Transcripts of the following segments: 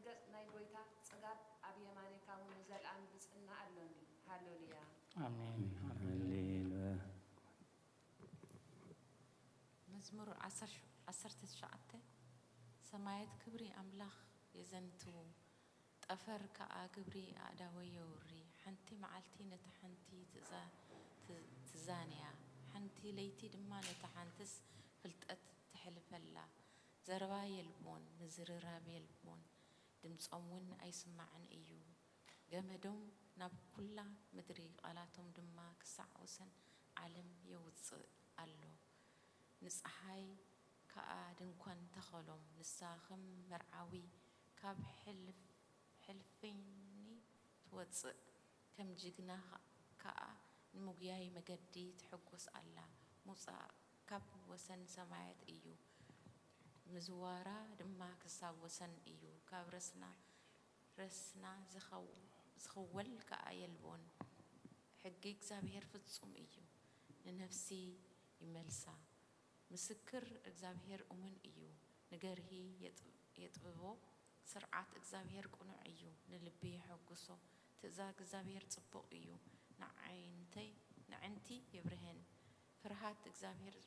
ዝርገጽ ናይ ጎይታ ጽጋብ ኣብ የማኔካ እውን ዘለኣን ብጽና ኣሎኒ ሃሌሉያ አሜን ሃሌሉያ መዝሙር 19 ሰማያት ክብሪ አምላኽ የዘንትው ጠፈር ከኣ ግብሪ ኣዳወየ ውሪ ሓንቲ መዓልቲ ነታ ሓንቲ ትዛንያ ሓንቲ ለይቲ ድማ ነታ ሓንትስ ፍልጠት ትሕልፈላ ዘረባ የልቦን ምዝርራብ የልቦን ድምፆም እውን ኣይስማዕን እዩ ገመዶም ናብ ኩላ ምድሪ ቃላቶም ድማ ክሳዕ ወሰን ዓለም የውፅእ ኣሎ ንፀሓይ ከኣ ድንኳን ተኸሎም ንሳኸም መርዓዊ ካብ ሕልፈኒ ትወፅእ ከም ጅግና ከኣ ንምጉያይ መገዲ ትሕጎስ ኣላ ሙፃእ ካብ ወሰን ሰማያት እዩ ምዝዋራ ድማ ክሳብ ወሰን እዩ ካብ ረስና ዝኸወል ከኣ የልቦን ሕጊ እግዚአብሔር ፍጹም እዩ ንነፍሲ ይመልሳ ምስክር እግዚአብሔር እሙን እዩ ንገርሂ የጥብቦ ስርዓት እግዚአብሔር ቁኑዕ እዩ ንልቢ የሐጉሶ ትእዛዝ እግዚአብሔር ጽቡቕ እዩ ንዕንቲ የብርህን ፍርሃት እግዚአብሔር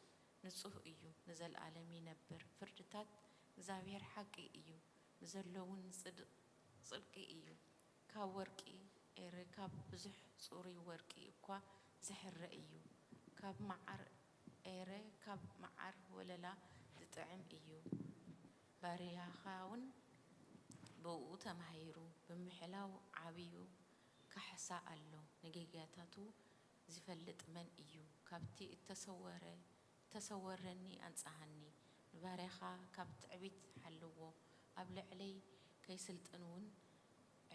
ንጹህ እዩ ንዘለዓለም ይነብር ፍርድታት እግዚአብሔር ሓቂ እዩ ንዘለውን ጽድቂ እዩ ካብ ወርቂ ኤረ ካብ ብዙሕ ጽሩይ ወርቂ እኳ ዝሕረ እዩ ካብ መዓር ኤረ ካብ መዓር ወለላ ዝጥዕም እዩ ባርያኻውን ብኡ ተማሂሩ ብምሕላው ዓብዩ ካሕሳ ኣሎ ንጌጋታቱ ዝፈልጥ መን እዩ ካብቲ ተሰወረኒ አንጻሃኒ ንባርያኻ ካብ ትዕቢት ሓልዎ ኣብ ልዕለይ ከይስልጥንውን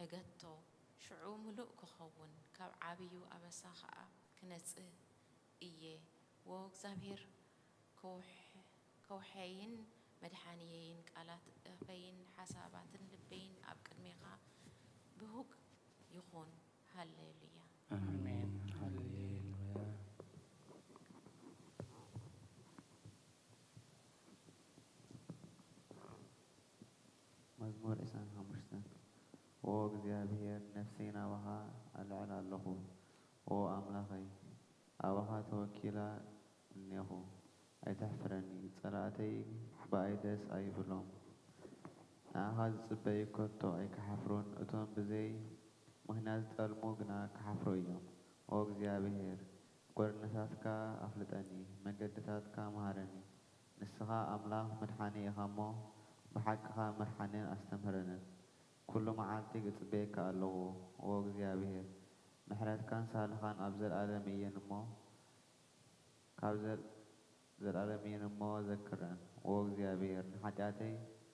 ዕገቶ ሽዑ ሙሉእ ክኸውን ካብ ዓብዩ ኣበሳ ከዓ ክነጽህ እየ ወ እግዚአብሔር ከውሐይን መድኃኒየይን ቃላት እፈይን ሓሳባትን ልበይን ኣብ ቅድሜኻ ብሁቅ ይኹን ሃሌሉያ አሜን ሃሌሉያ መዝሙር 25 ኦ እግዚአብሔር ነፍሰይ ናባኻ ኣልዕል ኣለኹ ኦ ኣምላኸይ ኣባኻ ተወኪላ እኔኹ ኣይተሕፍረኒ ጸላእተይ ብኣይ ደስ ኣይብሎም ንኣኻ ዝጽበይ ከቶ ኣይከሓፍሩን እቶም ብዘይ ምኽንያት ዝጠልሙ ግና ክሓፍሩ እዮም ኦ እግዚአብሔር ጐደነታትካ ኣፍልጠኒ መንገድታትካ መሃረኒ ንስኻ ኣምላኽ መድሓኒ ኢኻ እሞ ብሓቅኻ መርሓንን ኣስተምህረንን ኩሉ መዓልቲ ክጽበየካ ኣለዎ ኦ እግዚአብሔር ምሕረትካን ሳልኻን ኣብ ዘለዓለም እየን እሞ ካብ ዘለዓለም እየን እሞ ዘክረን ኦ እግዚአብሔር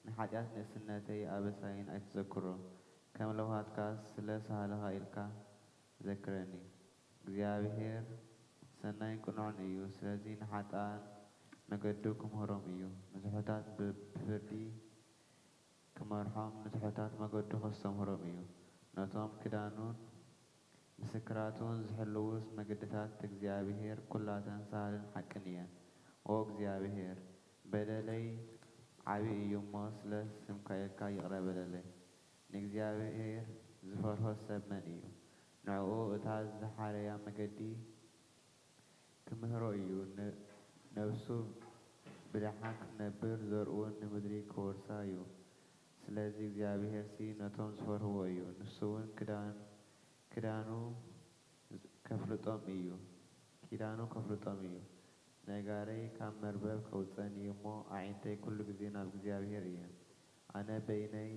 ንኃጢአት ንእስነተይ ኣበሳይን ኣይትዘክሮ ከም ለውሃትካ ስለ ሳልኻ ኢልካ ዘክረኒ እግዚአብሔር ሰናይን ቅኑዕን እዩ ስለዚ ንሓጣን መገዱ ክምህሮም እዩ ንዝሑታት ብፍርዲ ክመርሖም ንዝሑታት መገዱ ከስተምህሮም እዩ ነቶም ክዳኑን ምስክራቱን ዝሕልውስ መገድታት እግዚአብሔር ኩላተን ሳልን ሓቅን እየን ኦ እግዚአብሔር በደለይ ዓብይ እዩ እሞ ስለ ስምካ ኢልካ ይቕረ በደለይ ንእግዚአብሔር ዝፈርሆ ሰብ መን እዩ ንዕኡ እታ ዝሓረያ መገዲ ክምህሮ እዩ ነብሱ ብድሓን ክትነብር ዘርኡን ንምድሪ ክወርሳ እዩ ስለዚ እግዚአብሔር ሲ ነቶም ዝፈርህዎ እዩ ንሱ እውን ኪዳኑ ከፍልጦም እዩ ነጋረይ ካብ መርበብ ከውፀኒ እሞ ኣዒንተይ ኩሉ ግዜ ናብ እግዚአብሔር እየን ኣነ በይነይ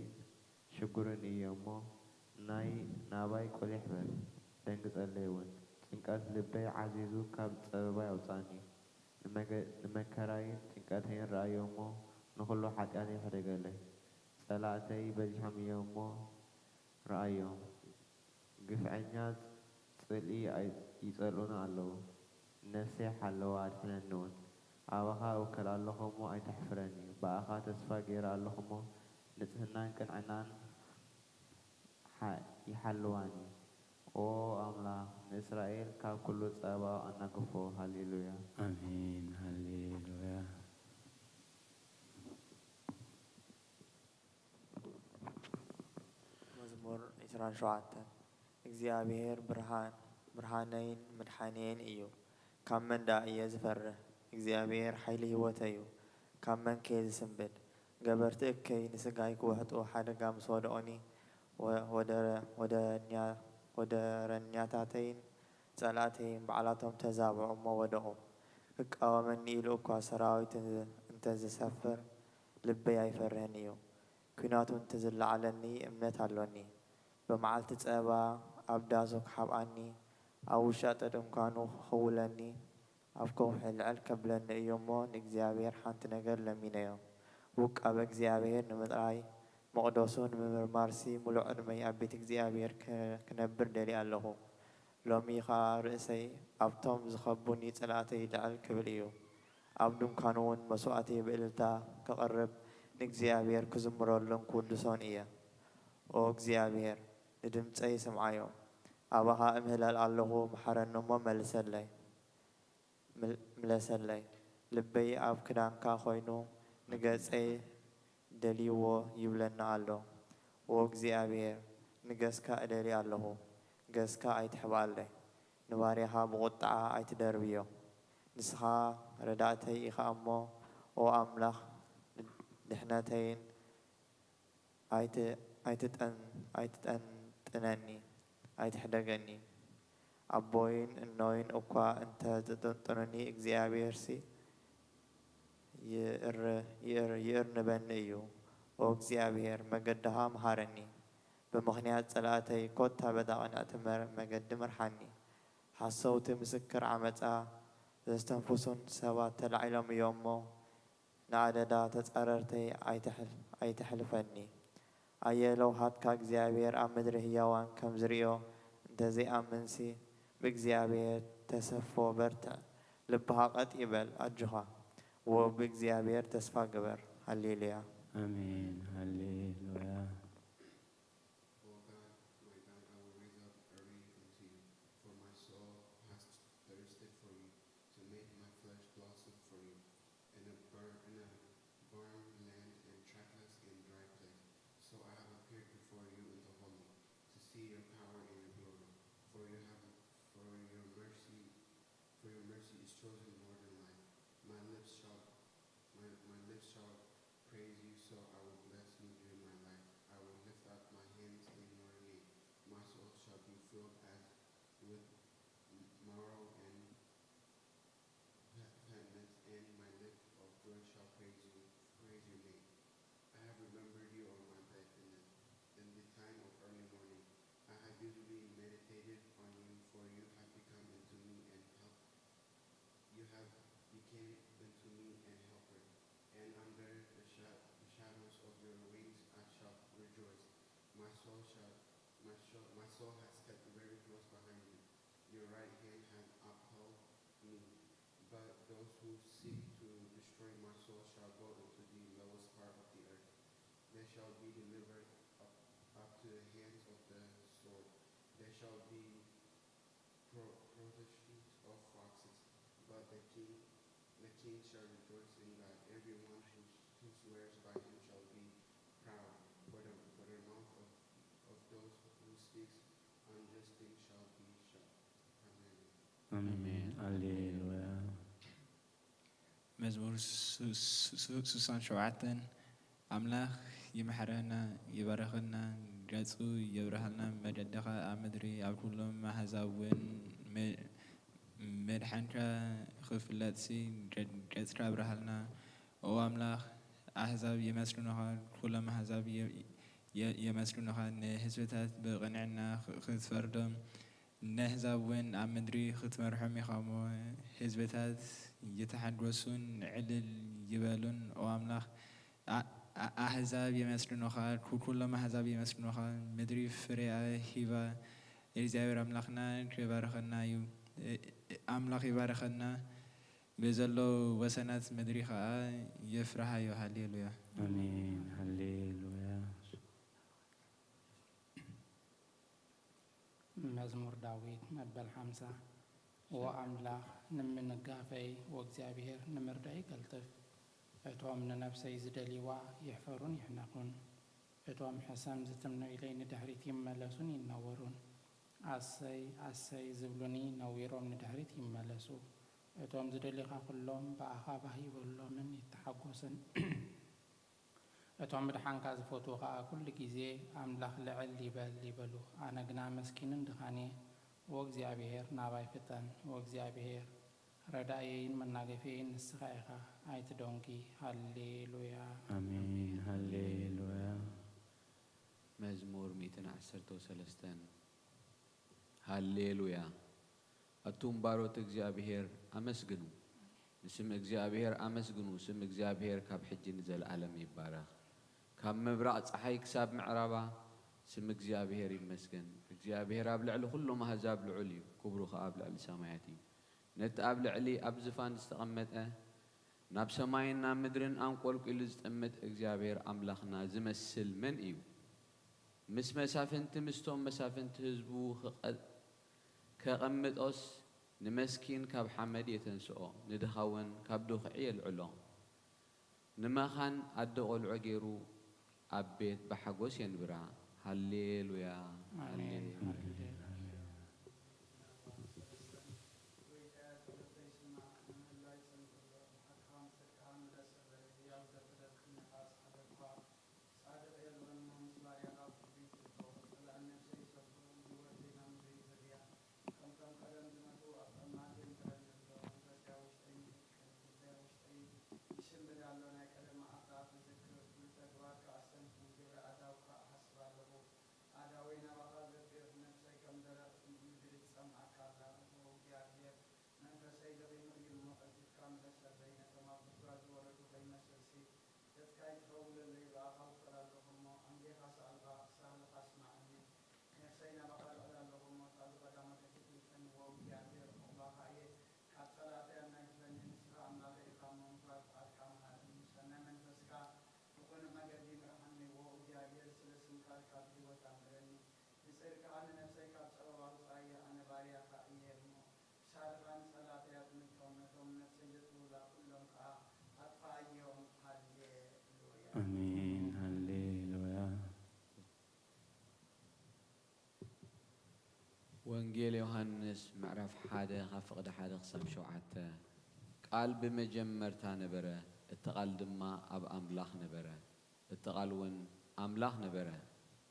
ሽጉርን እየ እሞ ናባይ ቆሊሕ በል ደንግጸለይ እውን ጭንቀት ልበይ ዓዚዙ ካብ ፀበባ ያውፃኒ ንመከራይን ጭንቀተይን ረአዮ እሞ ንኩሉ ሓጢአተይ ሕደገለይ ጸላእተይ በዚሖም እዮም እሞ ረአዮም ግፍዐኛ ጽልኢ ይጸልኡና ኣለዉ ነፍሰይ ሓለዋ ኣድሕነኒ እውን ኣባኻ እውከል ኣለኹ እሞ ኣይተሕፍረኒ ብኣኻ ተስፋ ገይረ ኣለኹ እሞ ንጽህናን ቅንዕናን ይሓልዋኒ ኦ ኣምላኽ ንእስራኤል ካብ ኩሉ ጸባ ኣናግፎ ሃሌሉያ አሜን ሃሌሉያ 27 እግዚአብሔር ብርሃነይን መድኃኒየን እዩ ካብ መንዳ እየ ዝፈርህ እግዚአብሔር ሓይሊ ህይወተዩ ካብ መንከ ዝስንብድ ገበርቲ እከይ ንስጋይ ክውሕጡ ሓደጋ ምስ ወደኦኒ ወደረኛታተይን ጸላእተይን በዓላቶም ተዛብዑ እሞ ወደቑ ክቃወመኒ ኢሉ እኳ ሰራዊት እንተዝሰፍር ልበይ ኣይፈርህን እዩ ኩናቱ እንተዝለዓለኒ እምነት ኣሎኒ በመዓልቲ ጸባ ኣብ ዳሱ ክሓብኣኒ ኣብ ውሻጠ ድንኳኑ ክኽውለኒ ኣብ ከውሒ ልዕል ከብለኒ እዩ እሞ ንእግዚአብሔር ሓንቲ ነገር ለሚነዮ ውቃበ እግዚአብሔር ንምጥራይ መቕደሱ ንምምርማርሲ ሙሉእ ዕድመይ ኣብ ቤት እግዚአብሔር ክነብር ደሊ ኣለኹ ሎሚ ኸዓ ርእሰይ ኣብቶም ዝኸቡኒ ጸላእተይ ልዕል ክብል እዩ ኣብ ድንኳኑ እውን መስዋእተይ ብእልልታ ክቐርብ ንእግዚአብሔር ክዝምረሉን ክውድሶን እየ ኦ እግዚአብሔር ንድምፀይ ስምዓዮ ኣባኻ እምህለል ኣለኹ መሓረኒ እሞ ምለሰለይ ልበይ ኣብ ክዳንካ ኮይኑ ንገጸይ ደልይዎ ይብለና ኣሎ ኦ እግዚአብሔር ንገስካ እደሊ ኣለኹ ገስካ ኣይትሕባለይ ንባርያኻ ብቁጣዓ ኣይትደርብዮ ንስኻ ረዳእተይ ኢኻ እሞ ኦ ኣምላኽ ድሕነተይን ኣይትጠንጥነኒ ኣይትሕደገኒ ኣቦይን እኖይን እኳ እንተዝጥንጥኑኒ እግዚአብሔርሲ ይእር ንበኒ እዩ ኦ እግዚአብሔር መገድኻ መሃረኒ ብምኽንያት ጸላእተይ ኮታ በዳቕናእቲ መገዲ ምርሓኒ ሓሰውቲ ምስክር ዓመፃ ዘስተንፍሱን ሰባት ተላዒሎም እዮም እሞ ንኣደዳ ተጻረርተይ ኣይተሕልፈኒ ኣየለውሃትካ እግዚአብሔር ኣብ ምድሪ ህያዋን ከም ዝርዮ እንተዘይኣምንሲ ብእግዚአብሔር ተሰፎ በርትዕ ልብኻ ቀጥ ይበል ኣጅኻ ወብእግዚአብሔር ተስፋ ግበር ሃሌሉያ አሜን ሃሌሉያ አሜን ሃሌሉያ መዝሙር 67 ኣምላኽ ይምሕረና ይባረኸና ገጹ የብርሃልና መደደኻ ኣብ ምድሪ ኣብ ኩሎም ኣሕዛብ እውን መድሓንካ ክፍለጥሲ ገጽካ ብርሃልና ኦ ኣምላኽ ኣሕዛብ የመስሉንኻ ኩሎም ኣሕዛብ የመስሉንኻ ንህዝብታት ብቕንዕና ክትፈርዶም ነህዛብ እውን ኣብ ምድሪ ክትመርሖም ኢኻ እሞ ህዝብታት የተሓጎሱን ዕልል ይበሉን ኦ ኣምላኽ ኣሕዛብ የመስሉንኻ ኩሎም ኣሕዛብ የመስሉንኻ ምድሪ ፍሬኣ ሂባ እግዚአብሔር ኣምላኽና ክባረኸና እዩ ኣምላኽ ይባረኸና ብዘሎ ወሰናት ምድሪ ከዓ የፍርሃዮ ሃሌሉያ አሜን ሃሌሉያ መዝሙር ዳዊት መበል 50 ወአምላኽ ንምንጋፈይ ወእግዚአብሔር ንምርዳይ ይቀልጥፍ እቶም ንነፍሰይ ዝደልይዋ ይሕፈሩን ይሕነቑን እቶም ሕሰም ዝትምነው ኢለይ ንድሕሪት ይመለሱን ይነወሩን ኣሰይ ኣሰይ ዝብሉኒ ነዊሮም ንድሕሪት ይመለሱ እቶም ዝደሊኻ ኩሎም ብኣኻ ባህ ይበሎምን ይተሓጎስን እቶም ብድሓንካ ዝፈትዉ ከዓ ኩሉ ግዜ ኣምላኽ ልዕል ይበል ይበሉ ኣነ ግና መስኪንን ድኻንየ ወእግዚአብሔር ናባይ ፍጠን ወእግዚአብሔር ረዳእየይን መናገፊየይን ንስኻ ኢኻ ኣይትደንጊ ሃሌሉያ አሜን ሃሌሉያ መዝሙር 113 ሃሌሉያ አቱም ባሮት እግዚአብሔር አመስግኑ ስም እግዚአብሔር አመስግኑ ስም እግዚአብሔር ካብ ሕጂን ዘለዓለም ይባረክ ካብ ምብራቅ ፀሓይ ክሳብ ምዕራባ ስም እግዚአብሔር ይመስገን እግዚአብሔር ኣብ ልዕሊ ኩሎም ኣሕዛብ ልዑል እዩ ክብሩ ከዓ ኣብ ልዕሊ ሰማያት እዩ ነቲ ኣብ ልዕሊ ኣብ ዝፋን ዝተቐመጠ ናብ ሰማይን ናብ ምድርን አንቆልቁሉ ዝጥምት እግዚአብሔር ኣምላኽና ዝመስል መን እዩ ምስ መሳፍንቲ ምስቶም መሳፍንቲ ህዝቡ ከቐምጦስ ንመስኪን ካብ ሓመድ የተንስኦ ንድኻውን ካብ ድኽዒ የልዕሎ ንመኻን ኣደ ቆልዖ ገይሩ ኣብ ቤት ብሓጎስ የንብራ ሃሌሉያ ሃሌሉያ አሜን ሃሌሉያ ወንጌል ዮሐንስ ምዕራፍ 1 ካብ ፍቕዲ 1 ክሳብ 7 ቃል ብመጀመርታ ነበረ እቲ ቃል ድማ ኣብ ኣምላኽ ነበረ እቲ ቃል እውን ኣምላኽ ነበረ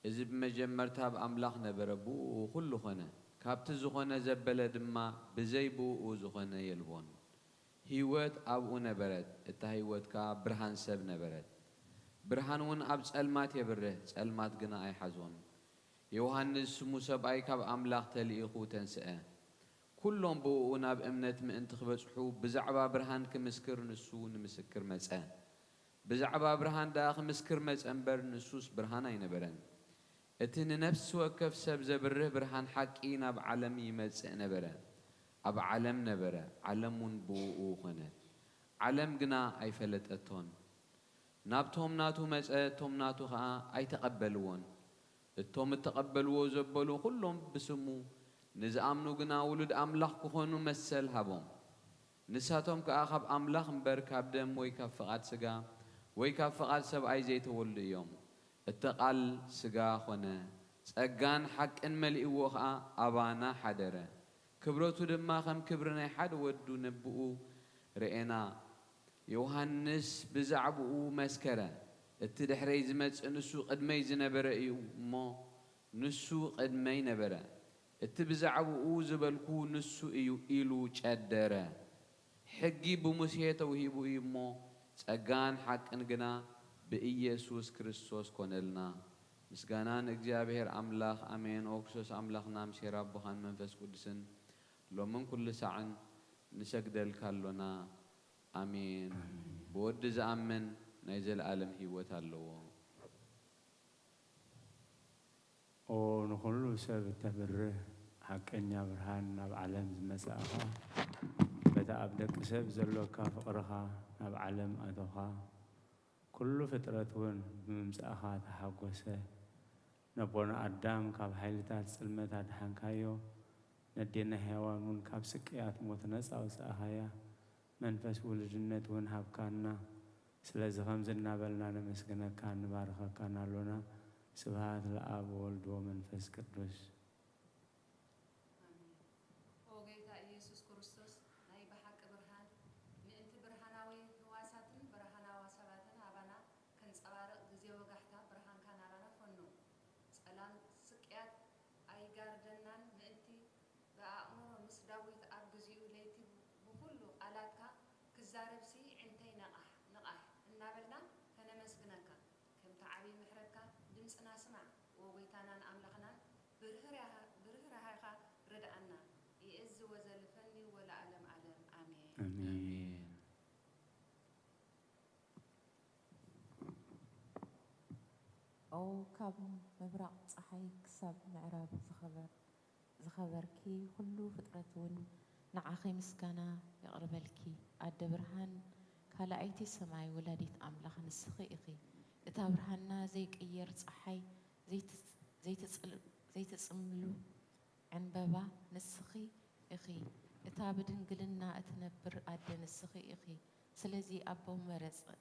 እዚ ብመጀመርታ ኣብ ኣምላኽ ነበረ ብኡ ኩሉ ኾነ ካብቲ ዝኾነ ዘበለ ድማ ብዘይ ብኡ ዝኾነ የልቦን ህይወት ኣብኡ ነበረት እታ ህይወት ከዓ ብርሃን ሰብ ነበረት ብርሃን እውን ኣብ ጸልማት የብርህ ጸልማት ግና ኣይሓዞን ዮሐንስ ስሙ ሰብኣይ ካብ ኣምላኽ ተልኢኹ ተንስአ ኩሎም ብኡ ናብ እምነት ምእንቲ ክበጽሑ ብዛዕባ ብርሃን ክምስክር ንሱ ንምስክር መጸ ብዛዕባ ብርሃን ዳ ክምስክር መጸ እምበር ንሱስ ብርሃን ኣይነበረን እቲ ንነፍሲ ወከፍ ሰብ ዘብርህ ብርሃን ሓቂ ናብ ዓለም ይመጽእ ነበረ ኣብ ዓለም ነበረ ዓለም እውን ብኡ ኾነት ዓለም ግና ኣይፈለጠቶን ናብቶም ናቱ መጸ እቶም ናቱ ከዓ ኣይተቐበልዎን እቶም እተቐበልዎ ዘበሉ ኩሎም ብስሙ ንዝኣምኑ ግና ውሉድ ኣምላኽ ክኾኑ መሰል ሃቦም ንሳቶም ከዓ ካብ ኣምላኽ እምበር ካብ ደም ወይ ካብ ፍቓድ ስጋ ወይ ካብ ፍቓድ ሰብኣይ ዘይተወልዱ እዮም እቲ ቃል ስጋ ኾነ ጸጋን ሓቅን መሊእዎ ከዓ ኣባና ሓደረ ክብረቱ ድማ ከም ክብሪ ናይ ሓደ ወዱ ነብኡ ርኤና ዮሐንስ ብዛዕብኡ መስከረ እቲ ድሕረይ ዝመጽእ ንሱ ቅድመይ ዝነበረ እዩ እሞ ንሱ ቅድመይ ነበረ እቲ ብዛዕብኡ ዝበልኩ ንሱ እዩ ኢሉ ጨደረ ሕጊ ብሙሴ ተውሂቡ እዩ እሞ ጸጋን ሓቅን ግና ብኢየሱስ ክርስቶስ ኮነልና ምስጋና ንእግዚአብሔር ኣምላኽ ኣሜን ኦ ክርስቶስ ኣምላኽና ምሴራ ኣቦኻን መንፈስ ቅዱስን ሎምን ኩሉ ሰዓን ንሰግደልካ ኣሎና አሜን በወድ ዝኣምን ናይ ዘለዓለም ህይወት ኣለዎ ኦ ንኩሉ ሰብ እተብርህ ሓቀኛ ብርሃን ናብ ዓለም ዝመጽእኻ በታ ኣብ ደቂ ሰብ ዘሎካ ፍቕርኻ ናብ ዓለም ኣተኻ ኩሉ ፍጥረት እውን ብምምጻእኻ ተሓጐሰ ነቦና ኣዳም ካብ ሓይልታት ጽልመት ኣድሓንካዮ ነዴና ሕያዋን እውን ካብ ስቅያት ሞት ነፃ ኣውፅእኻያ መንፈስ ውልድነት እውን ሃብካና ስለዚ ከምዚ እናበልና ነመስግነካ ንባርኸካና ኣሎና ስብሐት ለአብ ወወልድ ወመንፈስ ቅዱስ አሜን። ኦ ጌታ ኢየሱስ ክርስቶስ ናይ ብሓቂ ብርሃን ምእንቲ ብርሃናዊ ህዋሳትን ብርሃናዊ ሰባትን ኣባና ከንፀባርቕ ግዜ ወጋሕታ ብርሃንካ ናባና ፈኑ ጸላም ስቅያት ኣይጋርደናን ምእንቲ ብኣእምሮ ምስ ዳዊት ኣብ ግዚኡ ለይቲ ብኩሉ ቃላትካ ክዛረብሲ ዕንተይ ንቓሕ እናበልና ከነመስግነካ ከምቲ ዓብዪ ምሕረትካ ድምፅና ስማዕ ወጎይታናን ኣምላኽናን ብርህራሃኻ ረድኣና ይእዝ ወዘልፈኒ ወለዓለም ዓለም ኣሜን። አሜን። ኦ ካብ ምብራቕ ፀሓይ ክሳብ ምዕራብ ዝኸበርኪ ኩሉ ፍጥረት እውን ንዓኺ ምስጋና የቕርበልኪ ኣደ ብርሃን ካልኣይቲ ሰማይ ወላዲት ኣምላኽ ንስኺ ኢኺ እታ ብርሃንና ዘይቅየር ፀሓይ ዘይትጽምሉ ዕንበባ ንስኺ ኢኺ እታ ብድንግልና እትነብር ኣደ ንስኺ ኢኺ ስለዚ ኣቦ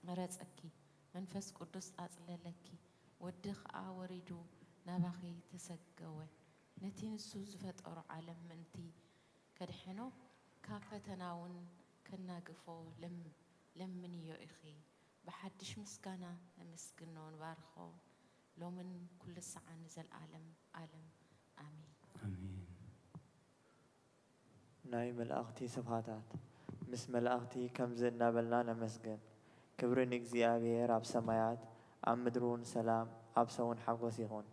መረፀኪ መንፈስ ቅዱስ ኣጽለለኪ ወዲ ኸዓ ወሪዱ ናባኺ ተሰገወ ነቲ ንሱ ዝፈጠሮ ዓለም ምእንቲ ከድሕኖ ካብ ፈተናውን ከናግፎ ለምንዮ ኢኺ ብሓድሽ ምስጋና ነመስግኖ ንባርኾ ሎምን ኩሉ ሰዓት ንዘለዓለም ዓለም ኣሜን አሜን። ናይ መላእኽቲ ስብሃታት ምስ መላእኽቲ ከምዚ እናበልና ነመስግን ክብሪ ንእግዚአብሔር ኣብ ሰማያት ኣብ ምድሩን ሰላም ኣብ ሰውን ሓጎስ ይኹን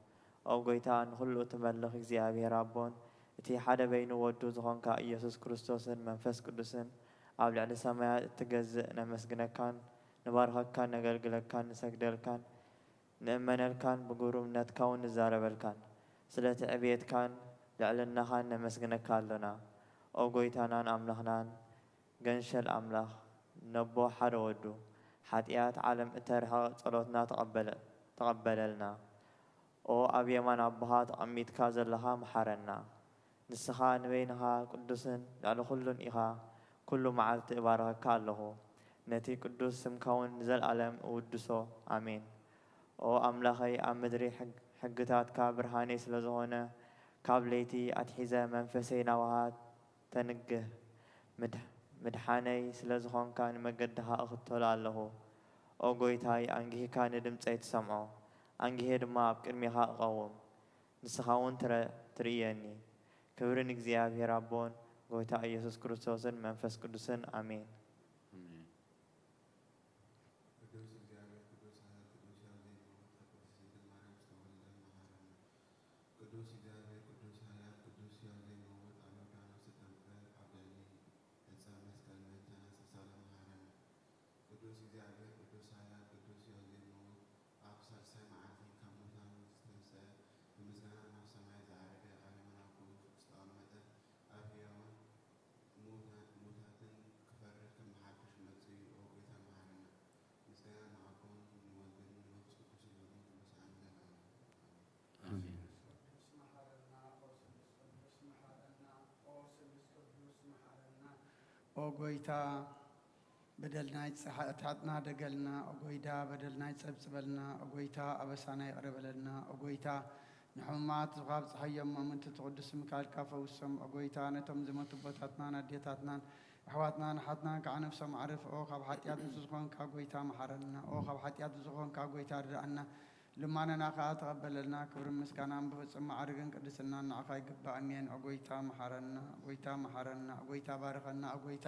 ኦ ጎይታ ንኩሉ ትመልኽ እግዚአብሔር ኣቦን እቲ ሓደ በይኑ ወዱ ዝኾንካ ኢየሱስ ክርስቶስን መንፈስ ቅዱስን ኣብ ልዕሊ ሰማያት እትገዝእ ነመስግነካን ንባርኸካን ነገልግለካን ንሰግደልካን ንእመነልካን ብግሩምነትካ እውን ንዛረበልካን ስለቲ ዕብየትካን ልዕልናኻን ነመስግነካ ኣለና ኦ ጎይታናን ኣምላኽናን ገንሸል ኣምላኽ ነቦ ሓደ ወዱ ሓጢኣት ዓለም እተርሐቐ ጸሎትና ተቐበለልና ኦ ኣብ የማን ኣቦኻ ተቐሚጥካ ዘለኻ መሓረና ንስኻ ንበይንኻ ቅዱስን ልዕሊ ኩሉን ኢኻ ኩሉ መዓልቲ እባርኸካ ኣለኹ ነቲ ቅዱስ ስምካ እውን ንዘለዓለም እውድሶ ኣሜን ኦ ኣምላኸይ ኣብ ምድሪ ሕግታትካ ብርሃነይ ስለ ዝኾነ ካብ ለይቲ ኣትሒዘ መንፈሰይ ናባኻ ተንግህ ምድሓነይ ስለ ዝኾንካ ንመገድኻ እኽተሎ ኣለኹ ኦ ጎይታይ ኣንጊሂካ ንድምፀይ ትሰምዖ ኣንጊሄ ድማ ኣብ ቅድሚኻ እቐውም ንስኻ እውን ትርእየኒ ክብሪ ንእግዚአብሔር ኣቦን ጎይታ ኢየሱስ ክርስቶስን መንፈስ ቅዱስን ኣሜን ኦ ጎይታ በደልናይ ፀሓእታትና ደገልና ኦ ጎይታ በደልናይ ፀብፅበልና ኦ ጎይታ ኣበሳና ይቕረበለና ኦ ጎይታ ንሕሙማት ዝኻብ ፀሓዮም ምእንቲ ትቅዱስ ምካልካ ፈውሶም ኦ ጎይታ ነቶም ዝመቱ ቦታትናን ኣዴታትናን ኣሕዋትናን ኣሓትናን ከዓ ነፍሶም ዓርፍ ኦ ካብ ሓጢኣት ዝኾንካ ጎይታ መሓረልና ኦ ካብ ሓጢኣት ዝኾንካ ጎይታ ርዳእና ልማነና ከዓ ተቐበለልና ክብርን ምስጋናን ብፍጹም ማዕርግን ቅድስናን ንዓኻ ይግባእኒየን ኦ ጎይታ መሓረና ጎይታ መሓረና ጎይታ ባርኸና ኦ ጎይታ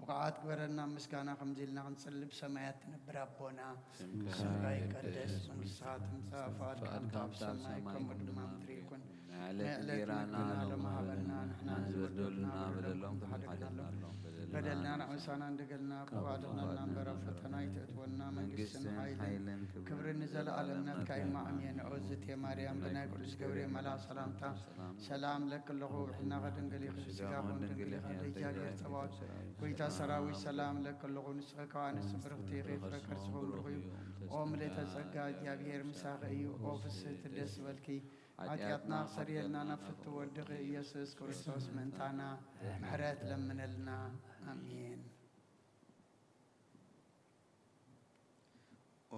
ብቕዓት ግበረና ምስጋና ከምዚ ኢልና ክንጽልብ ሰማያት ትነብር ኣቦና ስምካ ይቀደስ መንግሥትኻ ትምጻእ ፈቃድካ ኣብ ሰማይ ከምኡ ድማ ምድሪ ይኩን ንዕለት ምግብና ሎሚ ሃበና ንሕና ዝበደሉና በደሎም ተሓደግናሎም በደልና ንዕሳና እንደገልና ብባዕድናና እምበር ኣብ ፈተና ይትእትወና መንግስትን ሓይልን ክብርን ንዘለኣለምነትካ ኢማ ኣሜን ኦ እግዝእቴ ማርያም ብናይ ቅዱስ ገብርኤል መልኣክ ሰላምታ ሰላም ለክለኹ ብሕልና ኸድንግል ኢኹ ስጋኹን ድንግል ኢኻ ደጃግር ፀባዖት ጎይታ ሰራዊት ሰላም ለክለኹ ንስኸ ካብ ኣንስቲ ብርኽቲ ኢኺ ፍረ ከርስኹ ብሩኽ እዩ ኦ ምልእተ ጸጋ እግዚኣብሔር ምሳኺ እዩ ኦ ፍስሕቲ ደስ በልኪ ኃጢአትና ክሰርየልና ናብ ፍቱ ወድኺ ኢየሱስ ክርስቶስ ምእንታና ምሕረት ለምነልና አሜን። ኦ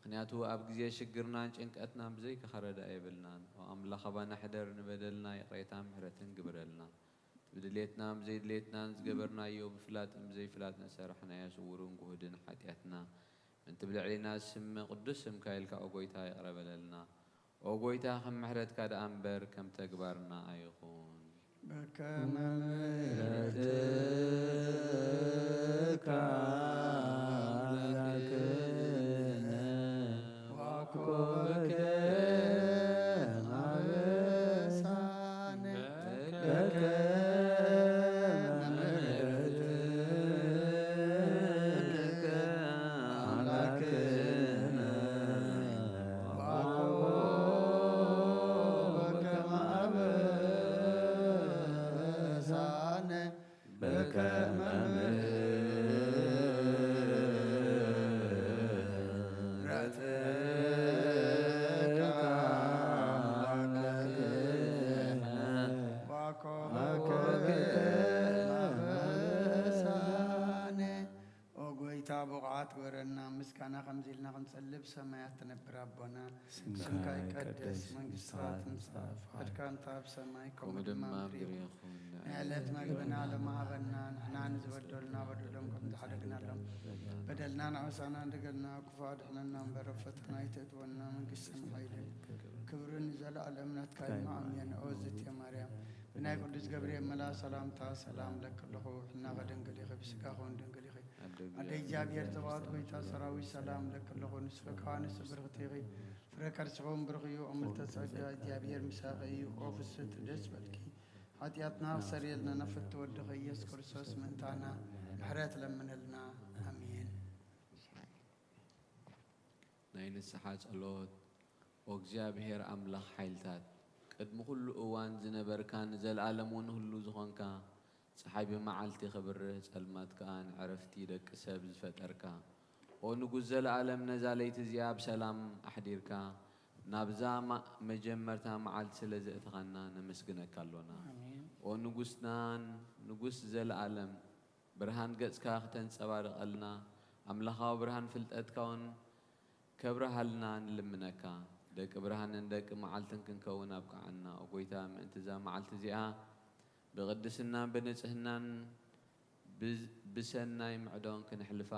ምክንያቱ ኣብ ግዜ ሽግርናን ጭንቀትናን ብዘይካ ኸረዳ የብልናን ኣምላኽ ኣባና ሕደር ንበደልና ይቕሬታ ምሕረትን ግብረልና ብድሌትናን ብዘይድሌትናን ዝገበርናዮ ብፍላጥን ብዘይፍላጥን ዝሰርሕናዮ ስውርን ጉህድን ሓጢኣትና ምንቲ ብልዕሊና ስም ቅዱስ ስምካ ኢልካ ኦ ጎይታ ይቕረበለልና ኦ ጎይታ ከም ምሕረትካ ደኣ እምበር ከም ተግባርና ኣይኹን በከመ ምሕረትከ አምላክነ ወኮበከ አበሳነ በከመ ምሕረትከ አምላክነ ወኮበከ አበሳነ በከመ ብቕዓት ግበረና ምስጋና ከምዚ ኢልና ክንጸልብ ሰማያት ትነብር ኣቦና ስምካ ይቀደስ መንግስትካ ትምጻእ ፈቃድካ እንተ ኣብ ሰማይ ከምኡ ድማ ምድሪ ይኹን ንዕለት መግብና ሎሚ ሃበና ንሕና ንዝበደሉና በደሎም ከም ዝሓደግናሎም በደልና ንዓውሳና እንደገልና ክፉ ኣድሕነና እምበር ኣብ ፈተና ኣይተእትወና መንግስትን ሓይልን ክብርን ዘለኣለም ናትካ ኢማ ኣሜን ኦ እግዝእትየ ማርያም ብናይ ቅዱስ ገብርኤል መልኣክ ሰላምታ ሰላም ለክለኹ ሕና ከድንግል ኢኺ ብስጋ ኹን ድንግል ኢኺ ኣደ እግዚኣብሔር ዘባዋት ጎይታ ሰራዊት ሰላም ለክለኹ ንስፈ ከዋንስ ብርኽቲ ኢኺ ፍረ ከርስኹም ብርኽ እዩ እምልተ ጸጋ እግዚኣብሔር ምሳኺ እዩ ኦ ፍስት ደስ በልኪ ኃጢአትና ክሰርየልና ነፍት ወድኸ ኢየሱስ ክርስቶስ ምእንታና ምሕረት ለምንልና ኣሜን ናይ ንስሓ ጸሎት ኦ እግዚኣብሔር ኣምላኽ ሓይልታት ቅድሚ ኩሉ እዋን ዝነበርካን ዘለኣለም እውን ሁሉ ዝኾንካ ፀሓይ ብመዓልቲ ክብርህ ጸልማት ከዓ ንዕረፍቲ ደቂ ሰብ ዝፈጠርካ ኦ ንጉስ ዘለኣለም ነዛ ለይቲ እዚኣ ብሰላም ኣሕዲርካ ናብዛ መጀመርታ መዓልቲ ስለ ዘእትኸና ነመስግነካ ኣሎና ኦ ንጉስናን ንጉስ ዘለኣለም ብርሃን ገጽካ ክተንጸባርቐልና ኣምላኻዊ ብርሃን ፍልጠትካውን ከብረሃልና ንልምነካ ደቂ ብርሃንን ደቂ መዓልትን ክንከውን ኣብቅዓና ኦ ጎይታ ምእንቲ እዛ መዓልቲ እዚኣ ብቅድስናን ብንጽህናን ብሰናይ ምዕዶን ክንሕልፋ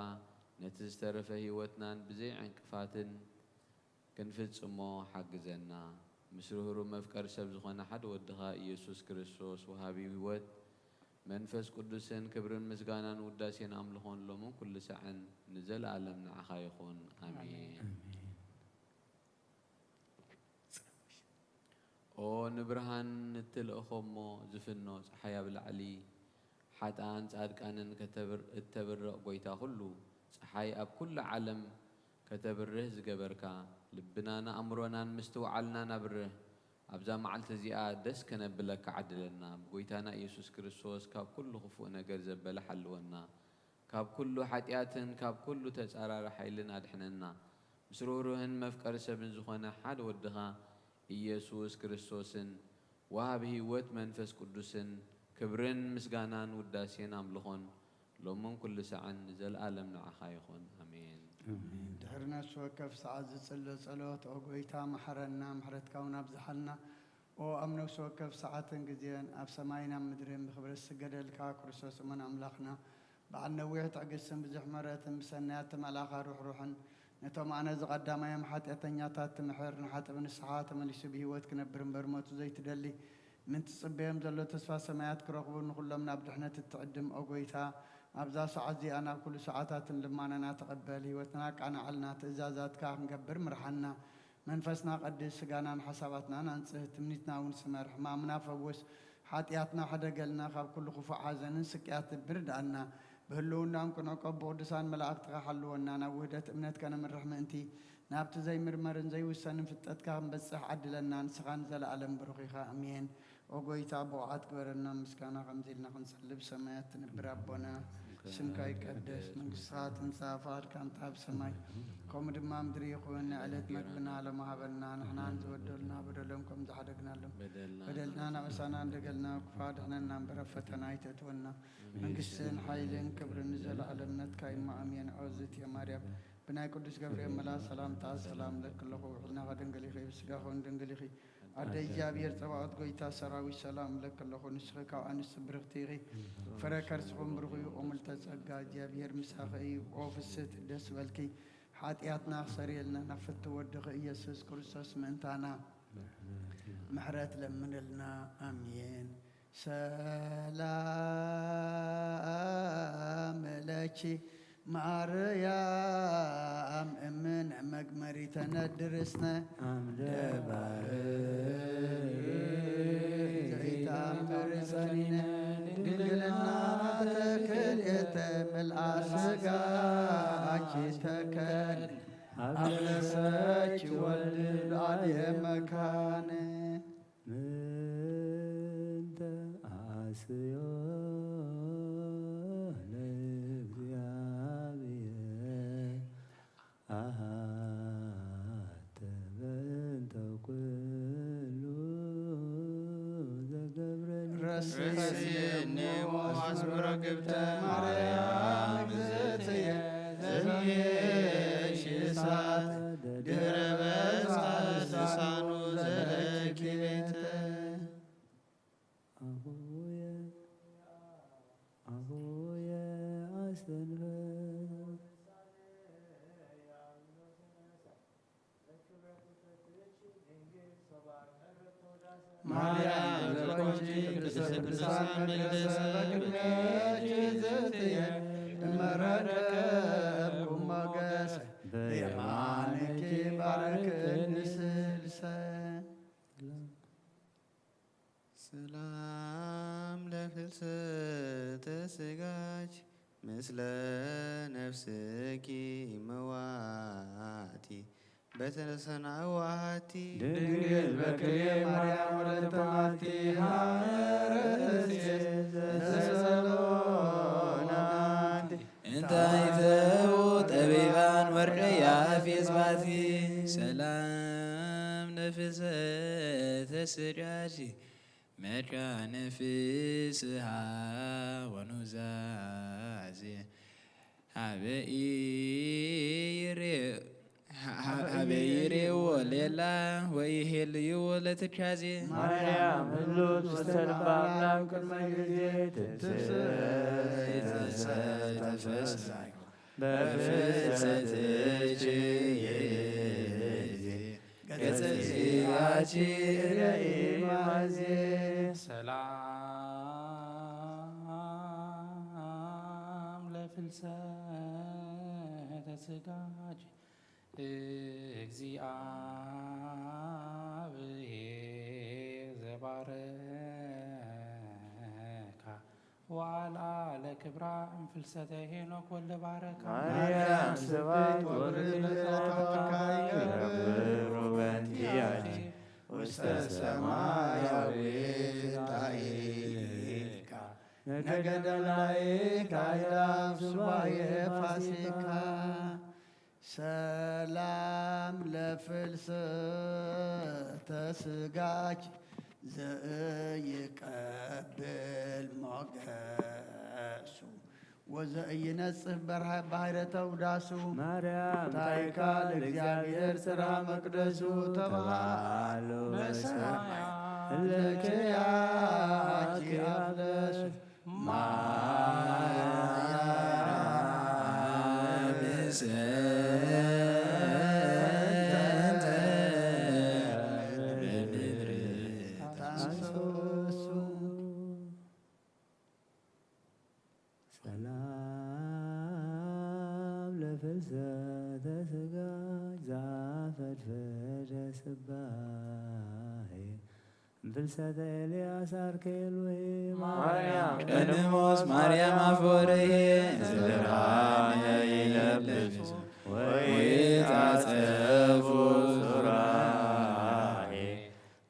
ነቲ ዝተረፈ ህይወትናን ብዘይ ዕንቅፋትን ክንፍጽሞ ሓግዘና ምስ ርህሩህ መፍቀሪ ሰብ ዝኾነ ሓደ ወድኻ ኢየሱስ ክርስቶስ ወሃቢ ህይወት መንፈስ ቅዱስን ክብርን ምስጋናን ውዳሴን ኣምልኾን ሎምን ኩሉ ሰዓን ንዘለኣለም ንዓኻ ይኹን ኣሜን ኦ ንብርሃን እትልእኾሞ ዝፍኖ ፀሓይ ኣብ ላዕሊ ሓጥኣን ጻድቃንን እተብርቕ ጎይታ ኩሉ ፀሓይ ኣብ ኩሉ ዓለም ከተብርህ ዝገበርካ ልብናን ኣእምሮናን ምስትውዓልና ናብርህ ኣብዛ መዓልቲ እዚኣ ደስ ከነብለካ ዓድለና ብጎይታና ኢየሱስ ክርስቶስ ካብ ኩሉ ክፉእ ነገር ዘበለ ሓልወና ካብ ኩሉ ሓጢኣትን ካብ ኩሉ ተጻራሪ ሓይልን ኣድሕነና ምስ ርህሩህን መፍቀሪ ሰብን ዝኾነ ሓደ ወድኻ ኢየሱስ ክርስቶስን ወሃቢ ህይወት መንፈስ ቅዱስን ክብርን ምስጋናን ውዳሴን ኣምልኾን ሎምን ኩሉ ሰዓን ዘለኣለም ንዓኻ ይኹን ኣሜን ድሕሪ ነፍሲ ወከፍ ሰዓት ዝጽሎ ጸሎት ኦ ጎይታ መሐረና ምሕረትካውን ኣብዝሓልና ኦ ኣብ ነፍሲ ወከፍ ሰዓትን ግዜን ኣብ ሰማይን ኣብ ምድርን ብክብሪ ዝስገደልካ ክርስቶስ እሙን ኣምላኽና በዓል ነዊሕ ትዕግስትን ብዙሕ ምሕረትን ብሰናያት ተመላኻ ሩሕሩሕን ነቶም ኣነ ዝቐዳማዮም ሓጢአተኛታት ትምሕር ንሓጥብ ንስሓ ተመሊሱ ብህይወት ክነብር እምበር ሞቱ ዘይትደሊ ምንቲ ጽበዮም ዘሎ ተስፋ ሰማያት ክረኽቡ ንኹሎም ናብ ድሕነት እትዕድም ኦ ጎይታ ኣብዛ ሰዓት እዚኣ ናብ ኩሉ ሰዓታትን ልማናና ተቐበል ህይወትና ቃናዓልና ትእዛዛትካ ክንገብር ምርሓና መንፈስና ቀድስ ስጋናን ሓሳባትናን አንጽህ ትምኒትና እውን ስመር ሕማምና ፈውስ ሓጢአትና ሓደገልና ካብ ኩሉ ክፉእ ሓዘንን ስቅያት ብርዳእና بهلونا ممكن عقب بقدسان ملاقتك حلونا نوهدت أمنت كان من رحمة أنتي نابت زي مرمرن زي وسنن في التذكار بس عدلنا نسخان زل عالم بروخيها أمين وقويت أبوعات قبرنا مسكانا غمزيلنا خنسلب سمايات نبرابنا سمكا يقدس من قصات مسافات كان تاب سماي قوم دمام دريقون علت مقبنا على مهابنا نحن نزودلنا بدلهم زحدقنا لهم بدلنا نعسانا دقلنا كفادنا نمبر فتنا يتتونا من قصين حيلين كبر نزل على منتك إما أمين عوزت يا مريم بناي قدس جبريل ملا سلام تعال سلام لك الله وحنا غدنجلي خي بسجاهون دنجلي خي أدي جابير تبعت قويتا سراوي سلام لك الله نسخك وأنس برغتيغي فركرسكم برغي وملتزقا جابير مساخي وفست دس بالكي حاتياتنا خسريلنا نفت ودغ يسوس كريستوس منتانا محرات لمن لنا امين سلام لكي مريم من مجمري تندرسنا زيتام برسانينا دلنا تكل يتمل عسقاكي تكل أبلسك ولد علي مكان من تأسيون لبيابي أهات بنت كل ذكبرني رسيني وعزبر قبت مريم زيتي زيش سات دربت عزسانو زلك بيت أبويا أسنفر مريم زكوجي بسبسان مجلس بكمية زيتي مركب كمجس بيمانك بارك النسلسة سلام لفلسة سجاج مثل نفسك مواتي بتنسن عواتي دنجل بكري مريم ولتماتي هارتسي زسلوناتي انت عيثو طبيبان ورقيا في اثباتي سلام نفسه تسجاجي مكا نفسها ونزازي حبيري وليلا ويهلي ولتكازي مريم اللوت وستلبام لام كل ما يجيت تفسد بفسدتي قصتي معزي سلام لفلسة سجاج እግዚአብሔር ዘባረካ وعلى لكبرى انفلسة هينوك واللي باركا مريم سبات ورزلتك ربن تياجي وسط السماء تايكا نجد لايك عيلام سباي فاسيكا سلام لفلسة سجاج زيقبل مقاسو وزينصف بحيرته وداسو مريم تايكا لእግዚአብሔር سرا مقدسو تبالو بسمايا لك ياكي أفلس سلام لفلسة سجاج زافت فجأة سباهي فلسة إلياس أركيلوي مريم كنموس مريم أفوري زرعان يلبس ويتعصفوا سراهي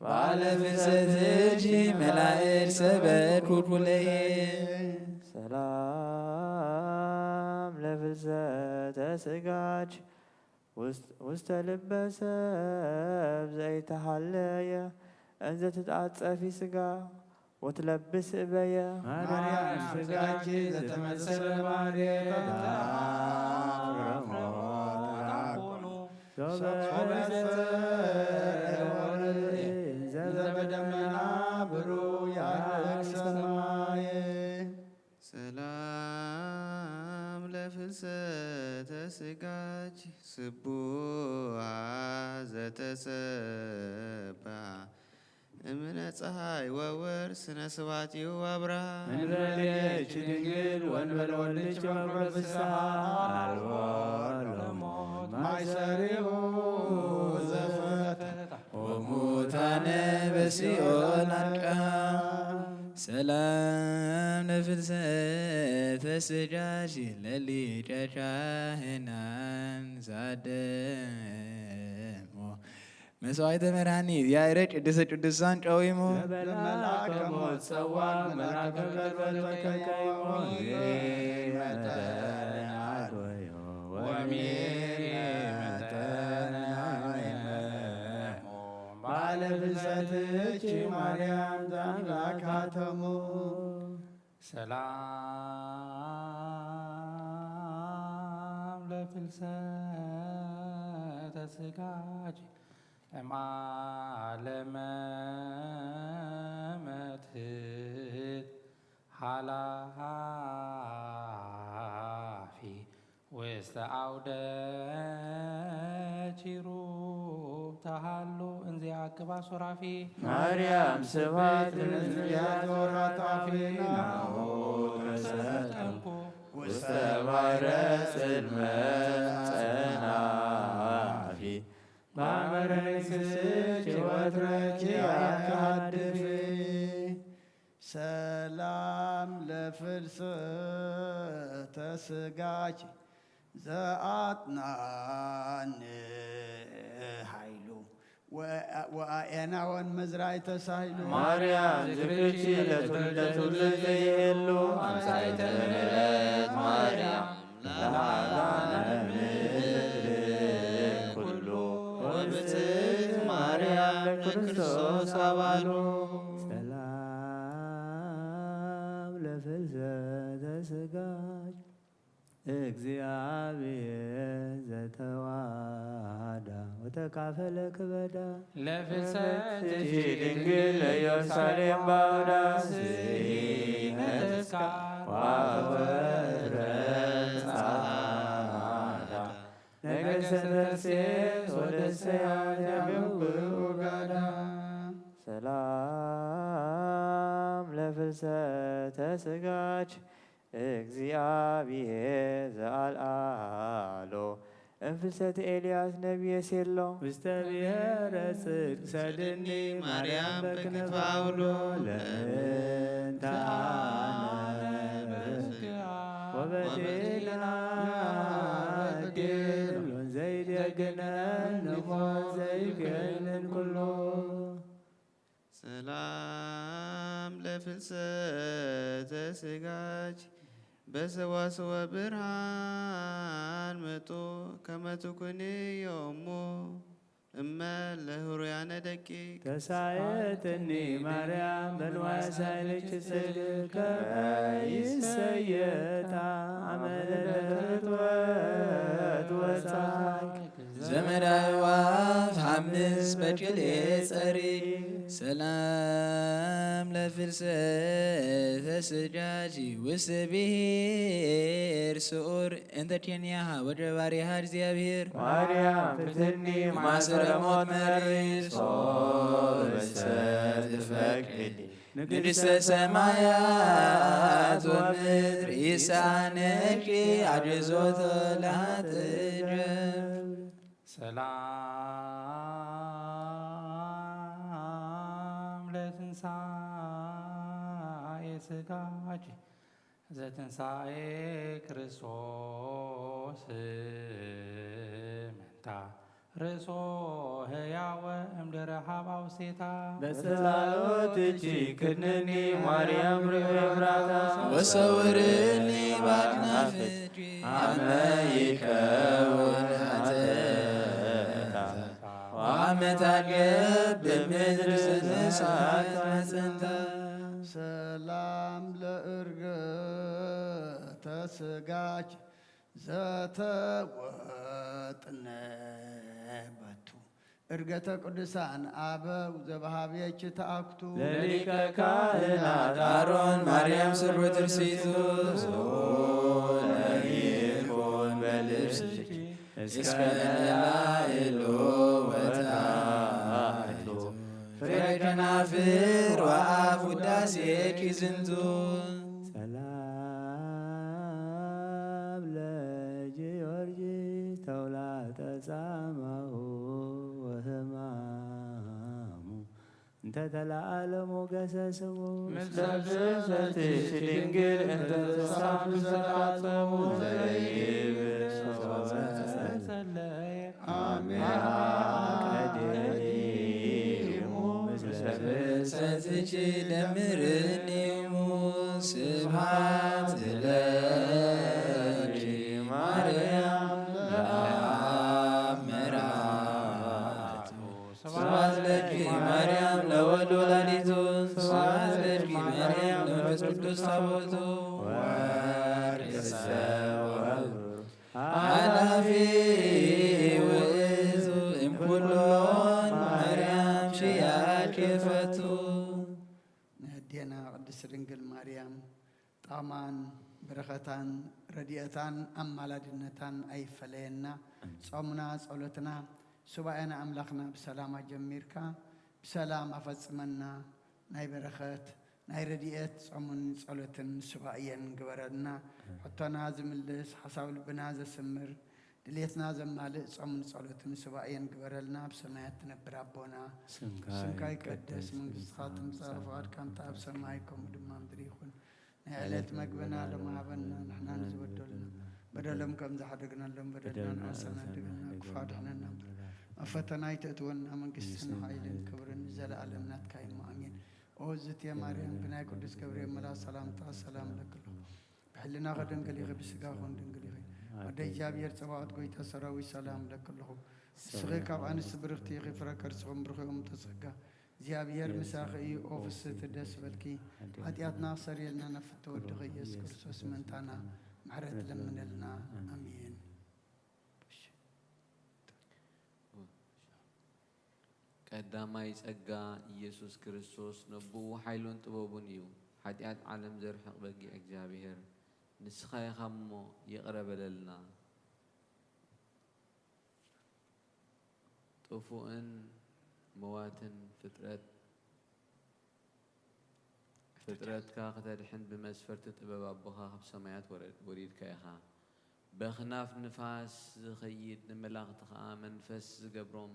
وعلى فلستجي ملائك سبت كله سلام لفلسة سجاج وستلبس بزيت حلايا أنت تتعطى في سجا وتلبس إبايا مريم سجاجي تتمثل مريم ዘበደመና ብሩህ ያርግ ሰማይ ሰላም ለፍልሰተ ስጋች ስቡሃ ዘተሰብአ እምነ ፀሐይ ወወር ስነ ስብሐቲሁ አብርሃ እንበልች ድንግል ወንበል ወልድች በኩረ ፍስሐ አልቦ ለሞት ማይሰሪሁ ዘፈታ ወሙታነ በሲኦል አንቃ ሰላም ለፍልሰተ ስጋሽ ለሊጨጫህናን ዛደሞ መስዋዕተ መድኃኒት ያይረጭ ቅድስተ ቅዱሳን ጨዊሙ ለመልአከ ሞት ጸዋዕ መልአከ ቀልበ ተከይሞ መጠናዶዮ ወሚመጠናይመ ባለ ፍልሰትች ማርያም ዛምላካተሙ ሰላም ለፍልሰተ ስጋች እምዓለመ መትሕት ኃላፊ ውስተ አውደ ቺሩ ተሃሉ እንዚአክባ ሱራፊ ማርያም ስብሐት ለእግዚአብሔር ታፊናሁ ከሰጠንኩ ውስተ ባሕረ ጽልመት ጸናፊ ባመረንስች ወትረኪ አካድፊ ሰላም ለፍልሰተ ስጋች ዘአጥናን ኃይሉ ወአኤናወን መዝራዕተ ሳህሉ ማርያም ዝክርኪ ለትውልደ ዘይሄሉ አምሳዕተ ምሕረት ማርያም ለኃጥአነ ምድር ኩሉ ወብፅዕት ማርያም ለክርስቶስ አባሉ ሰላም ለፍልሰተ ስጋች እግዚአብሔር ዘተዋሃዳ ወተካፈለ ክበዳ ለፍልሰትሽ ድንግል ለኢየሩሳሌም ባውዳ ስኢነትካ ወአኽበረ ጸዓዳ ነገሠ ተርሴስ ወደሰያት ያገብሩ ጋዳ ሰላም ለፍልሰተ ስጋች እግዚአብሔር ዘአልዓሎ እንፍልሰት ኤልያስ ነቢየ ሴሎ ውስተ ብሔረ ጽድቅ ሰድኒ ማርያም በክነፈ አውሎ ለእንተ አነ በስጋ ወበቴና ድል ወንዘይደግነን ንሞት ዘይገንን ኩሎ ሰላም ለፍልሰተ ስጋች በሰዋስወ ብርሃን መጡ ከመ ትኩንዮሙ እመ ለህሩያነ ደቂቅ ተሳየትኒ ማርያም በንዋየ ሳይልች ጽድቅ ይሰየታ አመለለት ወፀሐይ ዘመዳዊ ዋፍ ሐምስ በጭሌ ጸሪ ሰላም ለፍልሰተ ስጋች ውስተ ብሔር ስዑር እንተ ኬንያሃ ወጀባሪሃ እግዚአብሔር ማርያም ፍትኒ ማሰረ ሞት መሪሶ በሰት ፈቅድ ንግሥተ ሰማያት ወምድር ይሳነኪ አድዞተ ላትጀብ ሰላም ለትንሣኤ ስጋች ዘትንሣኤ ክርስቶስ መንታ ርእሶ ሕያወ እምድረ ሀባው ሴታ በጸላሎት እጅ ክድንኒ ማርያም ርኅ ብራታ ወሰውርኒ ባክናፍጂ አመ ይከውን ኃጢአታ ወአመ ታገብ በምድር እሳት መጽንታ ሰላም ለዕርገተ ስጋች ዘተወጥነ ባቱ እርገተ ቅዱሳን አበ ዘባሃብየች ተአክቱ ለሊቀ ካህናት አሮን ማርያም ስርወት እርሲቱ ለይኩን በልብስኪ እስከ ላዕሉ ወታሕቱ ፍሬ ከናፍር ወአፍ ውዳሴኪ ዝንቱ ሰላም ለጊዮርጊስ ተውላጠ ጻማሁ ወህማሙ እንተ ተላዓለሙ ገሰስሙ ምስለ ብእሲትሽ ድንግል እንተ ተሳብ ዘቃጸሙ ዘይብል ጸለየ አሜን ቀዲሙ ምስለ ብእሲትሽ ደምርኒሙ ስብሐት ለኪ ማርያም ለአብ መርዓቱ ስብሐት ለኪ ማርያም ለወልድ ወላዲቱ ስብሐት ለኪ ማርያም ለመንፈስ ቅዱስ ታቦቱ ወርቅሰ ወብሩር ኃላፊ ውእቱ እምኩሎን ማርያም ሽያኬ ፈቱ ንህዴና ቅድስት ድንግል ማርያም ጣዕማን በረኸታን ረድኤታን አማላድነታን አይፈለየና ጾምና ጸሎትና ሱባኤና አምላኽና ብሰላም ጀሚርካ ብሰላም አፈጽመና ናይ በረኸት ናይ ረድኤት ጾሙን ጸሎትን ሱባኤን ግበረልና ሕቶና ዝምልስ ሓሳብ ልብና ዘስምር ድሌትና ዘማልእ ጾሙን ጸሎትን ሱባኤን ግበረልና ብሰማያት ትነብር አቦና ስምካ ይቀደስ መንግሥትኻ ትምጻእ ፈቃድካ እንተ ኣብ ሰማይ ከምኡ ድማ ምድሪ ይኹን ናይ ዕለት መግብና ለማሃበና ንሕና ንዝበደሉና በደሎም ከም ዝሓደግናሎም በደልና ንዓሰና ድግና ክፉ ኣድሕነና ኣብ ፈተና ይተእትወና መንግስትን ሓይልን ክብርን ዘለኣለም ናትካ እዩ ኣሜን ኦ እዝትየ ማርያም ብናይ ቅዱስ ገብርኤል መልአክ ሰላምታ ሰላም ለክሎ ብሕልና ኸደንግል ኢኺ ብስጋ ኹን ድንግል ኢኺ ወደ እግዚኣብሔር ፀባዖት ጎይታ ሰራዊት ሰላም ለክለኹ ንስኺ ካብ ኣንስቲ ብርኽቲ ኢኺ ፍረ ከርስኹም ብርኺኦም ተጸጋ እግዚኣብሔር ምሳኺ እዩ ኦ ፍስቲ ደስ በልኪ ኃጢአትና ክሰርየልና ነፍቲ ወድኺ ኢየሱስ ክርስቶስ መንታና ምሕረት ለምንልና ኣሜን ቀዳማይ ጸጋ ኢየሱስ ክርስቶስ ነብኡ ሓይሉን ጥበቡን እዩ ኃጢአት ዓለም ዘርሕቕ በጊዕ እግዚኣብሔር ንስኻ ኢኻ እሞ ይቕረበለልና ጥፉእን መዋትን ፍጥረትካ ከተድሕን ብመስፈርቲ ጥበብ ኣቦኻ ካብ ሰማያት ወሪድካ ኢኻ በኽናፍ ንፋስ ዝኸይድ ንመላእኽቲ ከዓ መንፈስ ዝገብሮም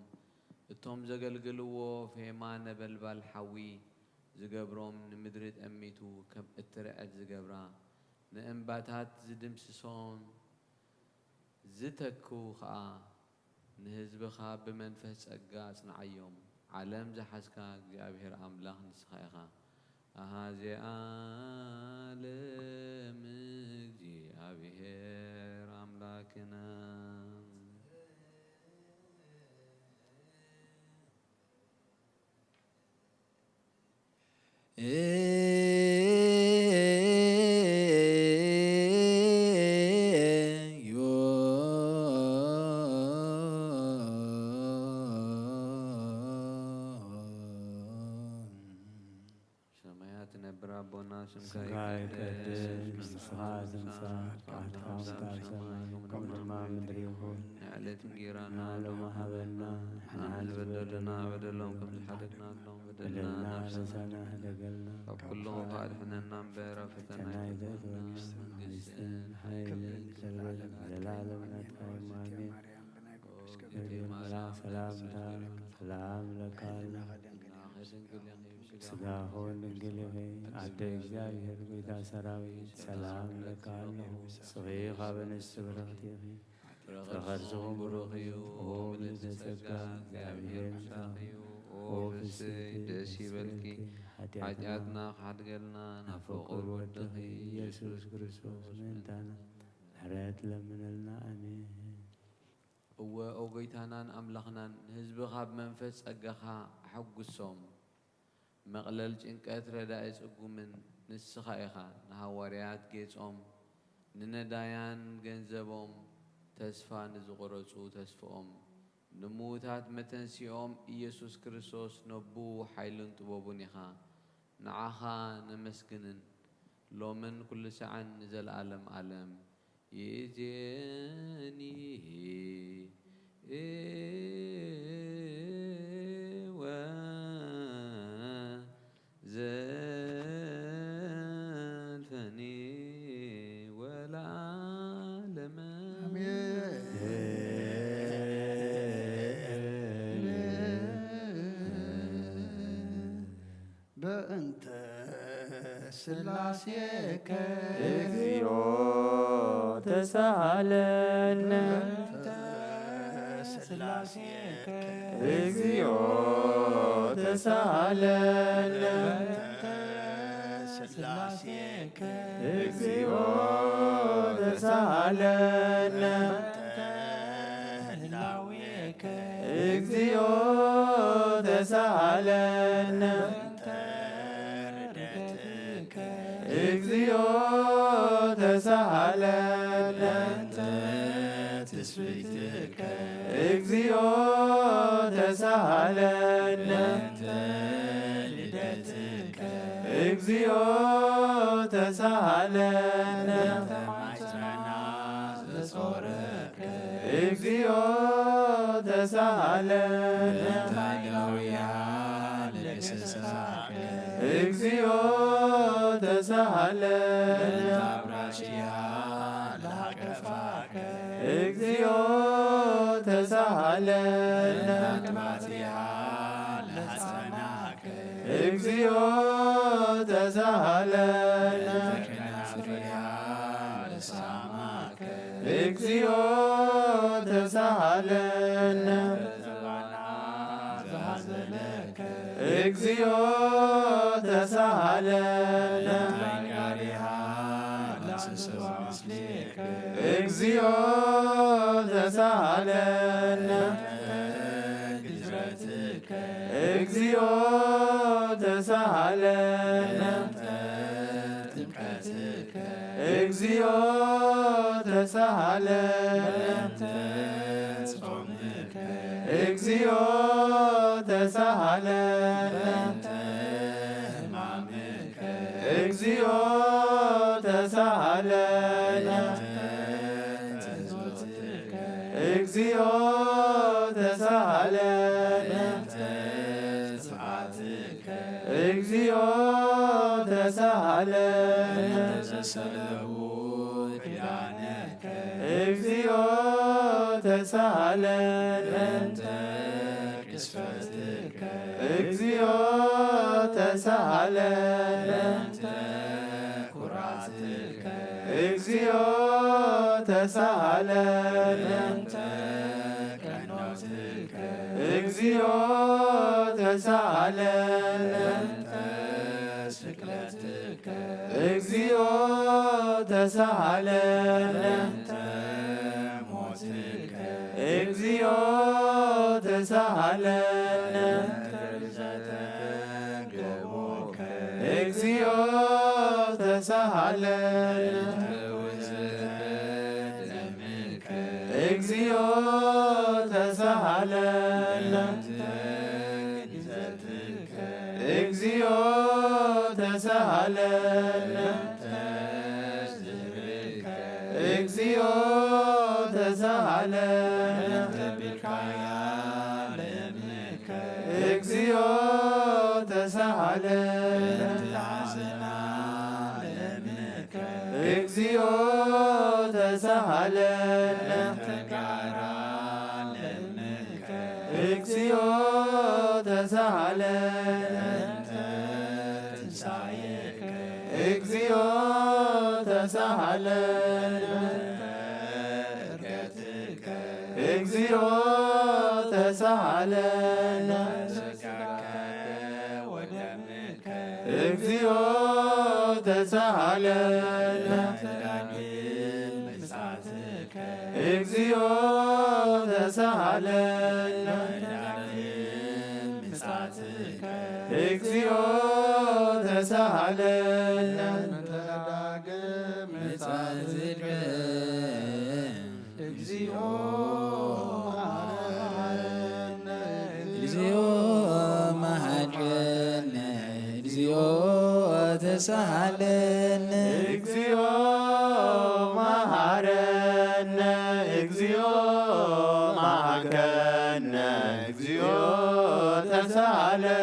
እቶም ዘገልግልዎ ፌማ ነበልባል ሓዊ ዝገብሮም ንምድሪ ጠሚቱ ከም እትርዐት ዝገብራ ንእምባታት ዝድምስሶም ዝተክው ከዓ ንህዝብኻ ብመንፈስ ጸጋ ኣጽንዓዮም ዓለም ዝሓዝካ እግዚኣብሔር ኣምላኽ ንስኻ ኢኻ ኣሃዜ ዓለም እግዚኣብሔር ኣምላክና ሰማያት ነብር አቦና ስምካ ይቀደስ መንግሥትኻ ትምጻእ ፈቃድካ በሰማይ ከምኡ ድማ ምድሪ ይኹን ንዕለት እንጀራና ሎሚ ሃበና ንሕና ዝበደሉና በደሎም ከም ዝሓደግናሎም በደልና ነፍስና ህደገልና ካብ ኩሉ ኣድሕነና እምበር ኣብ ፈተና ይእትወና መንግሥትን ሓይልን ክብርን ዘለዓለም ናትካ እዩ ኣሜን ሰላምታ ሰላም ለካ ስጋሆን ድንግል ኢኺ ኣደ እግዚኣብሔር ጎይታ ሰራዊት ሰላም ለካ ኣለኹ ስኺ ካብ እንስቲ ብርኽቲ ኢኺ ፍረኸርስኹም ብሩኽ እዩ ኦ ምልዕተ እግዚአብሔር ምሳኺ እዩ ኦ ፍስሕቲ ደስ ይበልኪ ኃጢአትና ክሓድገልና ናብ ፍቁር ወድኺ ኢየሱስ ክርስቶስ ምእንታና ምሕረት ለምነልና ኣሜን እወ ኦ ጎይታናን ኣምላኽናን ንህዝብኻ ብመንፈስ ጸጋኻ ኣሐጉሶም መቕለል ጭንቀት ረዳኢ ጽጉምን ንስኻ ኢኻ ንሃዋርያት ጌጾም ንነዳያን ገንዘቦም ተስፋ ንዝቑረፁ ተስፍኦም نموتات متنسيوم إيسوس كريستوس نبو حيلن طبوبون إخا نعخا نمسكنن لومن كل ساعة نزل عالم عالم يجيني زلفني والعالم بأنت سلاسيك እግዚኦ ተሳሃለነ سلاسيك እግዚኦ ተሳሃለነ سلاسيك እግዚኦ ተሳሃለነ هلاويك እግዚኦ ተሳሃለነ እግዚኦ ተሳሃለነ تسبيتك እግዚኦ ተሳሃለነ لدتك እግዚኦ ተሳሃለነ معجنا زصورك እግዚኦ ተሳሃለነ تايلويا لسساك እግዚኦ ተሳሃለነ تابراشيا لحقفاك እግዚኦ ተሳሃለነ نقماتيا لحسناك እግዚኦ ተሳሃለነ كنافيا لساماك እግዚኦ ተሳሃለነ زهزلك እግዚኦ ተሳሃለነ تنقاريها لسسو مسليك እግዚኦ ተሳሃለነ قدرتك እግዚኦ ተሳሃለነ ጥምቀትከ እግዚኦ ተሳሃለነ ጾምከ እግዚኦ ተሳሃለነ ሕማምከ እግዚኦ ተሳሃለነ ትእዛዝከ እግዚኦ ተሳሃለነ ጽፋትከ እግዚኦ ተሳሃለነ ዘሰለቡ ኪዳነከ እግዚኦ ተሳሃለነ ቅስፈትከ እግዚኦ ተሳሃለነ ኩራትከ እግዚኦ ተሳሃለነ ቀኖትከ እግዚኦ ተሳሃለነ ስቅለትከ እግዚኦ ተሳሃለነ ሞትከ እግዚኦ ተሳሃለነ ገቦከ እግዚኦ ተሳሃለነ ደምከ እግዚኦ ተሳሃለነ ግዘትከ እግዚኦ ተሳሃለነ ዝብርከ እግዚኦ ተሳሃለነ ተብካያ ለምከ እግዚኦ ተሳሃለነ ተሐዘና ለምከ እግዚኦ ተሳሃለነ ተጋራ ለምከ እግዚኦ ተሳሃለነ ትንሣኤከ እግዚኦ ተሳሃለነ ዕርገትከ እግዚኦ ተሳሃለነ ሥጋከ ወደምከ እግዚኦ ተሳሃለነ ዳግም ምጽአትከ እግዚኦ ተሳሃለነ ዳግም ምጽአትከ እግዚኦ ተሳሃለነ ዳግም ምጽአትከ እግዚኦ እግዚኦ ተሳሃለነ እግዚኦ መሐረነ እግዚኦ መሐከነ እግዚኦ ተሳሃለነ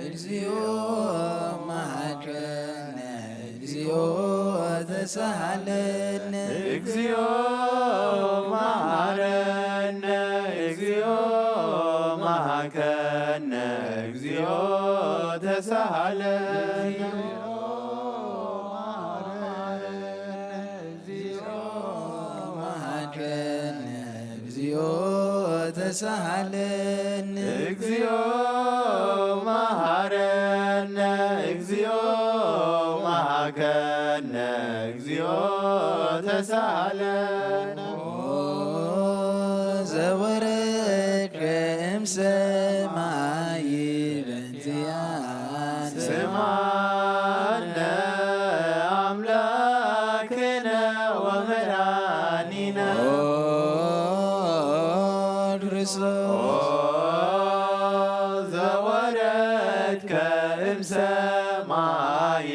እግዚኦ መሐረነ እግዚኦ ተሳሃለነ እግዚኦ መሐረነ እግዚኦ መሐከነ እግዚኦ ተሳሃለነ መሐረነ እግዚኦ ተሳሃለነ እግዚኦ መሐረነ እግዚኦ መሐከነ እግዚኦ ተሳሃለነ ዘወረደ እምሰማይ በእንቲአነ ስማነ አምላክነ ወመድኃኒነ ክርስቶስ ዘወረድከ እምሰማይ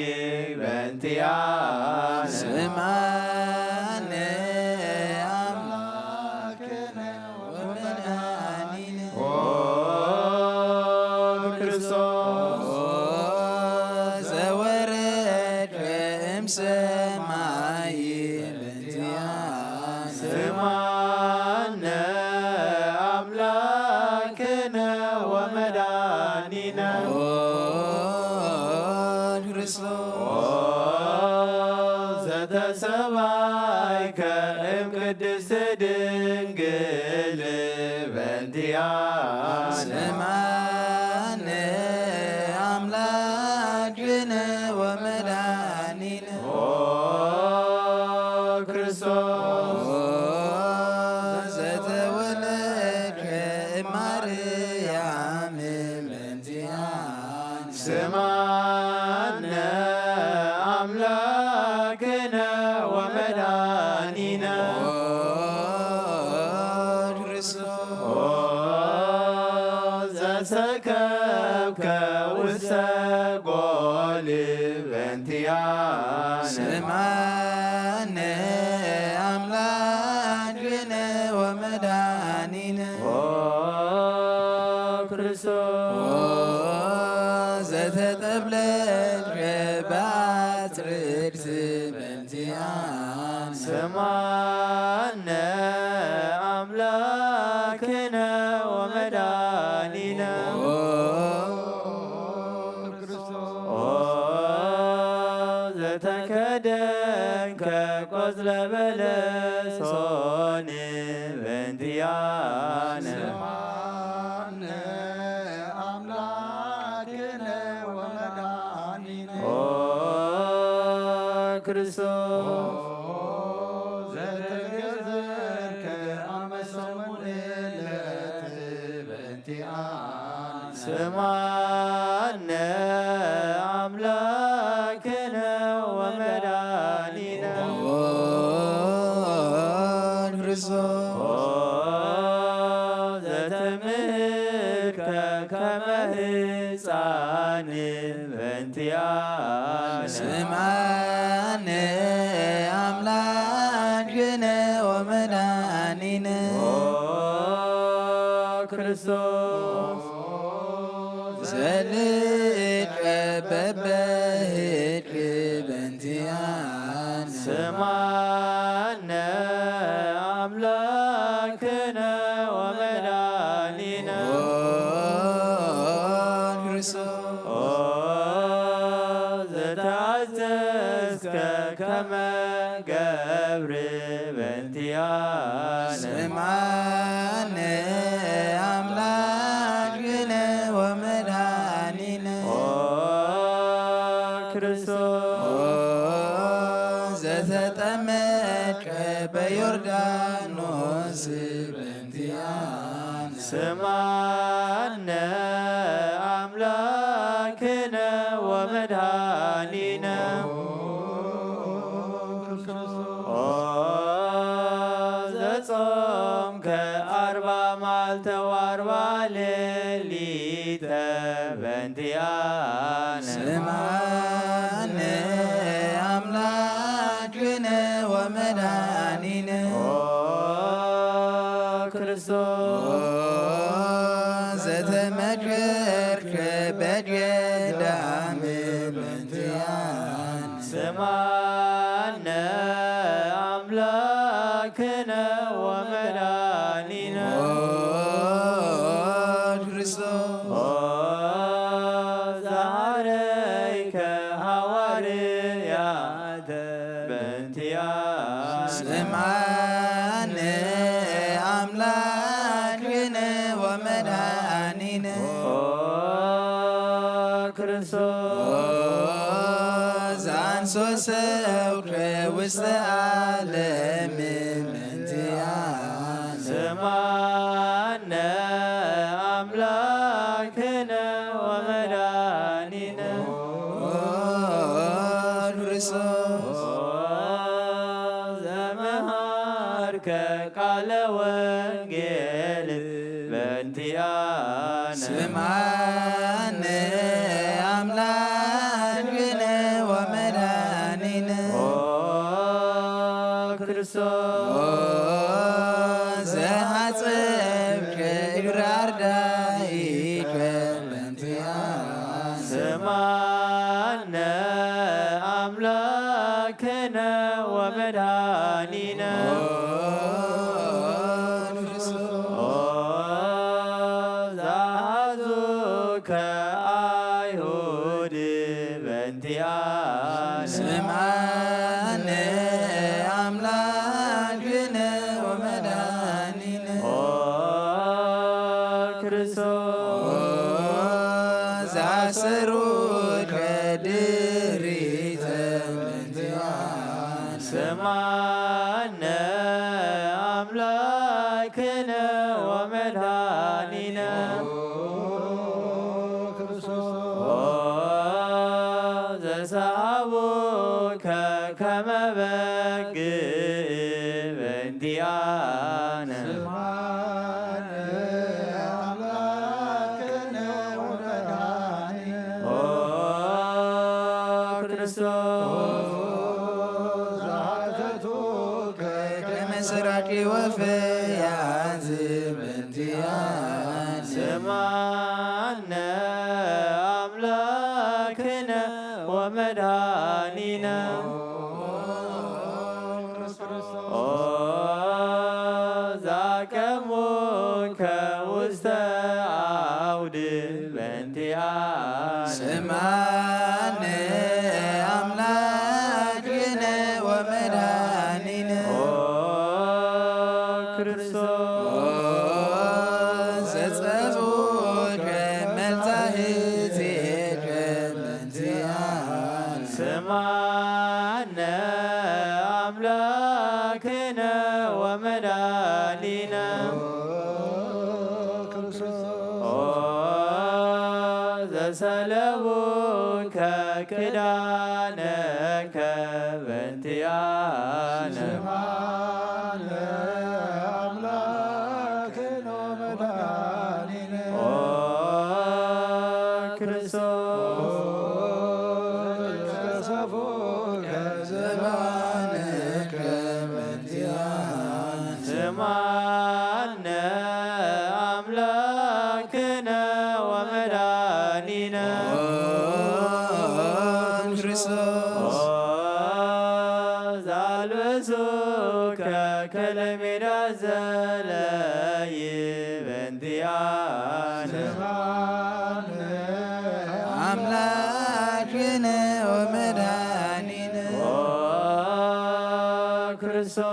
በእንቲአነ ስማነ አምላክነ ወመድኃኒነ ክርስቶስ ዘወረደ እምሰማይ በእንቲአነ ስማነ አምላክነ ወመድኃኒነ ክርስቶስ ዘተሰባይከ እምቅድስት ድንግል በእንቲአነ ስማነ አምላክነ ወመድኃኒነ ክርስቶስ ዘተወለደ እማርያም በእንቲአነ ስማነ አምላክነ ወመድኃኒነ ክርስቶስ ዘሰከብከ ውስተ ጎል በእንቲአነ ስማነ አምላክነ ወመድኃኒነ ክርስቶስ ዘተጠብለልከ በአትርክት በእንቲአነ ስማነ አምላክነ ወመድኃኒነ ዘተከደንከ ቆጽለ በለሶን በእንቲአነ አምላክነ ወመድኃኒነ ክርስቶስ ዘተገዘርከ አመሰሙን ዕለት በእንቲአነ ስማነ አምላክነ ወመድኃኒነ ክርስቶስ ዘተምህርከ ከመ ሕፃን በእንቲአነ ስማነ አምላክነ ወመድኃኒነ ክርስቶስ ዘልቀ በበህቅ በእንቲአነ ስማነ አምላክነ ወመድኃኒነ ክርስቶስ ዘተአዘዝከ ከመ ገብር በእንቲአነ ስማነ አምላክነ ወመድኃኒነ ክርስቶስ ዘተጠመቀ በዮርዳኖስ በእንቲአነ ስማነ አምላክነ ወመድኃኒነ ዘጾምከ 40 መዓልተ ወ40 ሌሊተ በእንቲአነ ስምዓነ አምላክነ ወመድኃኒነ ክርስቶስ ዘተመከርክ በገዳም በእንቲአነ ስምዓነ አምላክነ ወመድኃኒነ ክርስቶስ ዛረይከ ሐዋርያተ በእንቲአነ ስምዓነ አምላክነ ወመድኃኒነ ክርስቶስ አንሶ ሰብከ ውስተ ዓለም በእንቲአነ ስምዓነ አምላክነ ወመድኃኒነ ክርስቶስ ዘመሃርከ ቃለ ወንጌል በእንቲአነ ስምዓነ አምላክነ ወመድኃኒነ ክርስቶስ ዘሐጸብከ እግረ አርዳኢከ በእንቲአነ ስምዓነ አምላክነ ወመድኃኒነ ዘአሐዙከ አይሁድ በእንቲአነ ስምዓነ አምላክነ ወመድኃኒነ ክርስቶስ ዘአሰሩከ ድሪተ በእንቲአነ ስምዓነ አምላክነ ወመድኃኒነ ዘሰአቡከ ከመ በግዕ በእንቲአነ ክርስቶስ ከመ ሰራቂ ወፈያት በእንቲአነ ስምዓነ አምላክነ ወመድኃኒነ ዛቀሙከ ውስተ አውድ በእንቲአነ ስምዓነ አምላክነ ወመድኃኒነ ክርስቶስ ዘጸብኡከ መልታህቴከ በእንቲአነ ስምዓነ አምላክነ ወመድኃኒነ ዘሰለቡከ ክዳነከ በእንቲአነ ክርስቶስ ዘባነከ በእንቲአነ ስምዓነ አምላክነ ወመድኃኒነ ክርስቶስ ዛልበሱከ ከለሜዳ ዘለይ በእንቲአነ አምላክነ ወመድኃኒነ ክርስቶስ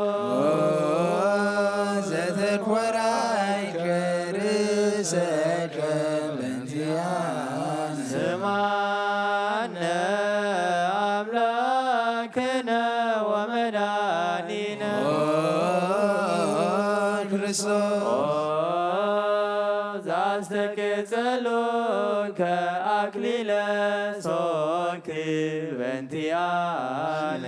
ዘተኰራይከ ርእሰከ በእንቲአነ ስምዓነ አምላክነ ወመድኃኒነ ክርስቶስ ዘአስተቅጽሎከ አክሊለ ሦክ በእንቲአነ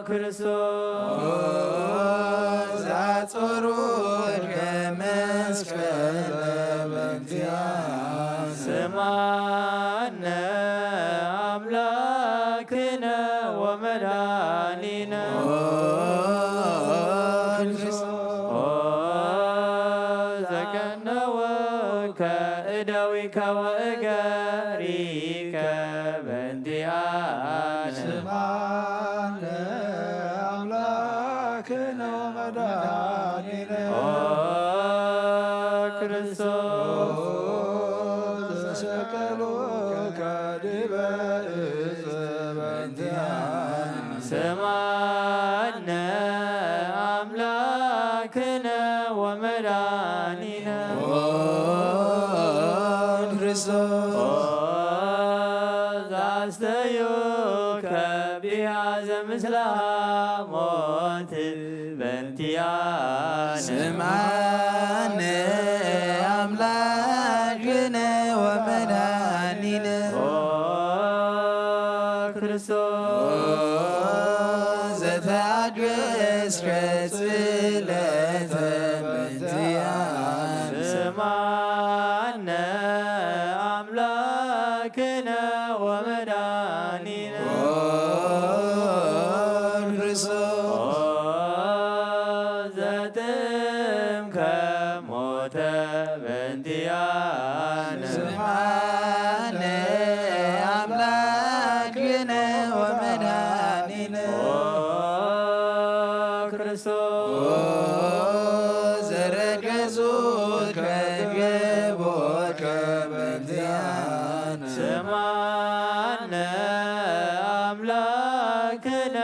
ክርስቶስ ዛጾሩት ከመስቀል በእንቲአነ ስማነ አምላክነ ወመድኃኒነ ዘቀነወከ እደዊከ ወእገሪከ በእንቲአነ ስማነ አምላክነ ወመድኃኒነ ክርስቶስ ዘሰቀሎከ ዲበ ዕፀ በእንቲአነ ስማነ አምላክነ ወመድኃኒነ ክርስቶስ ዛስተዩከ ቢሃዘ ምስለ ሞት በእንቲአነ ስማነ አምላክነ ወመድኃኒነ ክርስቶስ ዘተአገሥከ ጽልዕተ በእንቲአነ ስማነ አምላክነ ወመድኃኒነ ክርስቶስ ዘጥምከ ሞተ በእንቲአነ ስማነ አምላክነ ወመድኃኒነ ክርስቶስ ዘረገጹከ ገቦከ በእንቲአነ ስማነ አምላክነ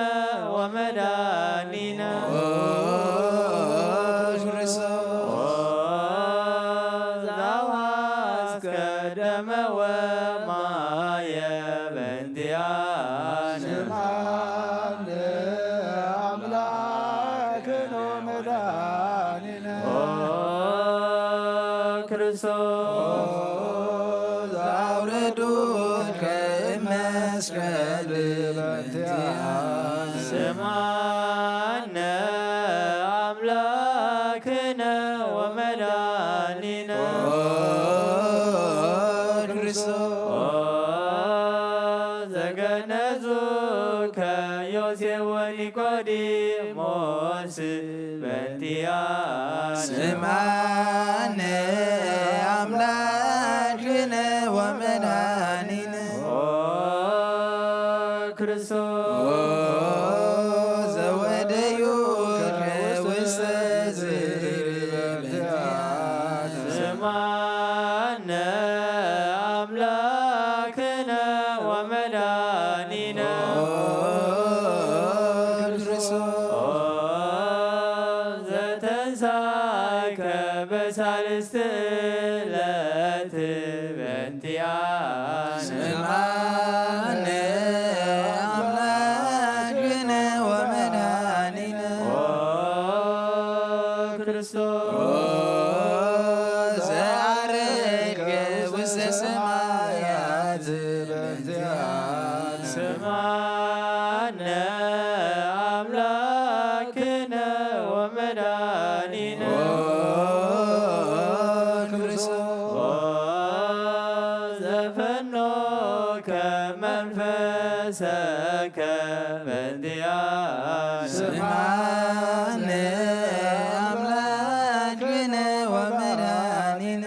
ወመድኃኒነ ክርስቶስ ዘአዋስከ ደመ ወማየ በእንቲአነ ስማነ አምላክነ ወመድኃኒነ ክርስቶስ አውረዱከ እመስቀል በእንቲአነ ስማነ አምላክነ ወመድኃኒነ ክርስቶስ ዘገነዙከ ዮሴፍ ወኒቆዲሞስ በእንቲአነ ስማነ አምላክነ ወመድኃኒነ ክርስቶስ ዘወደዩከ ውስተ ዝርብ በእንቲአነ ስማነ አምላክነ ወመድኃኒነ ክርስቶስ ዘተንሣእከ በሳልስት ዕለት በእንቲአነ ስማነ አምላክነ ወመድኃኒነ ክርስቶስ ዘዐረገ ውስተ ሰማያት በእንቲአነ ስማነ አምላክነ ወመድኃኒነ ክርስቶስ ዘፈኖከ መንፈሰከ በእንቲአነ ስማነ አምላክነ ወመድኃኒነ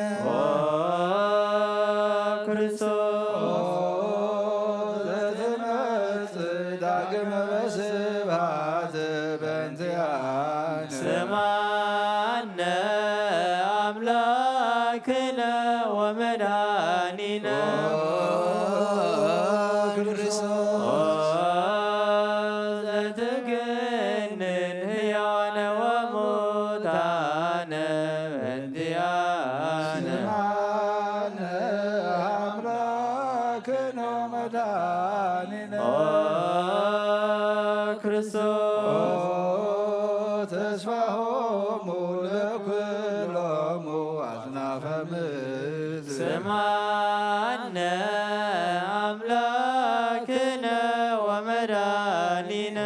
ክርስቶስ ዘትመጽእ ዳግመ በስብሐት በእንቲአነ ስማነ አምላክነ ወመድኃኒነ ክርስቶስ ዘትግንን ሕያዋነ ወሙታነ በእንቲአነ ስማነ አምላክነ ወመድኃኒነ ክርስቶስ ተስፋሆሙ ለኵሎሙ አጽናፈ ምድር ስማነ አምላክነ ወመድኃኒነ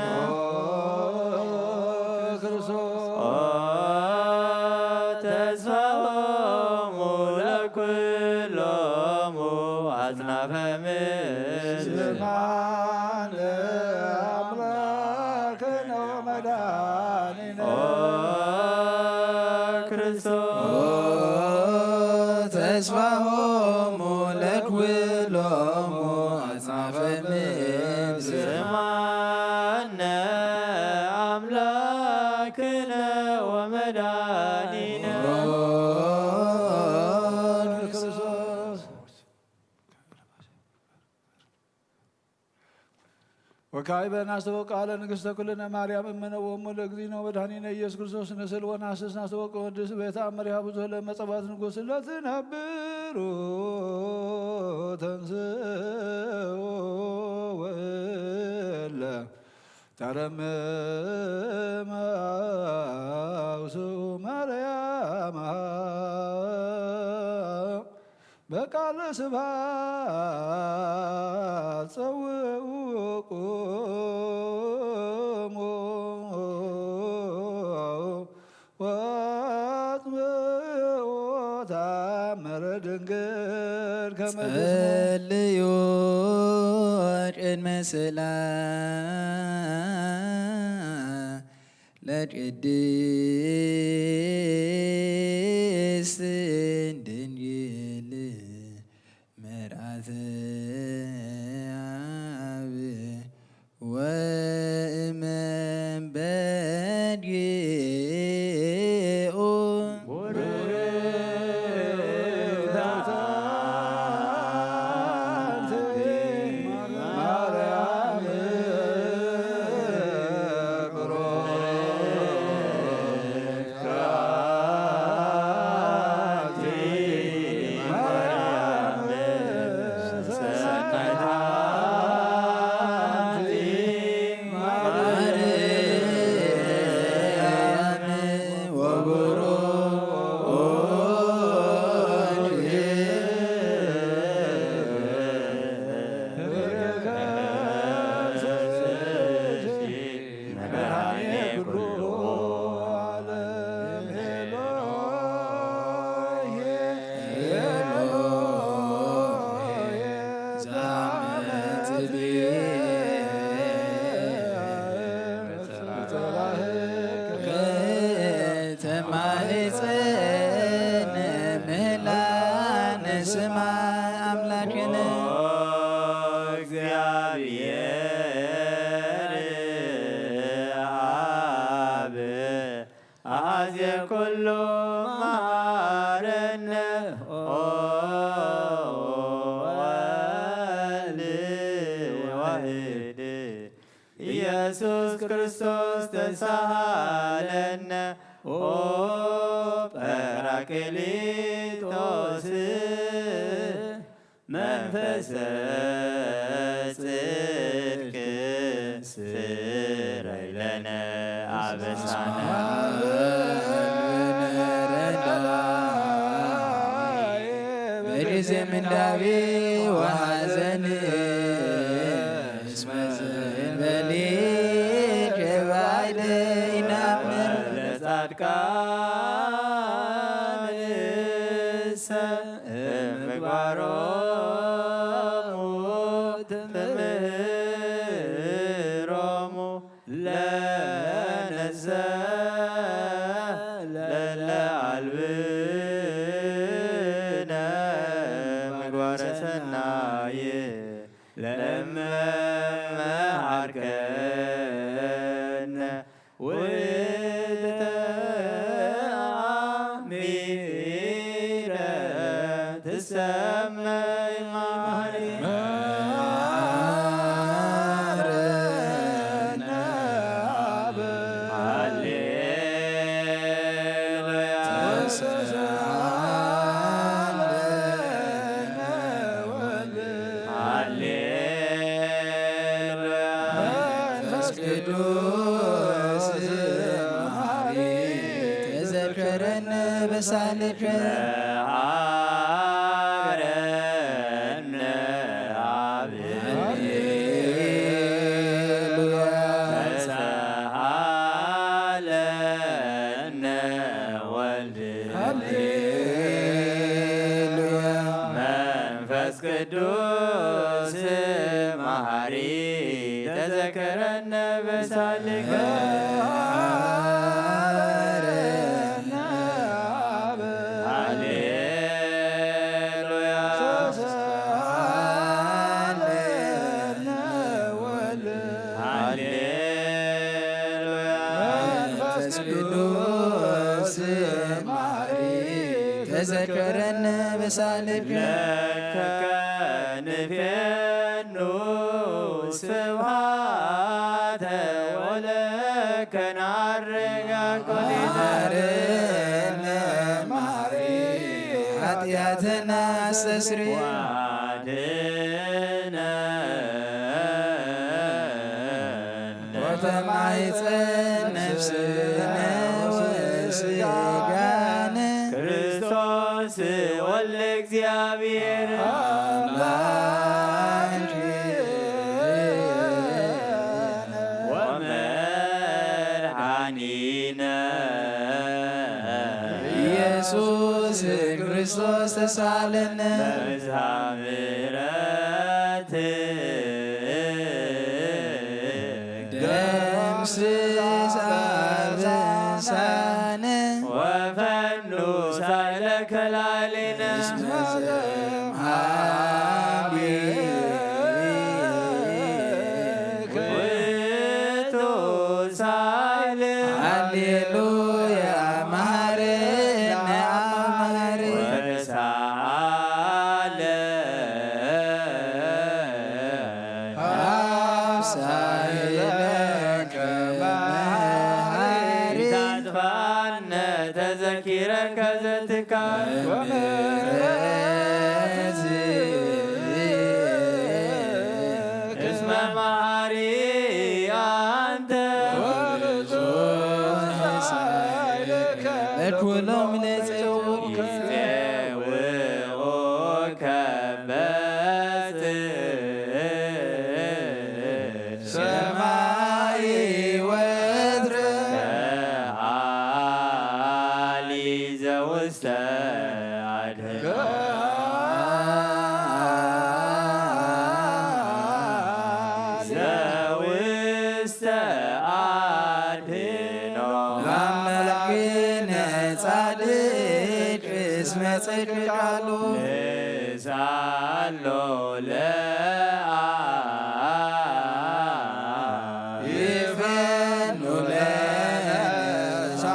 ክርስቶስ ተስፋሆሙ ለኩሎሙ አጽናፈ ምድር ስማነ አምላክነ ወመድኃኒነ ወካዕበ ናስተወ ቃለ ንግሥተ ኩልነ ማርያም እምነ ወእሙ ለእግዚእነ ወመድኃኒነ ኢየሱስ ክርስቶስ ንስል ወናስስ ናስተወ ቅዱስ በተአምሪሃ ብዙኅ ለመጸባት ንጉሥ ለትነብሩ ተንሥኡ ወእለ ተረምመ አውስኡ ማርያም በቃለ ስብሐት ጸውዑ ቁሙ ወአጥምዑ ተአምረ ድንግል ከመ ጸልዩ ቅድመ ለቅድስት ድንግል መርዓተ አብ ወእመንበድኡ ኩሉ መሐረነ ወልድ ዋሕድ ኢየሱስ ክርስቶስ ተሳሃለነ ኦ ጰራቅሊጦስ መንፈሰ ጽድቅ ስረይ ለነ አበሳነ በጊዜ ምንዳቤ ወሐዘን እስመ ዘእንበሌ ጀባይደ ይናምር ለጻድቃን ምግባሮሙ ትምህሮሙ ለነዘ ለለአልብነ ምግባረ ሰናይ ለእመ መሃርከነ ወተአሚረ ትሰመይ ማርያም በሳልከ አረነ አብ ተሳሃለነ ወልድ መንፈስ ቅዱስ መሐሪ ተዘከረነ በሳልከ ቅዱስ ማሪ ተዘከረነ በሳልከ ከንፌኑ ስብሐተ ወለከ ናረጋግጥ ማሪ ኃጢአትና አስተስሪ ወተማይፀን ነፍስነ ወስጋነ ክርስቶስ ወልደ እግዚአብሔር አምላክ ወመድኃኒነ ኢየሱስ ክርስቶስ ተሳለነ በብዝኃ ምሕረት ደምስስ አበሳነ ወፈኑ ሳይለ ከላሊነ እስመ ዘእምኀቤከ ውእቱ ሳይል ሃሌሉያ መሐረነ አብ ወተሳለ አብ ሳይለከ መሐሪ ታጥፋነ ተዘኪረከ ዘትካል እስመ መሐሪ አንተ ለኩሎም ለጽውከ ይፄውዑከ በጽድቅ ሰማይ ወድረ ከአሊ ዘውስተ አድኅኖ ዘውስተ አድኅኖ አምላክነ ጻድቅ እስመ ጽድቅ ቃሉ ልሳሎ ለአብ ይፈኑ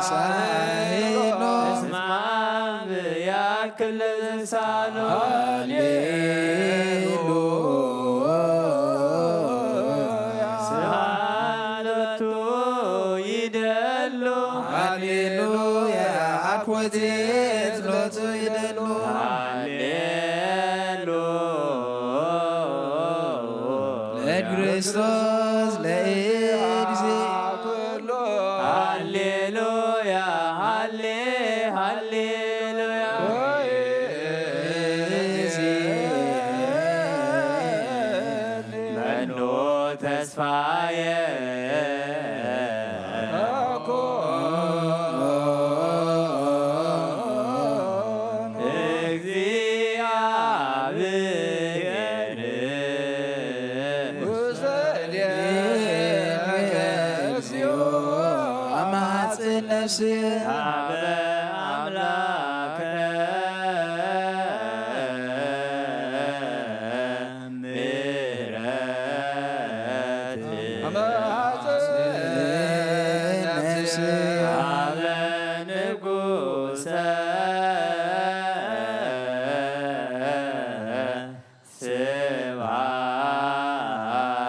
ለሳይሎ እስመ አብ ያክል ልሳኖ ስብሐት ይደሉ ሃሌሉያ አኮቴት ሎቱ ይደሉ ለክርስቶስ ለእግዜ ኩሎ ሃሌሉያ ሃሌ ሃሌሉያ መኑ ተስፋየ አማጽን ነፍስየ ሀበ አምላከ ምሕረት ሀበ ንጉሠ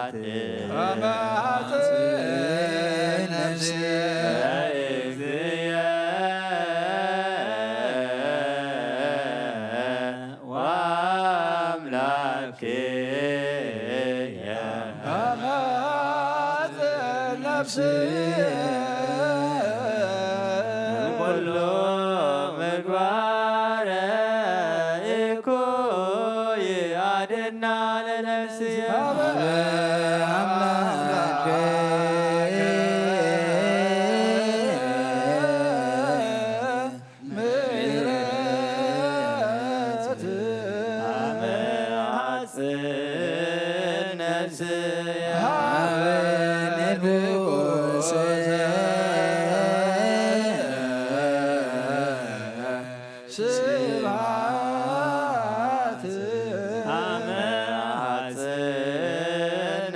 ስብሐት ለእግዚእየ ወአምላክየ ኩሉ ምግባረ እኩይ አድኅና ለነፍስየ አመ ሐጽን ነፍስየ ስብሐት አመ ሐጽን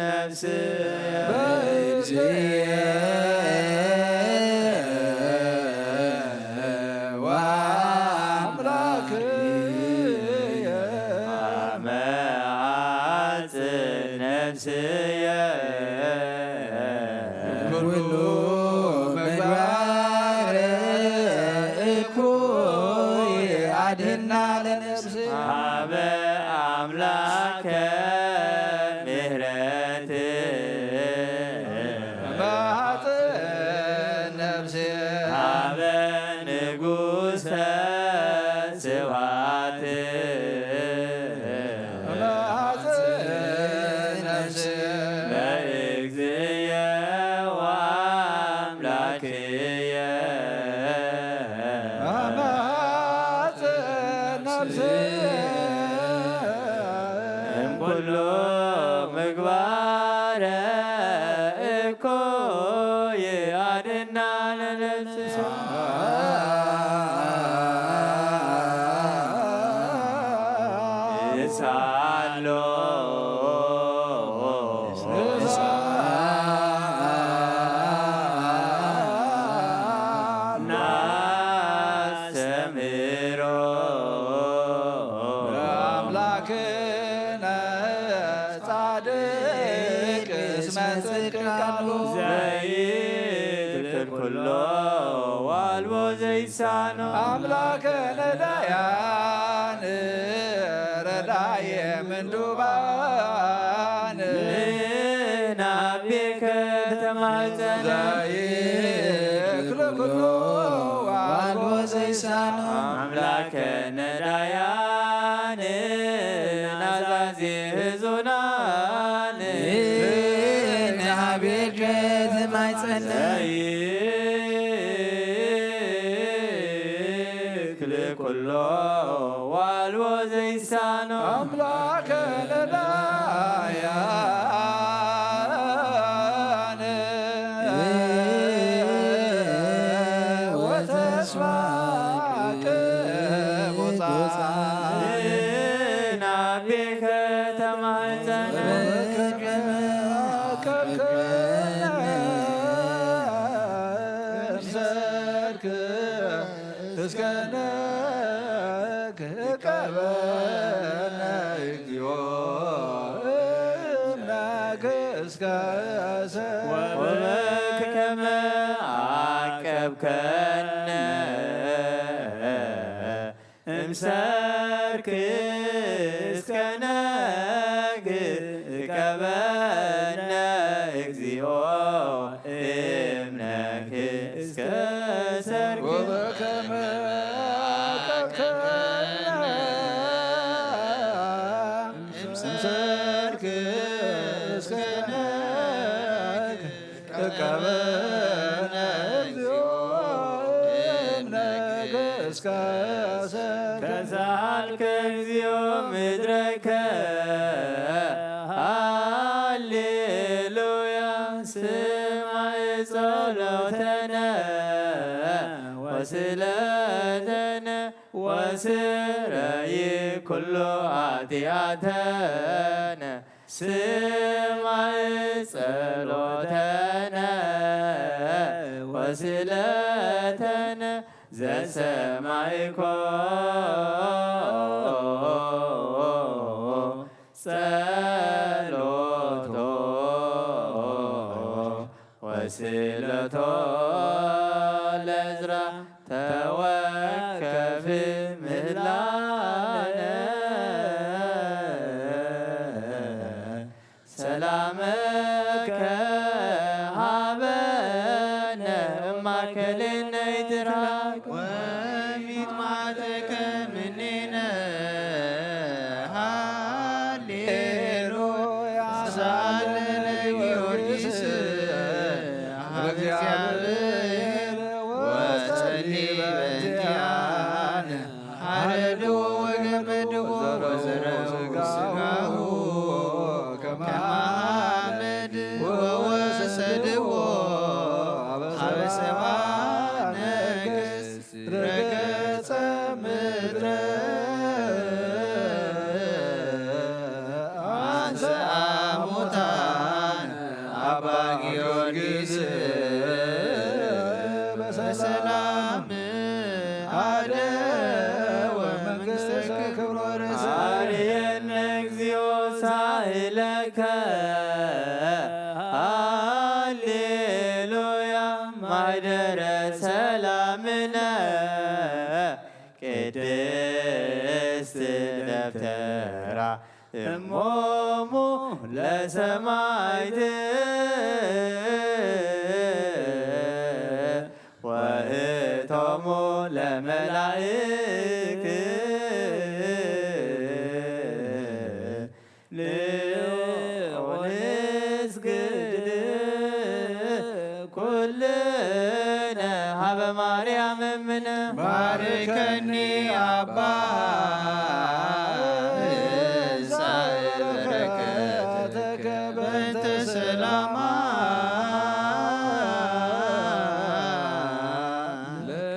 ነፍስየ በእግዚእ አምላክየ አማጽ ነፍስየ እምኩሉ ምግባረ እኩይ አድኅና ለነፍስየ ሳሎ ናስተምሮ አምላክነ ጻድቅ እስመ ጽድቅ ቃሉ ዘይትክል ኩሎ ዋልቦ ዘይሳኖ አምላከ ነዳያን ረዳየ ምንዱባን ናቤከ ተማፀነ ዘይክል ኩሎ ዋልቦ ዘይሳኖ አምላከ ነዳያን ናዛዚ ህዙናን ናቤከ ተማፀነ ዘይክል ኩሎ ዋልቦ ዘይሳኖ አምላከ ነዳያን ወተስፋ ቅቡፃን ናቤከ ተማፀነ እምሰርክ እስከ ቀበነ እግዚኦ እምነክ እስከ ወበከመ አቀብከነ እምሰርክ እስከ ቀበነ እግዚኦ እምነክ እስከ ሰርክ ወበከመ አቀብከነ እምሰርክ እስከ ቀበነ እግዚኦ እምነክ እስከ ተሳልከ እግዚኦ ምድረከ ሃሌሉያ ስማዕ ጸሎተነ ወስእለተነ ወስረይ ኩሎ ኃጢአተነ ስማዕ ጸሎተነ ወስእለተነ ዘሰማዕኮ ጸሎቶ ወስእለቶ ለዕዝራ ተወከፍ ምህላነ ሰላመከ ሀበነ እማእከሌነ ይትረክ ወሚጥማተከ ምኔነ ሃሌሉያ ሳለነ ጊዮርጊስ እግዚአብሔር ወጸልይ በእንቲአነ ሀረድዎ ወገመድዎ ወዘረው ስጋሁ ከማመድ ወወሰድዎ ሀበ ሰብአ ነገሥት ረገጸ ምድረ አንሥአ ሙታነ አባ ጊዮርጊስ በሰላም አደወ መንግሥተ ክብሮ ርእሰ አርየነ እግዚኦ ሳህለከ ሃሌሉያ ማኅደረ ሰላምነ ቅድስት ደብተራ እሞሙ ለሰማዕት ወእቶሙ ለመላእክት ልዑል እስግድ ኩል በማርያም እምነ ባርከኒ አባ በረከተከ በእንተ ሰላማ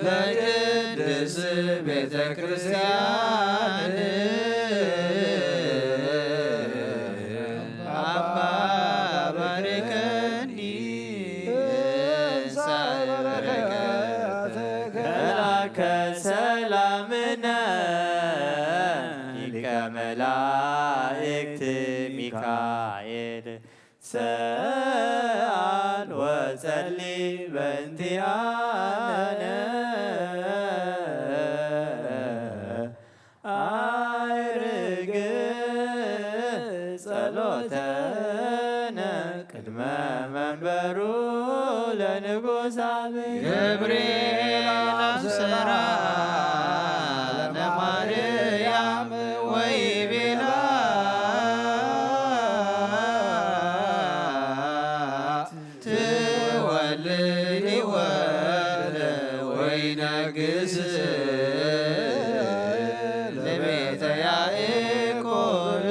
ለቅድስ ቤተ ክርስቲያን አባ ባርከኒ መላከ ሰላምነ ሊቀ መላእክት ሚካኤል ሰአል ወጸልይ በእንቲአነ አይርግ ጸሎተነ ቅድመ መንበሩ ለንጉሥ ገብርኤል አብሰራ ለማርያም ወይቤላ ትወልድ ወልደ ወይነግስ ለቤተ ያዕቆብ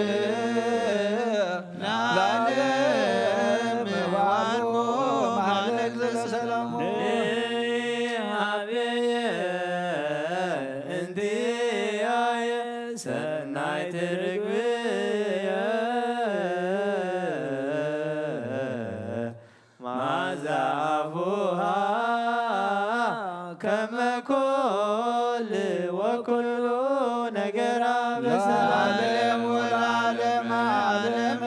ለዓለም ዋልሞ ማህለቅ ዘለሰሎሞን እንዲያየ ሰናይ ትርግብየ ማዛፉሃ ከመኮል ወኩሉ ነገራ በሰላም ወለዓለመ ዓለም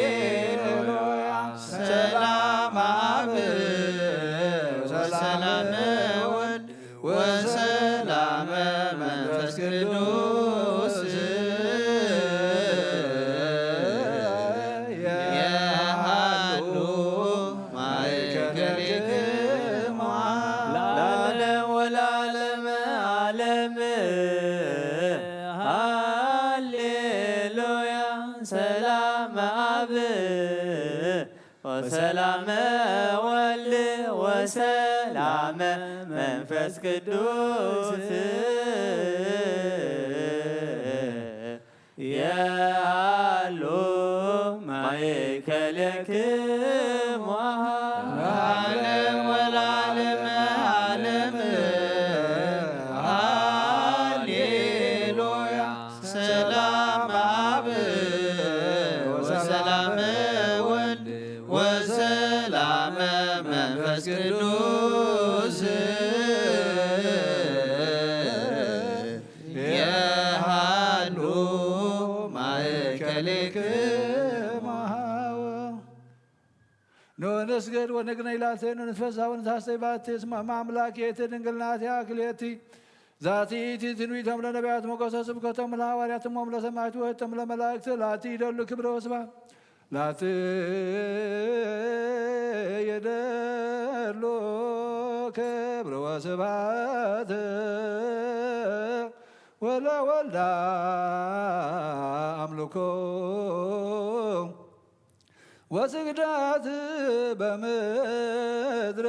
ሃሌሉያ ሰላም አብ ወሰላም ወልድ ወሰላም መንፈስ ቅዱስ የሃሉ ማእከሌክሙ ለዓለም ወለዓለመ ዓለም ሃሌሉያ ሰላም አብ ወሰላም ወልድ ወሰላም መንፈስ ቅዱስ ያሉ ማእከሌክሙ ለዓለም ወለዓለመ ዓለም ሃሌሉያ ሰላም አብ ወሰላም ወልድ ወሰላም መንፈስ ቅዱስ የሃሉ ማእከሌክሙ ንስገድ ወንግነይ ላቴኑ ንትፈሳህ ወንታስተይ ባቲ እስመ አምላኬቲ ድንግል ናቲ አክሌቲ ዛቲቲ ትንቢቶም ለነቢያት ሞገሰ ስብከቶም ለሐዋርያትሞም ለሰማዕቱ ወኅተም ለመላእክት ላቲ ይደሉ ክብረ ወስብሐት ላቲ የደሉ ክብረ ወስብሐት ወለወልዳ አምልኮ ወስግደት በምድር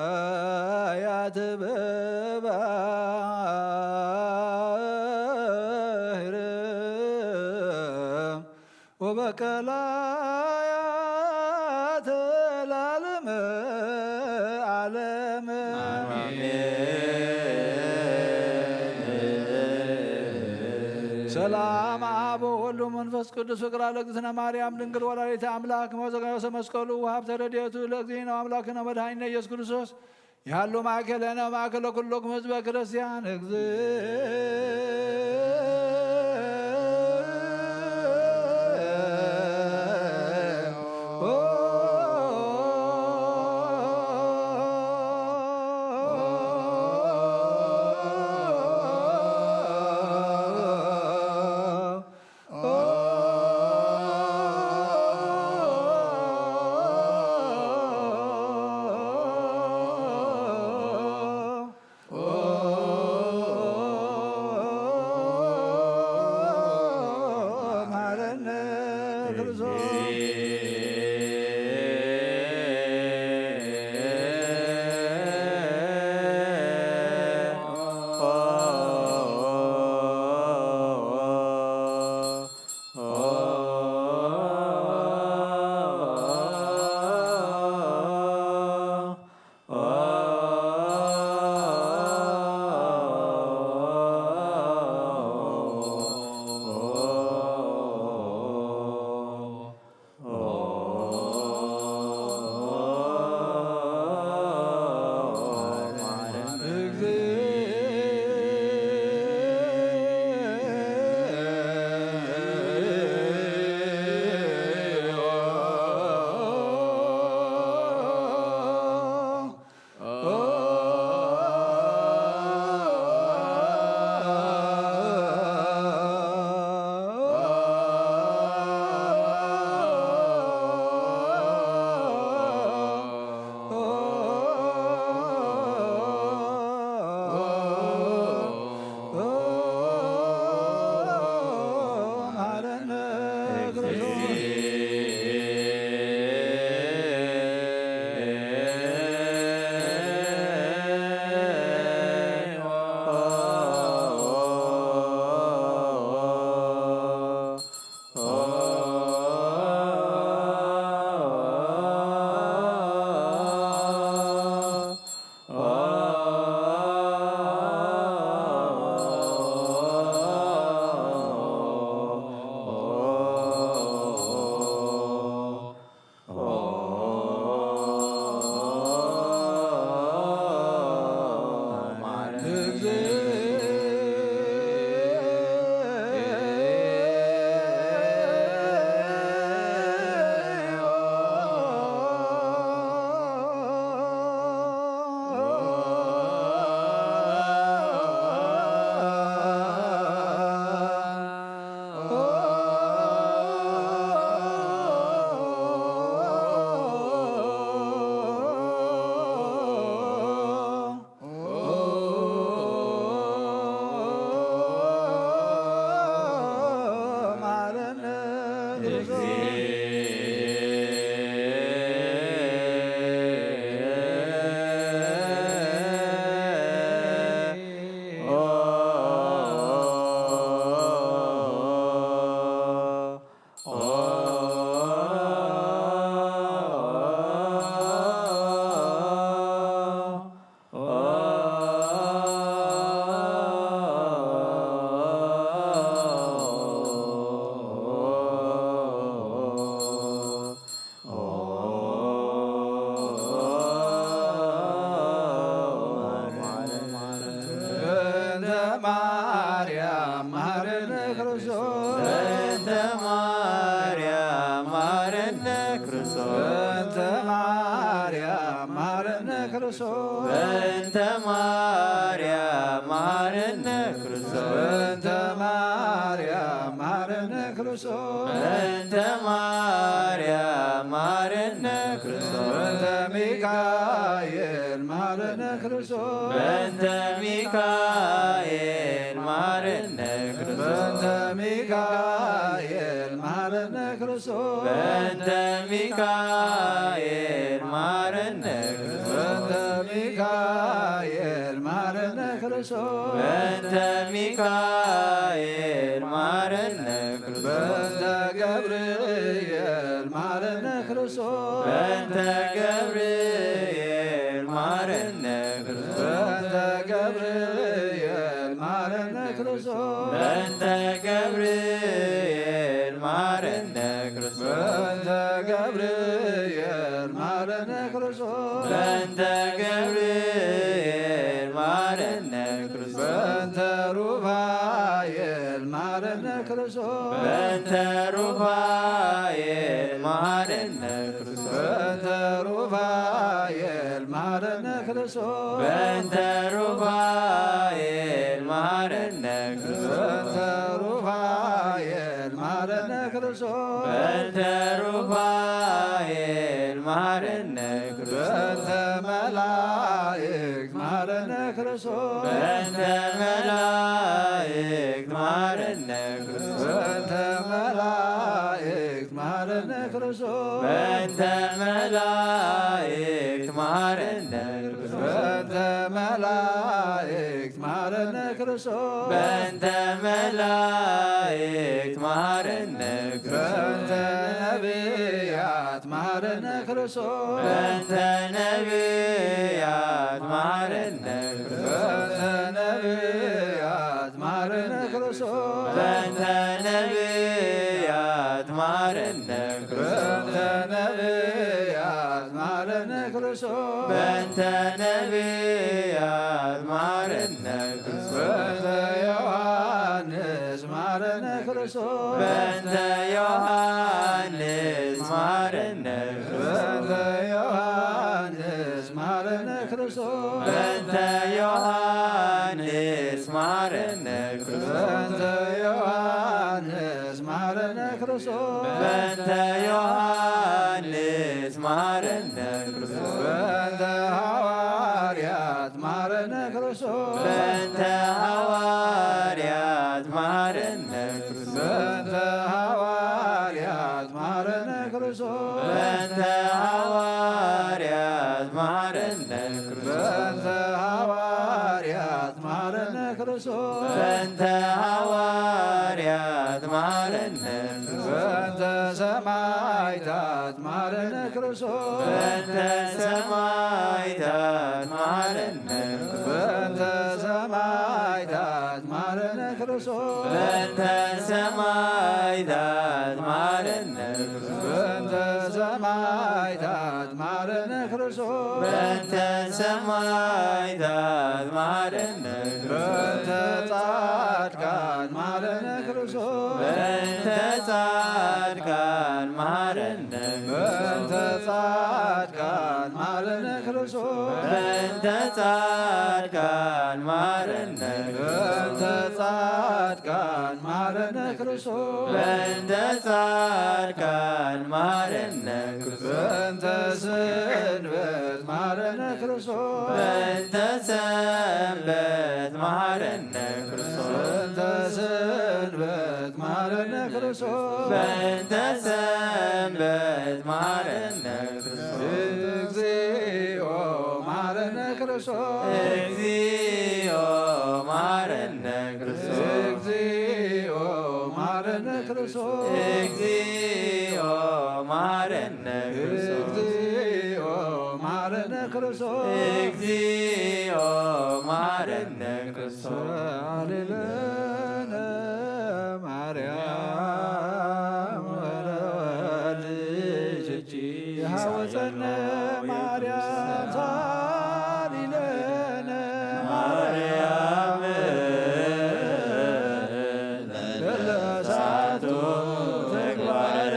ወበሰማያት በባሕር ወበቀላያት ለዓለመ ዓለም ሰላም አብ ወወልድ ወመንፈስ ቅዱስ ፍቅር ለእግዝእትነ ማርያም ድንግል ወላዲተ አምላክ መዘጋዮሰ መስቀሉ ወሀብተ ረድኤቱ ለእግዚእነ አምላክነ መድኃኒነ ኢየሱስ ክርስቶስ ያሉ ማእከለነ ማእከለ ኩሎክሙ ሕዝበ ክርስቲያን ማረነ ክርስቶስ በእንተ ማርያም ማረነ ክርስቶስ በእንተ ማርያም ማረነ ክርስቶስ በእንተ ማርያም ማረነ ክርስቶስ በእንተ ማርያም ማረነ ክርስቶስ በእንተ ሚካኤል ማረነ ክርስቶስ በእንተ ሚካኤል ማረነ ክርስቶስ በእንተ ሚካኤል ማረነ ክርስቶስ በእንተ ሚካኤል ማረነ ክርስቶስ በእንተ ሚካኤል ማረነ ክርስቶስ በእንተ ሚካኤል ማረነ ክርስቶስ በእንተ ገብርኤል ማረነ ክርስቶስ በእንተ ገብርኤል ማረነ ክርስቶስ በእንተ ገብርኤል ማረነ ክርስቶስ በእንተ ገብርኤል ማረነ ክርስቶስ በእንተ ገብርኤል ማረነ ክርስቶስ በእንተ ገብርኤል ማረነ ክርስቶስ በእንተ ሩፋኤል ማረነ ክርስቶስ በእንተ ሩፋኤል ማረነ ክርስቶስ በእንተ ሩፋኤል ማረነ ክርስቶስ በእንተ ሩፋኤል ማረነ ክርስቶስ በእንተ ሩፋኤል ማረነ ክርስቶስ በእንተ ሩፋኤል ማረነ ክርስቶስ በእንተ መላእክት ማረነ ክርስቶስ በእንተ መላእክት ማረነ ክርስቶስ በእንተ መላእክት ማረነ ክርስቶስ በእንተ መላእክት ማረነ ክርስቶስ በእንተ መላእክት ማረነ ክርስቶስ በእንተ መላእክት ማረነ ክርስቶስ በእንተ ነቢያት ማረነ ክርስቶስ በእንተ ነቢያት ማረነ ክርስቶስ በእንተ ነቢያት ማረነ ክርስቶስ በእንተ ነቢያት ማረነ ክርስቶስ በእንተ ነቢያት ማረነ ክርስቶስ በእንተ ነቢያት ማረነ ክርስቶስ በእንተ ዮሐንስ ማረነ ክርስቶስ በእንተ ዮሐንስ ማረነ ክርስቶስ በእንተ ዮሐንስ ማረነ ክርስቶስ በእንተ ዮሐንስ ማረነ ክርስቶስ በእንተ ዮሐንስ ማረነ ክርስቶስ በእንተ ዮሐንስ ማረነ ክርስቶስ በእንተ ሐዋርያት ማረነ ክርስቶስ በእንተ ሐዋርያት ማረነ ክርስቶስ በእንተ ሐዋርያት ማረነ ክርስቶስ በእንተ ሐዋርያት ማረነ ክርስቶስ በእንተ ሐዋርያት ማረነ ክርስቶስ በእንተ ሐዋርያት ማረነ ክርስቶስ በእንተ ሰማዕታት ማረነ ክርስቶስ በእንተ ሰማዕታት ማረነ በእንተ ሰማዕታት ማረነ ክርስቶስ በእንተ ሰማዕታት ማረነ ክርስቶስ በእንተ ሰማዕታት ማረነ ክርስቶስ በእንተ ሰማዕታት ማረነ በእንተ ክርስቶስ ጻድቃን ማረነ ክርስቶስ በእንተ ጻድቃን ማረነ በእንተ ክርስቶስ ጻድቃን ማረነ ክርስቶስ በእንተ ጻድቃን ማረነ በእንተ ክርስቶስ ጻድቃን ማረነ ክርስቶስ በእንተ ጻድቃን ማረነ ክርስቶስ በእንተ ስንበት ማረነ ክርስቶስ በእንተ ሰንበት ማረነ ክርስቶስ በእንተ ስንበት ማረነ ክርስቶስ በእንተ ሰንበት ማረነ ክርስቶስ እግዚኦ ማረነ ክርስቶስ እግዚኦ ማረነ ክርስቶስ እግዚኦ ማረነ ክርስቶስ እግዚኦ ማረነ ክርስቶስ እግዚኦ ማረነ ክርስቶስ እግዚኦ ማረነ ክርስቶስ ሳልለነ ማርያም ወለወልጅ የሐወፀነ ማርያም ሳሊለነ ማርያም ለለሳቱ ተግባረ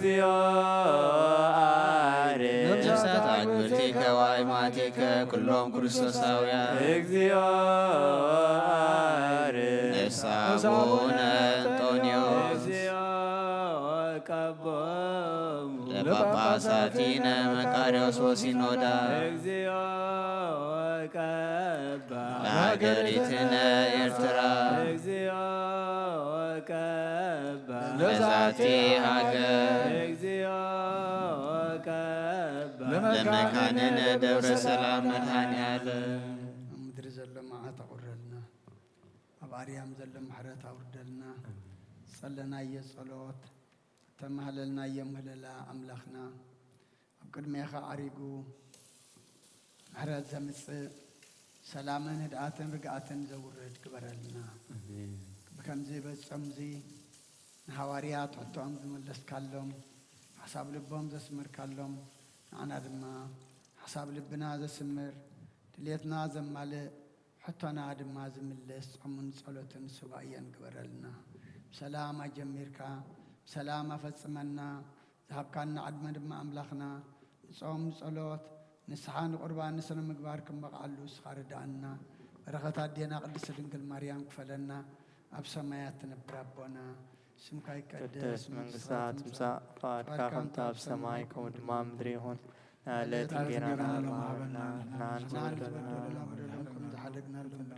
እግዚኦ ነፍሳት አግብርቲከ ወአእማቲከ ኩሎም ክርስቶሳውያን እግዚኦ ነፍሰ አቡነ አንጦንዮስ እግዚኦ ቀቦሙ ለጳጳሳቲነ መቃርዮስ ወሲኖዳ እግዚኦ ቀባ ለሀገሪትነ ኤርትራ እግዚኦ ቀባ ለዛቲ ሀገር እግዚኦ ቀባ ለመካንነ ደብረ ሰላም መድኃኔዓለም ምድሪ ዘሎ መዓት አቁረልና ኣብ ኣርያም ዘሎ ምሕረት ኣውርደልና ጸለናየ ጸሎት ተማህለልናየ ምህለላ ኣምላኽና ኣብ ቅድሜኻ ዓሪጉ ምሕረት ዘምጽእ ሰላምን ህድኣትን ርግኣትን ዘውርድ ግበረልና ብከምዚ በጸምዚ ንሃዋርያት ሕቶኦም ዝመለስካሎም ሓሳብ ልቦም ዘስምርካሎም ንዓና ድማ ሓሳብ ልብና ዘስምር ድሌትና ዘማልእ ሕቶና ድማ ዝምልስ ጾሙን ጸሎትን ሱባኤን ግበረልና ብሰላም ኣጀሚርካ ብሰላም ኣፈጽመና ዝሃብካና ዓድመ ድማ ኣምላኽና ንጾም ጸሎት ንስሓ ንቁርባን ንስነ ምግባር ክንበቕዓሉ እስኻ ርዳእና በረኸት ኣዴና ቅድስት ድንግል ማርያም ክፈለና ኣብ ሰማያት ትነብር ኣቦና ስምካ ይቀደስ መንግሥትካ ትምጻእ ፈቃድካ ከምቲ ኣብ ሰማይ ከምኡ ድማ ምድሪ ይኹን ንዕለት እንጀራና ሃበና ንሕና ንበደለና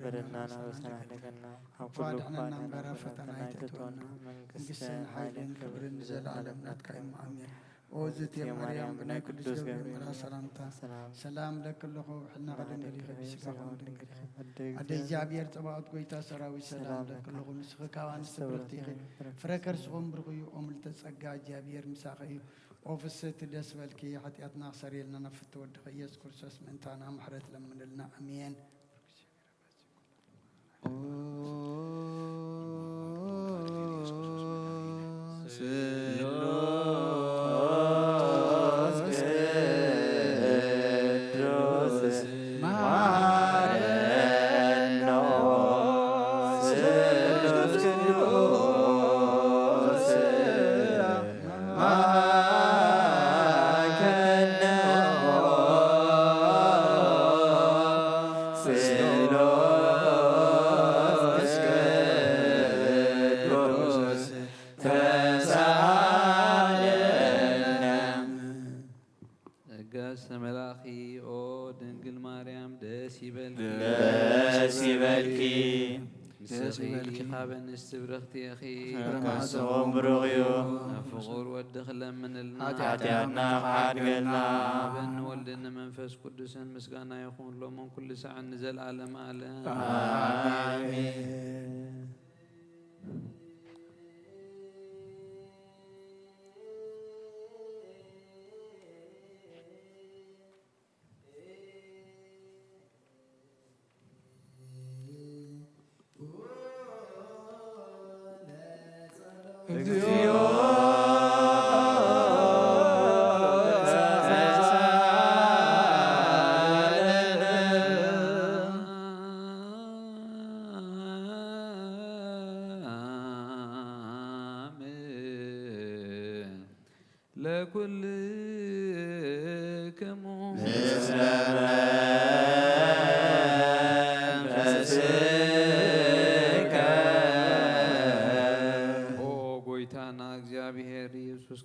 በደልና ናበሰና ሕደገና ኣብ ኩሉ ድሕነና ፈተና ኣይተትወና መንግሥትን ሓይልን ክብርን ዘለዓለም ናትካ እዩ ኣሜን ኦዝት የማርያም ብናይ ቅዱስ ገብርኤል ሰላምታ ሰላም ለክለኹ ሕልና ቀደንገሊ ከቢስካኹም ድንግል ኣደ እግዚኣብሔር ፀባኦት ጎይታ ሰራዊት ሰላም ለክለኹ ንስኺ ካብ ኣንስቲ ብርክቲ ኢኺ ፍረ ከርስኹም ብርኽ እዩ ኦ ምልዕተ ጸጋ እግዚኣብሔር ምሳኺ እዩ ኦ ፍስሕቲ ደስ በልኪ ሓጢኣትና ክሰሪየልና ነፍቲ ወድኺ ኢየሱስ ክርስቶስ ምእንታና ምሕረት ለምንልና ኣሜን ማዕፅኦም ብሩኽ እዩ ፍቑር ወድኽ ለምንልና ኃጢአትና ሓድገልና አብን ወልድን መንፈስ ቅዱስን ምስጋና ይኹን ሎሞን ኩሉ ሰዓት ንዘለዓለም ዓለም አሜን። እግዚኦ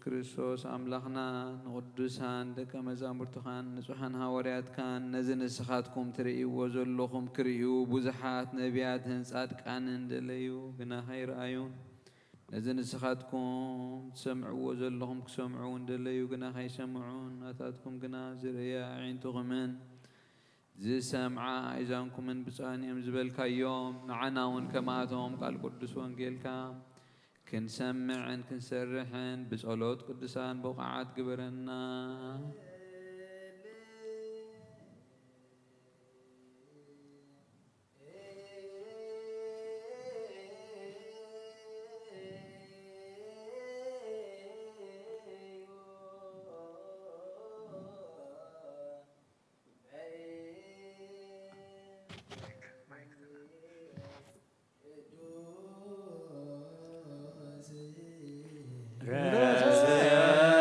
ክርስቶስ አምላኽና ንቅዱሳን ደቀ መዛሙርትኻን ንጹሓን ሃዋርያትካን ነዚ ንስኻትኩም ትርእይዎ ዘለኹም ክርእዩ ብዙሓት ነቢያትን ጻድቃንን ደለዩ ግና ኸይረኣዩን ነዚ ንስኻትኩም ትሰምዕዎ ዘለኹም ክሰምዑ እንደለዩ ግና ኸይሰምዑን ናታትኩም ግና ዝርእያ ኣዒንትኹምን ዝሰምዓ ኣእዛንኩምን ብፅዓን እዮም ዝበልካዮም ንዓና እውን ከማቶም ቃል ቅዱስ ወንጌልካ ክንሰምዕን ክንሰርሕን ብጸሎት ቅዱሳን ብቕዓት ግበረና ረስያ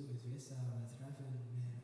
وتوسع وترافع المهرة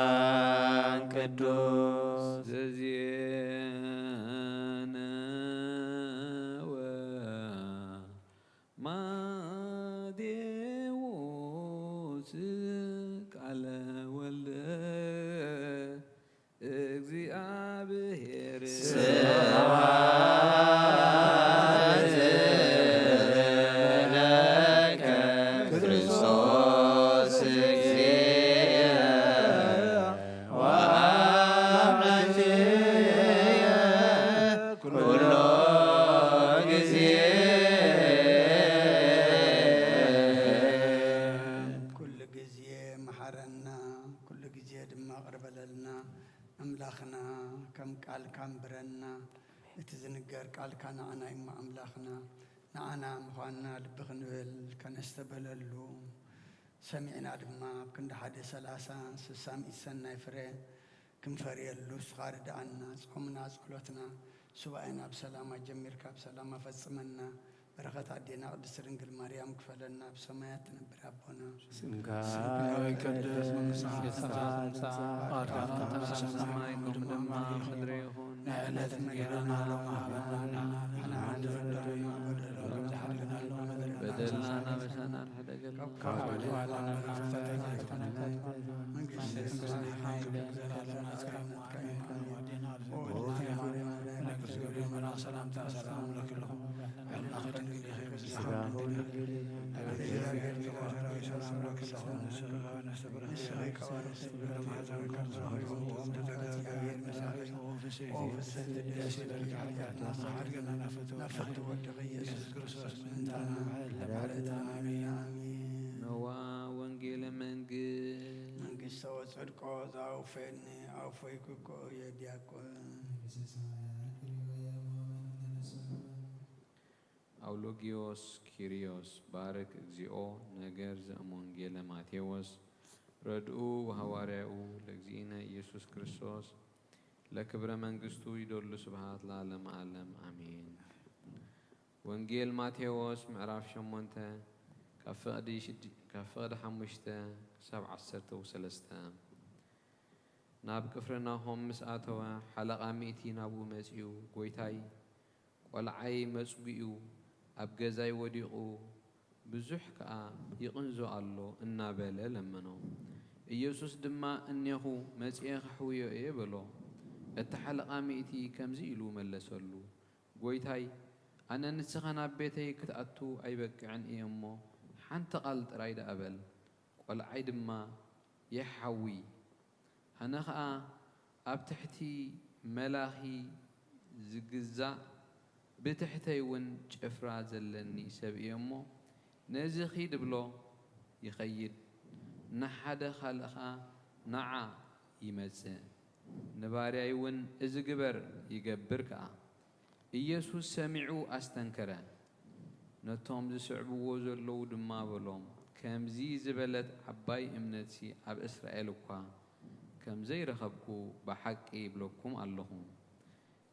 በአማን ቅዱስ ዘዚአነ ወማቴዎስ ቃለ ወልደ እግዚአብሔር ስብሐት ለከ ክርስቶስ እግዚእ ወአምላክየ ኩሎ ጊዜ ኩሉ ግዜ መሓረና ኩሉ ግዜ ድማ ቅርበለልና ኣምላኽና ከም ቃልካ እምብረና እቲ ዝንገር ቃልካ ንዓና እሞ ኣምላኽና ንዓና ምዃንና ልቢ ክንብል ከነስተበለሉ ሰሚዕና ድማ ኣብ ክንዲ 130 60 ሚእቲ ሰናይ ፍረ ክንፈርየሉ እስኻ ርድኣና ጾምና ጸሎትና ሱባኤና ብሰላም ጀሚርካ ብሰላም ኣፈጽመና በረኸት ኣዴና ቅድስት ድንግል ማርያም ክፈለና ብሰማያት ትነብር ኣቦና ስምካ ይቀደስ መንግሥትከ ትምጻእ ፈቃድከ በሰማይ ሰማይ እንደሆነ ምድሪ ይኹን ንዕለት እንጀራና ሎሚ ሃበና በደልና ናበሳና ንሕደገልና ነዋ ወንጌለ መንግሥተ ወጽድቆ ዘአውፈኒ አውፈይኩኮ የዲያቆን አውሎጊዮስ ኪሪዮስ ባርክ እግዚኦ ነገር ዘእም ወንጌለ ማቴዎስ ረድኡ ወሐዋርያኡ ለእግዚእነ ኢየሱስ ክርስቶስ ለክብረ መንግሥቱ ይደሉ ስብሐት ለዓለመ ዓለም አሜን። ወንጌል ማቴዎስ ምዕራፍ 8 ካብ ፍቕዲ 5 ክሳብ 13 ናብ ቅፍርናሆም ምስ ኣተወ ሓለቓ ሚእቲ ናብኡ መጺኡ ጐይታይ ቆልዓይ መጽጉኡ ኣብ ገዛይ ወዲቑ ብዙሕ ከዓ ይቕንዞ ኣሎ እናበለ ለመኖ። ኢየሱስ ድማ እኔኹ መጺአ ክሕውዮ እየ በሎ። እቲ ሓለቓ ሚእቲ ከምዚ ኢሉ መለሰሉ፣ ጐይታይ ኣነ ንስኻ ናብ ቤተይ ክትኣቱ ኣይበቅዕን እየ እሞ ሓንቲ ቓል ጥራይ ደኣ በል፣ ቆልዓይ ድማ የሓዊ። ኣነ ኸዓ ኣብ ትሕቲ መላኺ ዝግዛእ ብትሕተይ እውን ጭፍራ ዘለኒ ሰብ እየ እሞ ነዚ ኺድ ብሎ ይኸይድ፣ ንሓደ ኻልእኻ ነዓ ይመጽእ፣ ንባርያይ እውን እዚ ግበር ይገብር ከኣ። ኢየሱስ ሰሚዑ ኣስተንከረ፣ ነቶም ዝስዕብዎ ዘለዉ ድማ በሎም፣ ከምዚ ዝበለት ዓባይ እምነትሲ ኣብ እስራኤል እኳ ከምዘይረኸብኩ ብሓቂ ይብለኩም ኣለኹ።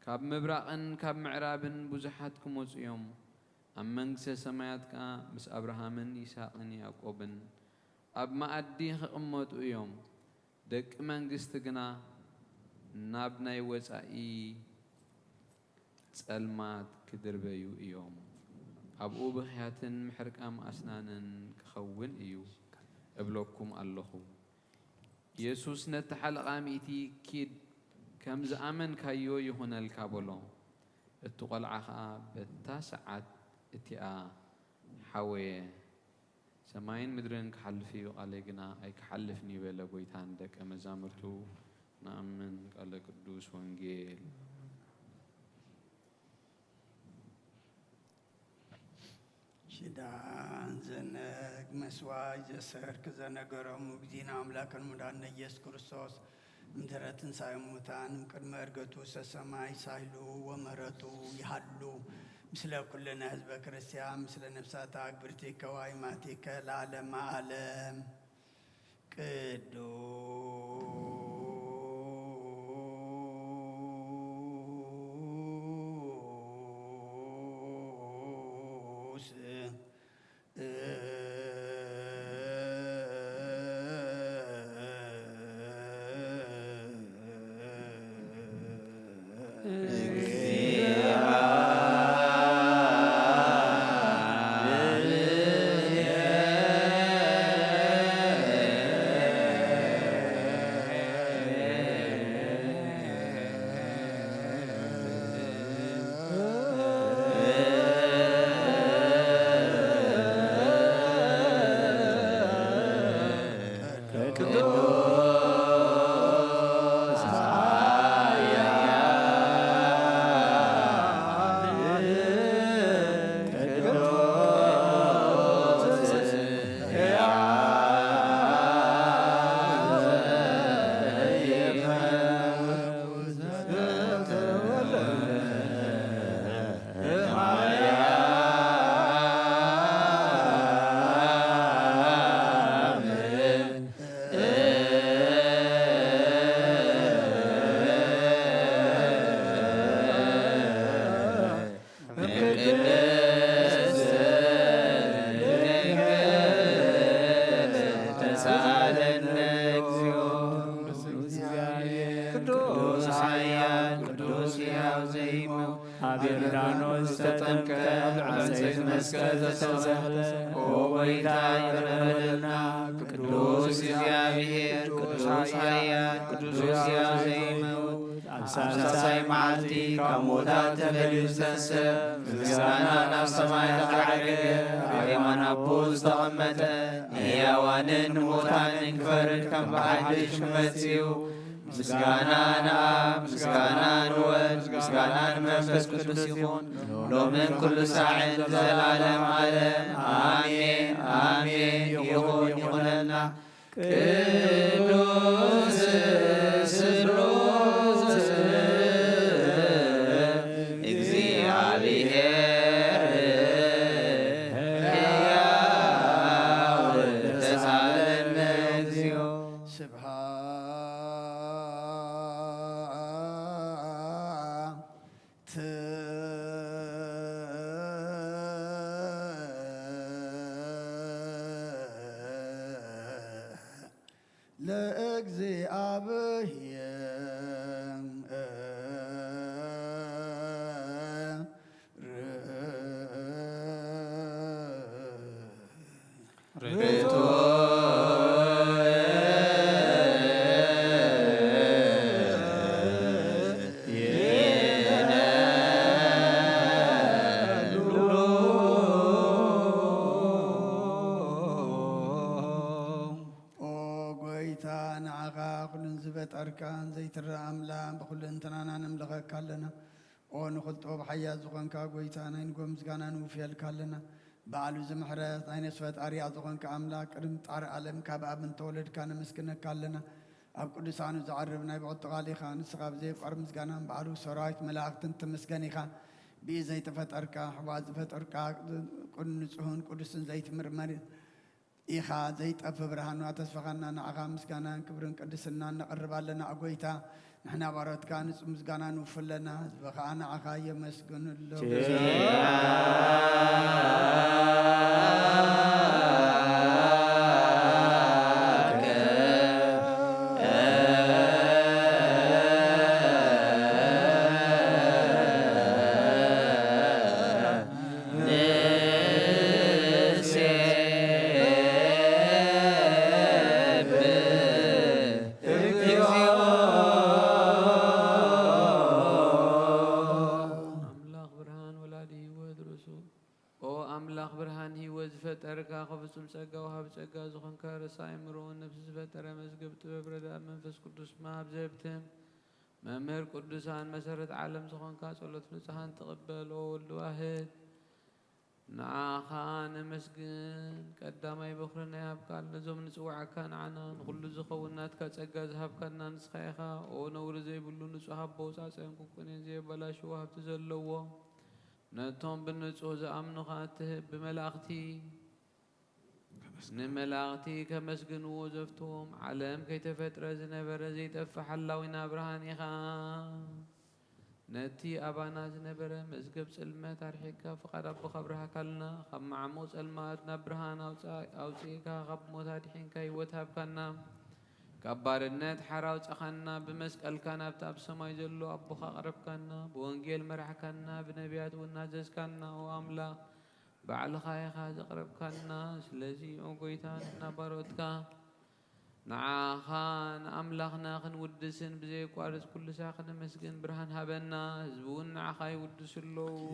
ካብ ምብራቕን ካብ ምዕራብን ብዙሓት ክመጹ እዮም፣ ኣብ መንግሥተ ሰማያት ከዓ ምስ ኣብርሃምን ይስሐቅን ያዕቆብን ኣብ ማኣዲ ክቕመጡ እዮም። ደቂ መንግሥቲ ግና ናብ ናይ ወጻኢ ጸልማት ክድርበዩ እዮም። ኣብኡ ብኽያትን ምሕርቃም ኣስናንን ክኸውን እዩ እብለኩም ኣለኹ። ኢየሱስ ነቲ ሓለቓ ሚእቲ ኪድ ከም ዝኣመንካዮ ይኹነልካ በሎ። እቲ ቈልዓ ኸዓ በታ ሰዓት እቲኣ ሓወየ። ሰማይን ምድርን ክሓልፍ እዩ ቃለይ ግና ኣይክሓልፍን ይበለ ጐይታን ደቀ መዛሙርቱ ንኣምን ቃለ ቅዱስ ወንጌል ሽዳን ዘነግ መስዋይ ዘሰርክ ዘነገሮሙ እግዚእነ አምላክነ ሙዳነ ኢየሱስ ክርስቶስ እንድኅረ ትንሣኤ ሙታን ቅድመ ዕርገቱ ሰሰማይ ሳይሉ ወመረቱ ይሃሉ ምስለ ኩልነ ህዝበ ክርስቲያን ምስለ ነፍሳት አግብርቲከ ወአእማቲከ ለዓለመ ዓለም ቅዱስ አቤርዳኖስ ተጠምቀ በዕፀይት መስቀል ተሰቅለ ወወይታ ይረበልና ቅዱስ እግዚአብሔር ቅዱስ ኃያል ቅዱስ ዘይመውት አብሳሳይ መዓልቲ ካብ ሞታት ተለዩ ዝተንሥእ ምስጋና ናብ ሰማይ ተዓረገ ኣብ የማነ አቦ ዝተቐመጠ ንሕያዋንን ንሙታንን ክፈርድ ከም ብሓድሽ መጺኡ ምስጋና ንአብ ምስጋና ንወልድ ምስጋና ንመንፈስ ቅዱስ ይኹን ሎምን ኩሉ ሳዕን ዘለዓለም ዓለም አሜን አሜን ይኹን ይኹነና። ቅዱስ ስሉስ እግዚአብሔር ሕያው ተሳለነ እግዚኦ ፈጠርካን ዘይትረአ አምላክ ብኩልንተናና ንምልኸካ ኣለና ኦ ንኽልጦ ብሓያት ዝኾንካ ጎይታ ናይ ንጎ ምስጋና ንውፍየልካ ኣለና በዓሉ ዝምሕረት ናይ ነፍሲ ፈጣሪ ዝኾንካ ኣምላክ ቅድሚ ጣሪ ዓለም ካብ ኣብ እንተወለድካ ነመስግነካ ኣለና ኣብ ቅዱሳኑ ዝዓርብ ናይ ብቕልጢ ቃል ኢኻ ንስኻ ብዘይቋር ምስጋናን በዓሉ ሰራዊት መላእክትን ትመስገን ኢኻ ብኢ ዘይተፈጠርካ ሕዋት ዝፈጠርካ ንጹህን ቅዱስን ዘይትምርመር ኢኻ ዘይጠፍ ብርሃን ተስፋኻና ንዓኻ ምስጋናን ክብርን ቅድስናን ነቕርብ ኣለና ጎይታ ንሕና ባሮትካ ንጹህ ምስጋና ንውፍለና ህዝቢ ከዓ ንዓኻ የመስግኑሎ ፍጹም ጸጋ ወሃብ ጸጋ ዝኾንካ ርእሰ አእምሮን ነፍሲ ዝፈጠረ መዝገብ ጥበብ ረዳእ መንፈስ ቅዱስ ማብ ዘብትም መምህር ቅዱሳን መሰረት ዓለም ዝኾንካ ጸሎት ንጹሓን ተቐበል ኦ ወልድ ዋሕድ نعاخا نمسجن قدامي بخرنا يهبكا نزوم نسوعك نعنا نقول زخونات كاتسجا زهبكا نسخيخا ونور زي بلو نسوها بوساس ينكوكونين زي بلاش وهب تزلوا نتوم بالنسوه زامنو خاته بملاغتي نملاغتي كمسجن وزفتهم علم كي تفتر زنبر زي تفح اللوين برهاني خان نتي أبانا زنبرة مزجب سلمة أرحيكا فقد أبو خبرها كلنا خب معموس المات نبرهانا أو سيكا خب متاتحين كي وتهب كنا كبار النت حراوس أخنا بمسك كان بتاب سماي جلو أبو خقرب كنا بونجيل مرح كنا بنبيات والنازز كنا وأملا بعل خايخا زقرب كنا سلزي أوقيتان نبروتكا نعاخان أملاخنا خن ودسن بزي قارس كل ساخن مسكن برهان هبنا زبون نعاخاي ودسلو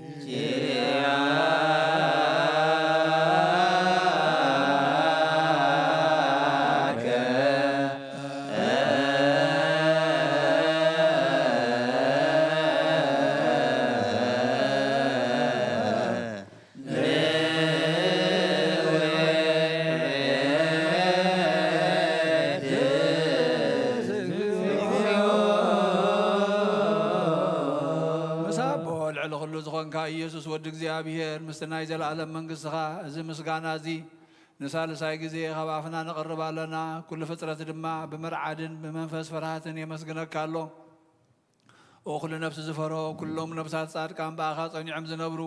ኢየሱስ ወድ እግዚአብሔር ምስተናይ ዘላለም መንግሥትኻ እዚ ምስጋና እዚ ንሳልሳይ ግዜ ኸባፍና ነቕርባለና ኩሉ ፍጥረት ድማ ብመርዓድን ብመንፈስ ፍርሃትን የመስግነካ ኣሎ ኦ ኩሉ ነፍሲ ዝፈሮ ኩሎም ነብሳት ጻድቃን በኣኻ ጸኒዖም ዝነብሩ